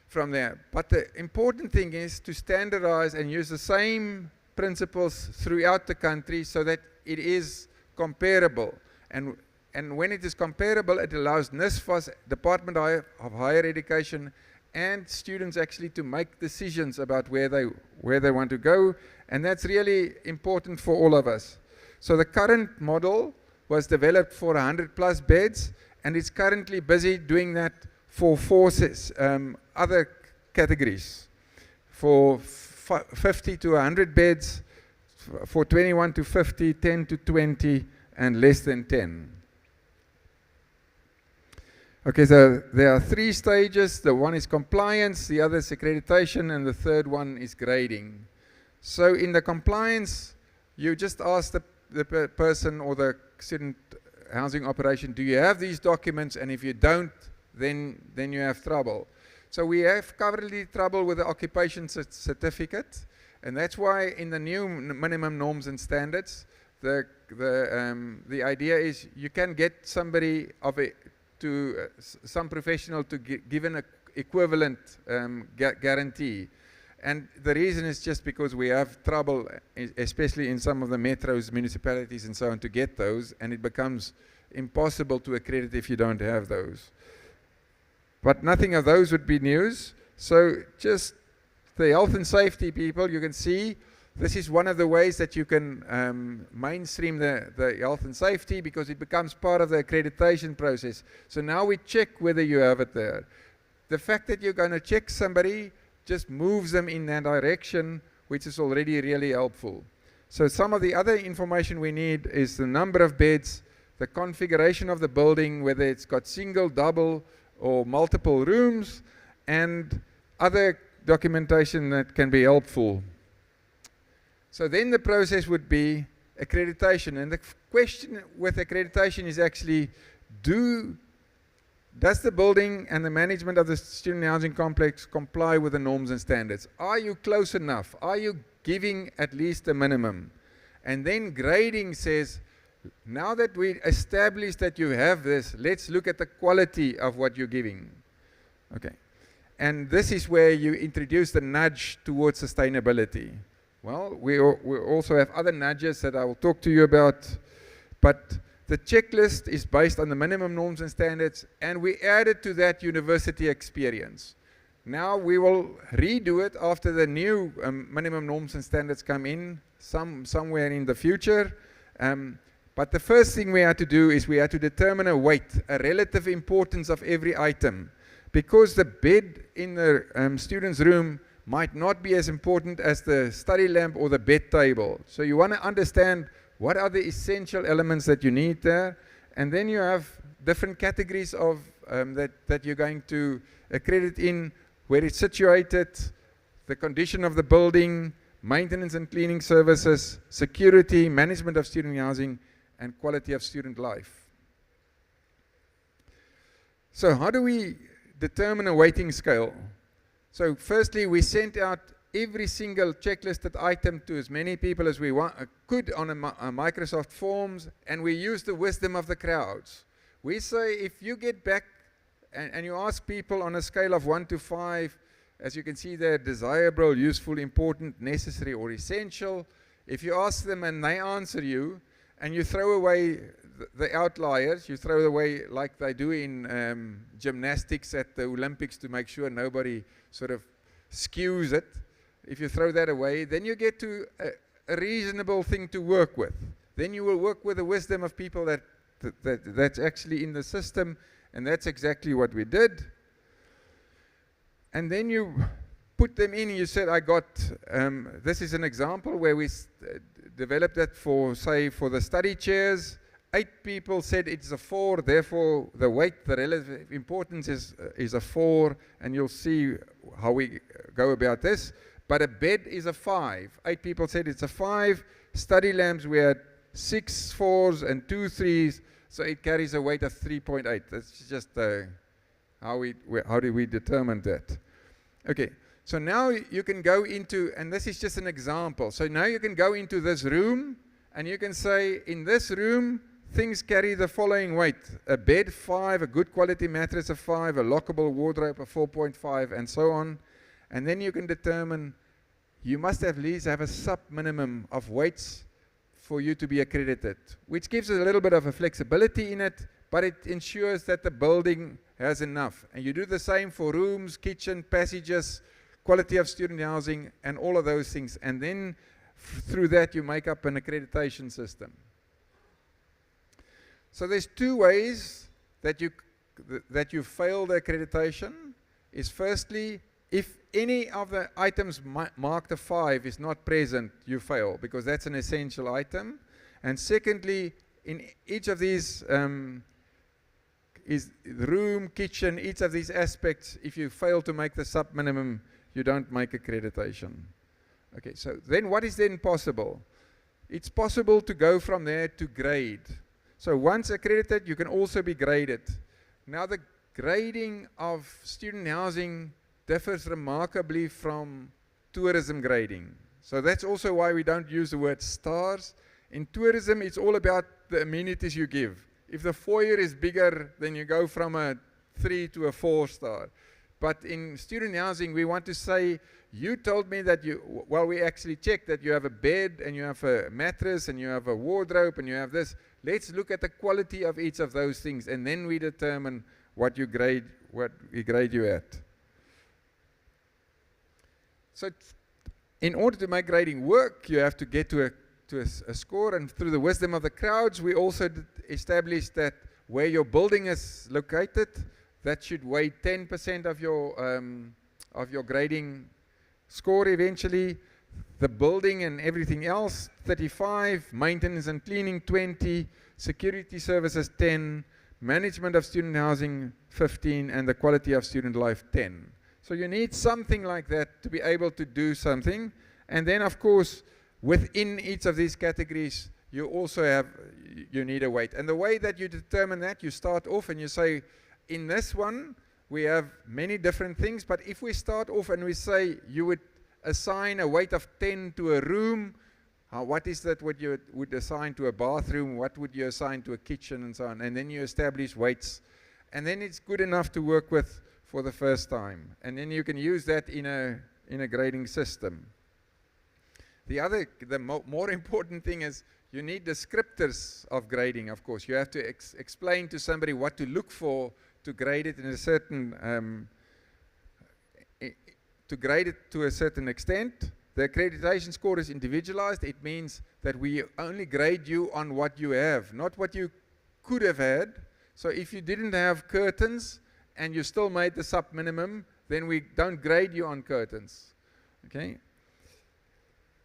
from there. But the important thing is to standardize and use the same principles throughout the country so that it is comparable. And when it is comparable, it allows NSFAS, Department of Higher Education, and students actually to make decisions about where they want to go. And that's really important for all of us. So the current model was developed for 100+ beds, and it's currently busy doing that for 4 other categories. For 50 to 100 beds, for 21 to 50, 10 to 20, and less than 10. Okay, so there are 3 stages. The one is compliance, the other is accreditation, and the third one is grading. So in the compliance, you just ask the person or the student housing operation, do you have these documents? And if you don't, then you have trouble. So we have currently trouble with the occupation certificate, and that's why in the new minimum norms and standards, the idea is you can get somebody some professional to give an equivalent guarantee. And the reason is just because we have trouble, especially in some of the metros, municipalities and so on, to get those, and it becomes impossible to accredit if you don't have those. But nothing of those would be news. So just the health and safety people, you can see this is one of the ways that you can mainstream the health and safety, because it becomes part of the accreditation process. So now we check whether you have it there. The fact that you're going to check somebody just moves them in that direction, which is already really helpful. So some of the other information we need is the number of beds, the configuration of the building, whether it's got single, double, or multiple rooms, and other documentation that can be helpful. So then the process would be accreditation. And the question with accreditation is actually, does the building and the management of the student housing complex comply with the norms and standards? Are you close enough? Are you giving at least a minimum? And then grading says, now that we established that you have this, let's look at the quality of what you're giving. Okay. And this is where you introduce the nudge towards sustainability. Well, we also have other nudges that I will talk to you about, but the checklist is based on the minimum norms and standards, and we added to that university experience. Now we will redo it after the new minimum norms and standards come in somewhere in the future. But the first thing we had to do is we had to determine a weight, a relative importance of every item, because the bed in the student's room might not be as important as the study lamp or the bed table. So you want to understand what are the essential elements that you need there, and then you have different categories of that you're going to accredit in, where it's situated, the condition of the building, maintenance and cleaning services, security, management of student housing, and quality of student life. So how do we determine a weighting scale? So firstly, we sent out every single checklisted item to as many people as we could on a Microsoft Forms, and we used the wisdom of the crowds. We say if you get back and you ask people on a scale of 1 to 5, as you can see there, desirable, useful, important, necessary, or essential, if you ask them and they answer you, and you throw away the outliers, you throw away like they do in gymnastics at the Olympics to make sure nobody sort of skews it. If you throw that away, then you get to a reasonable thing to work with. Then you will work with the wisdom of people that's actually in the system, and that's exactly what we did. And then you put them in, you said, I got, this is an example where we developed that for, say, for the study chairs. 8 people said it's a 4, therefore the weight, the relative importance is a 4, and you'll see how we go about this. But a bed is a 5. 8 people said it's a 5, study lamps, we had 6 4s and 2 3s, so it carries a weight of 3.8. That's just how do we determine that? Okay, so now you can go into, and this is just an example, so now you can go into this room, and you can say, in this room, things carry the following weight: a bed 5, a good quality mattress of 5, a lockable wardrobe of 4.5, and so on. And then you can determine, you must at least have a sub-minimum of weights for you to be accredited, which gives us a little bit of a flexibility in it, but it ensures that the building has enough. And you do the same for rooms, kitchen, passages, quality of student housing, and all of those things. And then through that you make up an accreditation system. So there's 2 ways that you fail the accreditation. Is firstly, if any of the items marked a 5 is not present, you fail, because that's an essential item. And secondly, in each of these is room, kitchen, each of these aspects, if you fail to make the sub-minimum, you don't make accreditation. Okay, so then what is then possible? It's possible to go from there to grade. So once accredited, you can also be graded. Now the grading of student housing differs remarkably from tourism grading. So that's also why we don't use the word stars. In tourism, it's all about the amenities you give. If the foyer is bigger, then you go from a 3 to a 4 star. But in student housing, we want to say, you told me that we actually checked that you have a bed and you have a mattress and you have a wardrobe and you have this. Let's look at the quality of each of those things, and then we determine what we grade you at. So in order to make grading work, you have to get to a score, and through the wisdom of the crowds, we also established that where your building is located, that should weigh 10% of your grading score eventually. The building and everything else, 35, maintenance and cleaning, 20, security services, 10, management of student housing, 15, and the quality of student life, 10. So you need something like that to be able to do something. And then, of course, within each of these categories, you also need a weight. And the way that you determine that, you start off and you say, in this one, we have many different things, but if we start off and we say you would assign a weight of 10 to a room, what is that what you would assign to a bathroom, what would you assign to a kitchen, and so on, and then you establish weights, and then it's good enough to work with for the first time, and then you can use that in a grading system. The more important thing is you need descriptors of grading, of course. You have to explain to somebody what to look for to grade it in a certain to grade it to a certain extent. The accreditation score is individualized. It means that we only grade you on what you have, not what you could have had. So if you didn't have curtains and you still made the sub-minimum, then we don't grade you on curtains. Okay?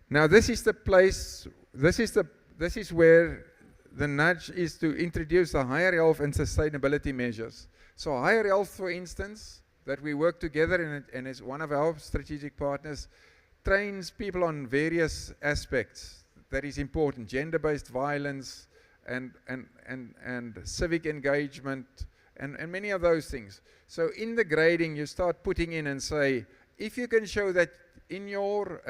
Now this is the place, this is where the nudge is to introduce the higher health and sustainability measures. So higher health, for instance, that we work together and is one of our strategic partners, trains people on various aspects that is important: gender-based violence and civic engagement and many of those things. So in the grading, you start putting in and say, if you can show that in your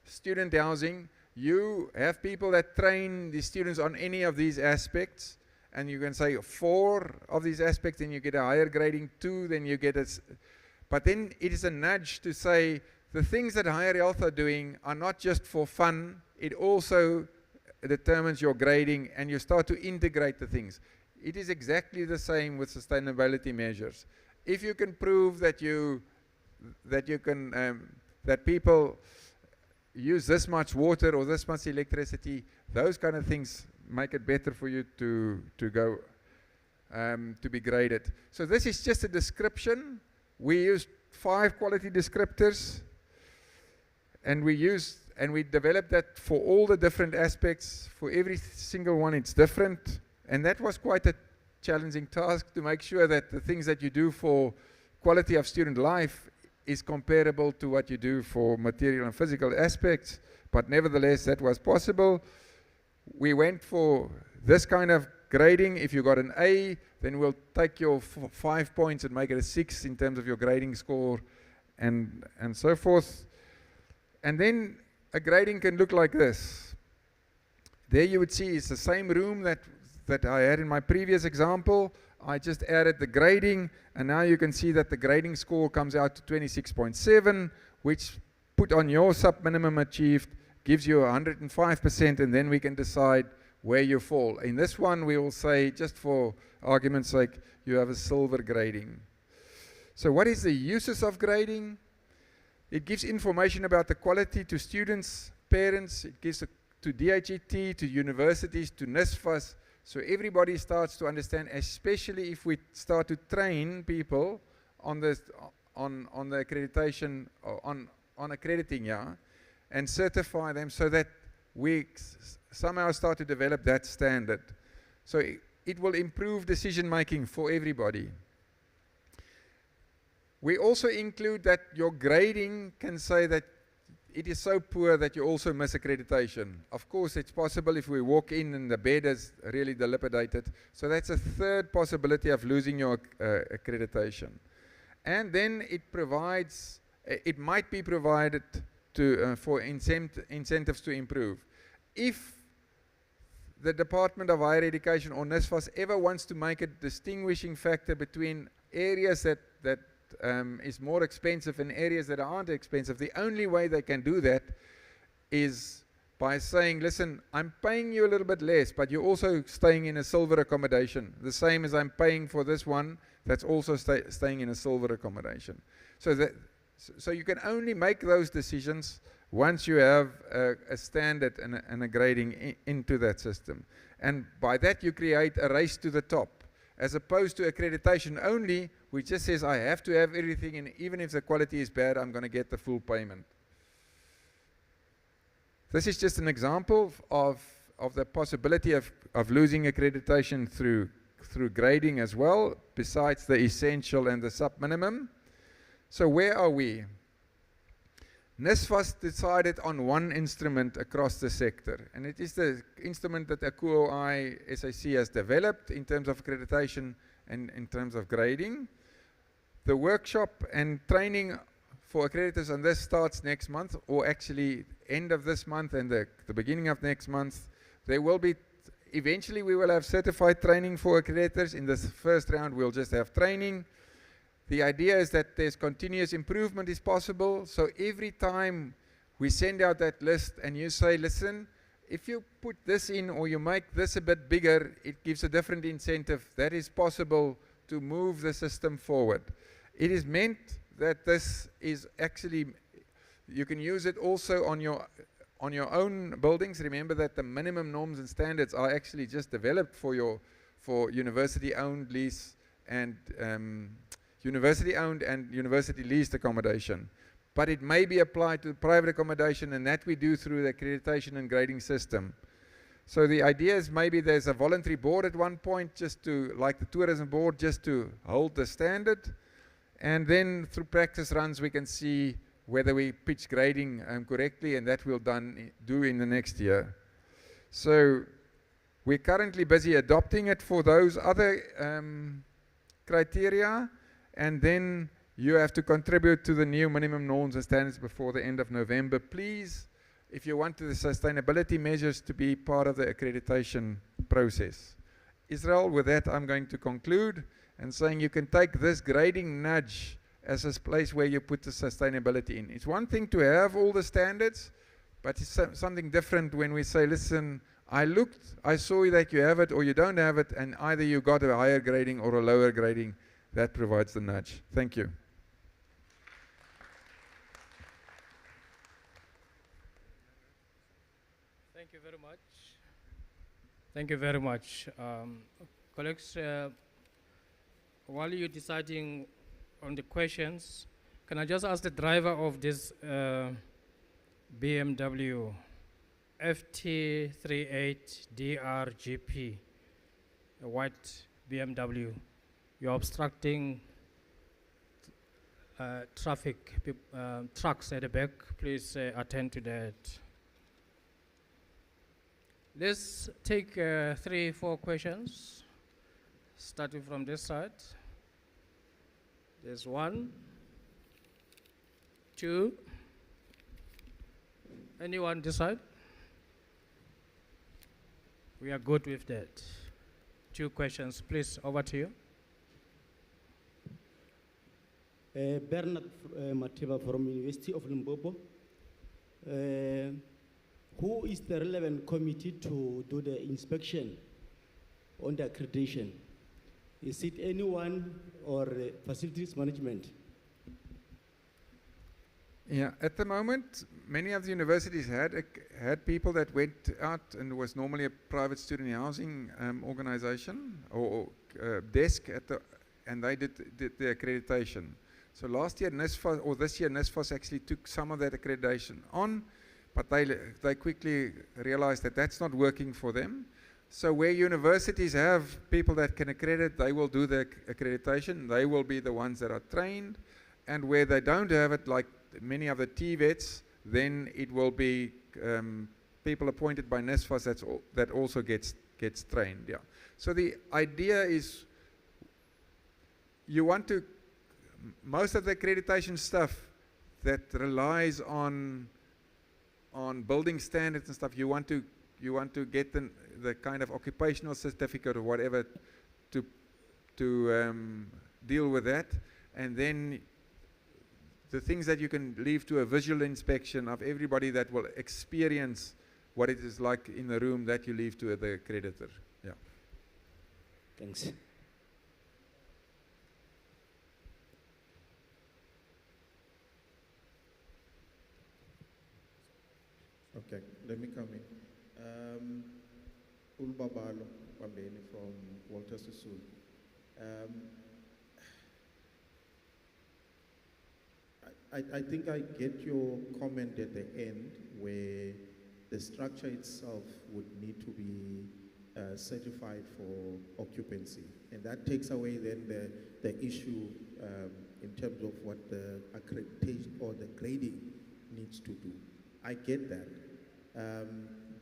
student housing, you have people that train the students on any of these aspects, and you can say 4 of these aspects, then you get a higher grading, 2, then you get but then it is a nudge to say the things that higher health are doing are not just for fun, it also determines your grading, and you start to integrate the things. It is exactly the same with sustainability measures. If you can prove that that people use this much water or this much electricity, those kind of things make it better for you to go to be graded. So this is just a description. We use 5 quality descriptors, and we developed that for all the different aspects. For every single one, it's different, and that was quite a challenging task to make sure that the things that you do for quality of student life is comparable to what you do for material and physical aspects, but nevertheless that was possible. We went for this kind of grading. If you got an A, then we'll take your 5 points and make it a 6 in terms of your grading score, and so forth. And then a grading can look like this. There you would see it's the same room that I had in my previous example. I just added the grading, and now you can see that the grading score comes out to 26.7, which put on your sub-minimum achieved gives you 105%, and then we can decide where you fall. In this one, we will say, just for argument's sake, you have a silver grading. So what is the uses of grading? It gives information about the quality to students, parents, it gives to DHET, to universities, to NSFAS, so everybody starts to understand, especially if we start to train people on the accreditation, on accrediting, yeah, and certify them so that we somehow start to develop that standard. So it will improve decision making for everybody. We also include that your grading can say that it is so poor that you also miss accreditation. Of course, it's possible if we walk in and the bed is really dilapidated. So that's a third possibility of losing your accreditation. And then it provides, it might be provided to, for incentives to improve. If the Department of Higher Education or NSFAS ever wants to make a distinguishing factor between areas that is more expensive and areas that aren't expensive, the only way they can do that is by saying, listen, I'm paying you a little bit less, but you're also staying in a silver accommodation, the same as I'm paying for this one that's also staying in a silver accommodation. So you can only make those decisions once you have a standard and a grading into that system. And by that you create a race to the top, as opposed to accreditation only, which just says I have to have everything, and even if the quality is bad, I'm going to get the full payment. This is just an example of the possibility of losing accreditation through grading as well, besides the essential and the sub-minimum. So where are we? NSFAS decided on one instrument across the sector, and it is the instrument that ACUO-I SAC has developed in terms of accreditation and in terms of grading. The workshop and training for accreditors on this starts next month, or actually end of this month and the beginning of next month. There will be, eventually we will have certified training for accreditors. In this first round we'll just have training. The idea is that there's continuous improvement is possible, so every time we send out that list and you say, listen, if you put this in or you make this a bit bigger, it gives a different incentive. That is possible to move the system forward. It is meant that this is actually, you can use it also on your own buildings. Remember that the minimum norms and standards are actually just developed for university-owned lease and university-owned and university leased accommodation. But it may be applied to private accommodation, and that we do through the accreditation and grading system. So the idea is maybe there's a voluntary board at one point, just to, like the tourism board, just to hold the standard. And then through practice runs we can see whether we pitch grading correctly, and that we'll do in the next year. So we're currently busy adopting it for those other criteria, and then you have to contribute to the new minimum norms and standards before the end of November. Please, if you want the sustainability measures to be part of the accreditation process. Israel, with that I'm going to conclude and saying you can take this grading nudge as a place where you put the sustainability in. It's one thing to have all the standards, but it's something different when we say, listen, I looked, I saw that you have it or you don't have it, and either you got a higher grading or a lower grading. That provides the nudge. Thank you. Thank you very much. Thank you very much. Colleagues, while you're deciding on the questions, can I just ask the driver of this BMW FT38DRGP, a white BMW, you're obstructing traffic trucks at the back, please attend to that. Let's take 3-4 questions, starting from this side. There's 1, 2. Anyone this side? We are good with that. 2 questions, please, over to you. Bernard Matiba from University of Limpopo. Who is the relevant committee to do the inspection on the accreditation? Is it anyone or facilities management? Yeah, at the moment, many of the universities had people that went out, and it was normally a private student housing organization or desk and they did the accreditation. So last year, NSFAS, or this year, NSFAS actually took some of that accreditation on, but they quickly realized that that's not working for them. So where universities have people that can accredit, they will do the accreditation. They will be the ones that are trained. And where they don't have it, like many of the TVETs, then it will be people appointed by NSFAS that also gets trained. Yeah. So the idea is you want to, most of the accreditation stuff that relies on building standards and stuff, you want to get the kind of occupational certificate or whatever to deal with that, and then the things that you can leave to a visual inspection of everybody that will experience what it is like in the room, that you leave to the accreditor. Yeah. Thanks. Okay, let me come in. Ulbabalo Bambeni from Walter Sisulu. I think I get your comment at the end where the structure itself would need to be certified for occupancy, and that takes away then the issue in terms of what the accreditation or the grading needs to do. I get that,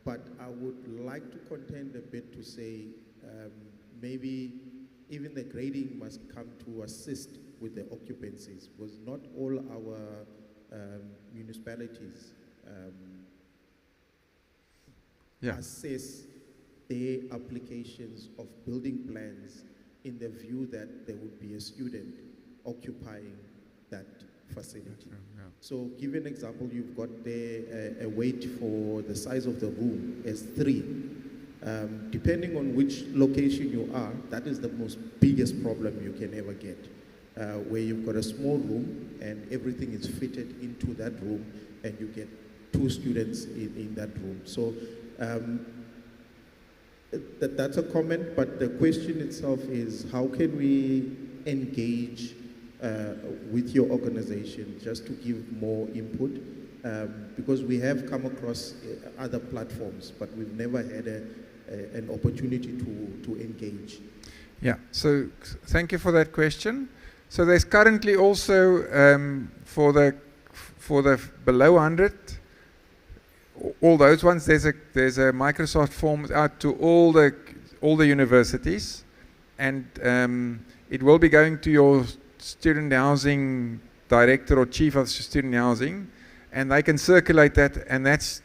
but I would like to contend a bit to say maybe even the grading must come to assist with the occupancies, because not all our municipalities assess their applications of building plans in the view that there would be a student occupying that facility. So give an example, you've got there a weight for the size of the room as 3. Depending on which location you are, that is the most biggest problem you can ever get, where you've got a small room and everything is fitted into that room and you get 2 students in that room. So that's a comment, but the question itself is how can we engage with your organization just to give more input, because we have come across other platforms, but we've never had an opportunity to engage. Yeah, so thank you for that question. So there's currently also for the below 100, all those ones, there's a Microsoft form out to all the universities, and it will be going to your student housing director or chief of student housing, and they can circulate that, and that's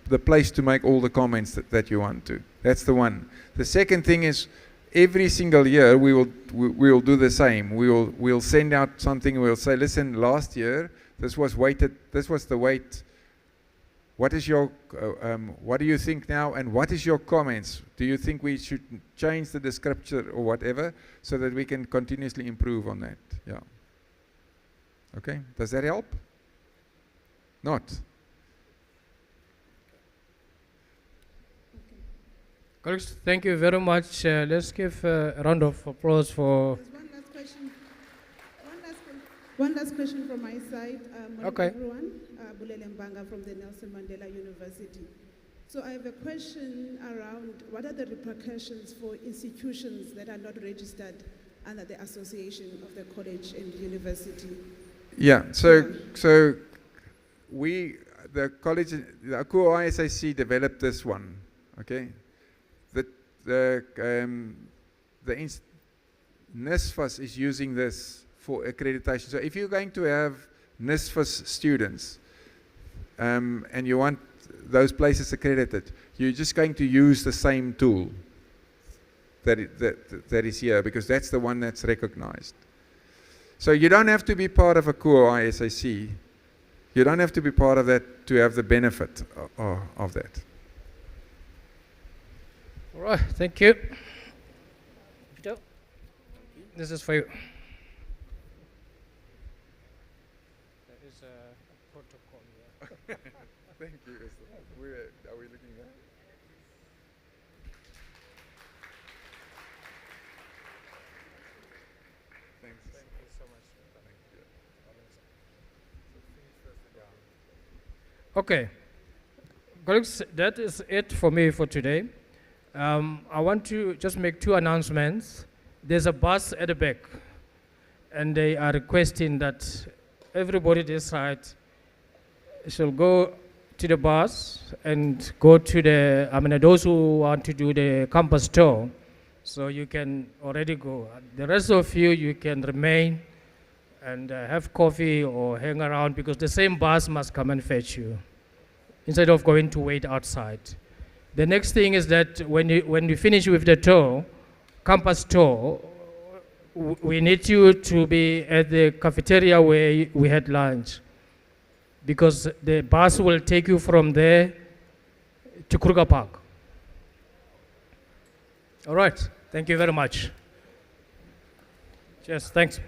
the place to make all the comments that you want to. That's the one. The second thing is, every single year we will do the same. We'll send out something. We'll say, listen, last year this was weighted. This was the weight. What is your? What do you think now? And what is your comments? Do you think we should change the description or whatever, so that we can continuously improve on that? Yeah. Okay. Does that help? Not. Colleagues, thank you very much. Let's give a round of applause for. There's one last question. One last question from my side. Okay. Everyone, Bulele Mbanga from the Nelson Mandela University. So I have a question around what are the repercussions for institutions that are not registered under the association of the college and university? Yeah, so the college, the ACUA ISAC developed this one, okay? NSFAS is using this for accreditation. So if you're going to have NSFAS students and you want those places accredited, you're just going to use the same tool that is here, because that's the one that's recognized. So you don't have to be part of ACUA ISAC. You don't have to be part of that to have the benefit of that. All right, thank you. Peter, this is for you. There is a protocol here. Thank you. Are we looking there? Thanks. Thank you so much. Okay, colleagues, that is it for me for today. I want to just make two announcements. There's a bus at the back, and they are requesting that everybody this side shall go to the bus and go to the, those who want to do the campus tour, so you can already go. The rest of you, you can remain and have coffee or hang around, because the same bus must come and fetch you instead of going to wait outside. The next thing is that when you finish with the tour, campus tour, we need you to be at the cafeteria where we had lunch, because the bus will take you from there to Kruger Park. All right, thank you very much. Cheers, thanks.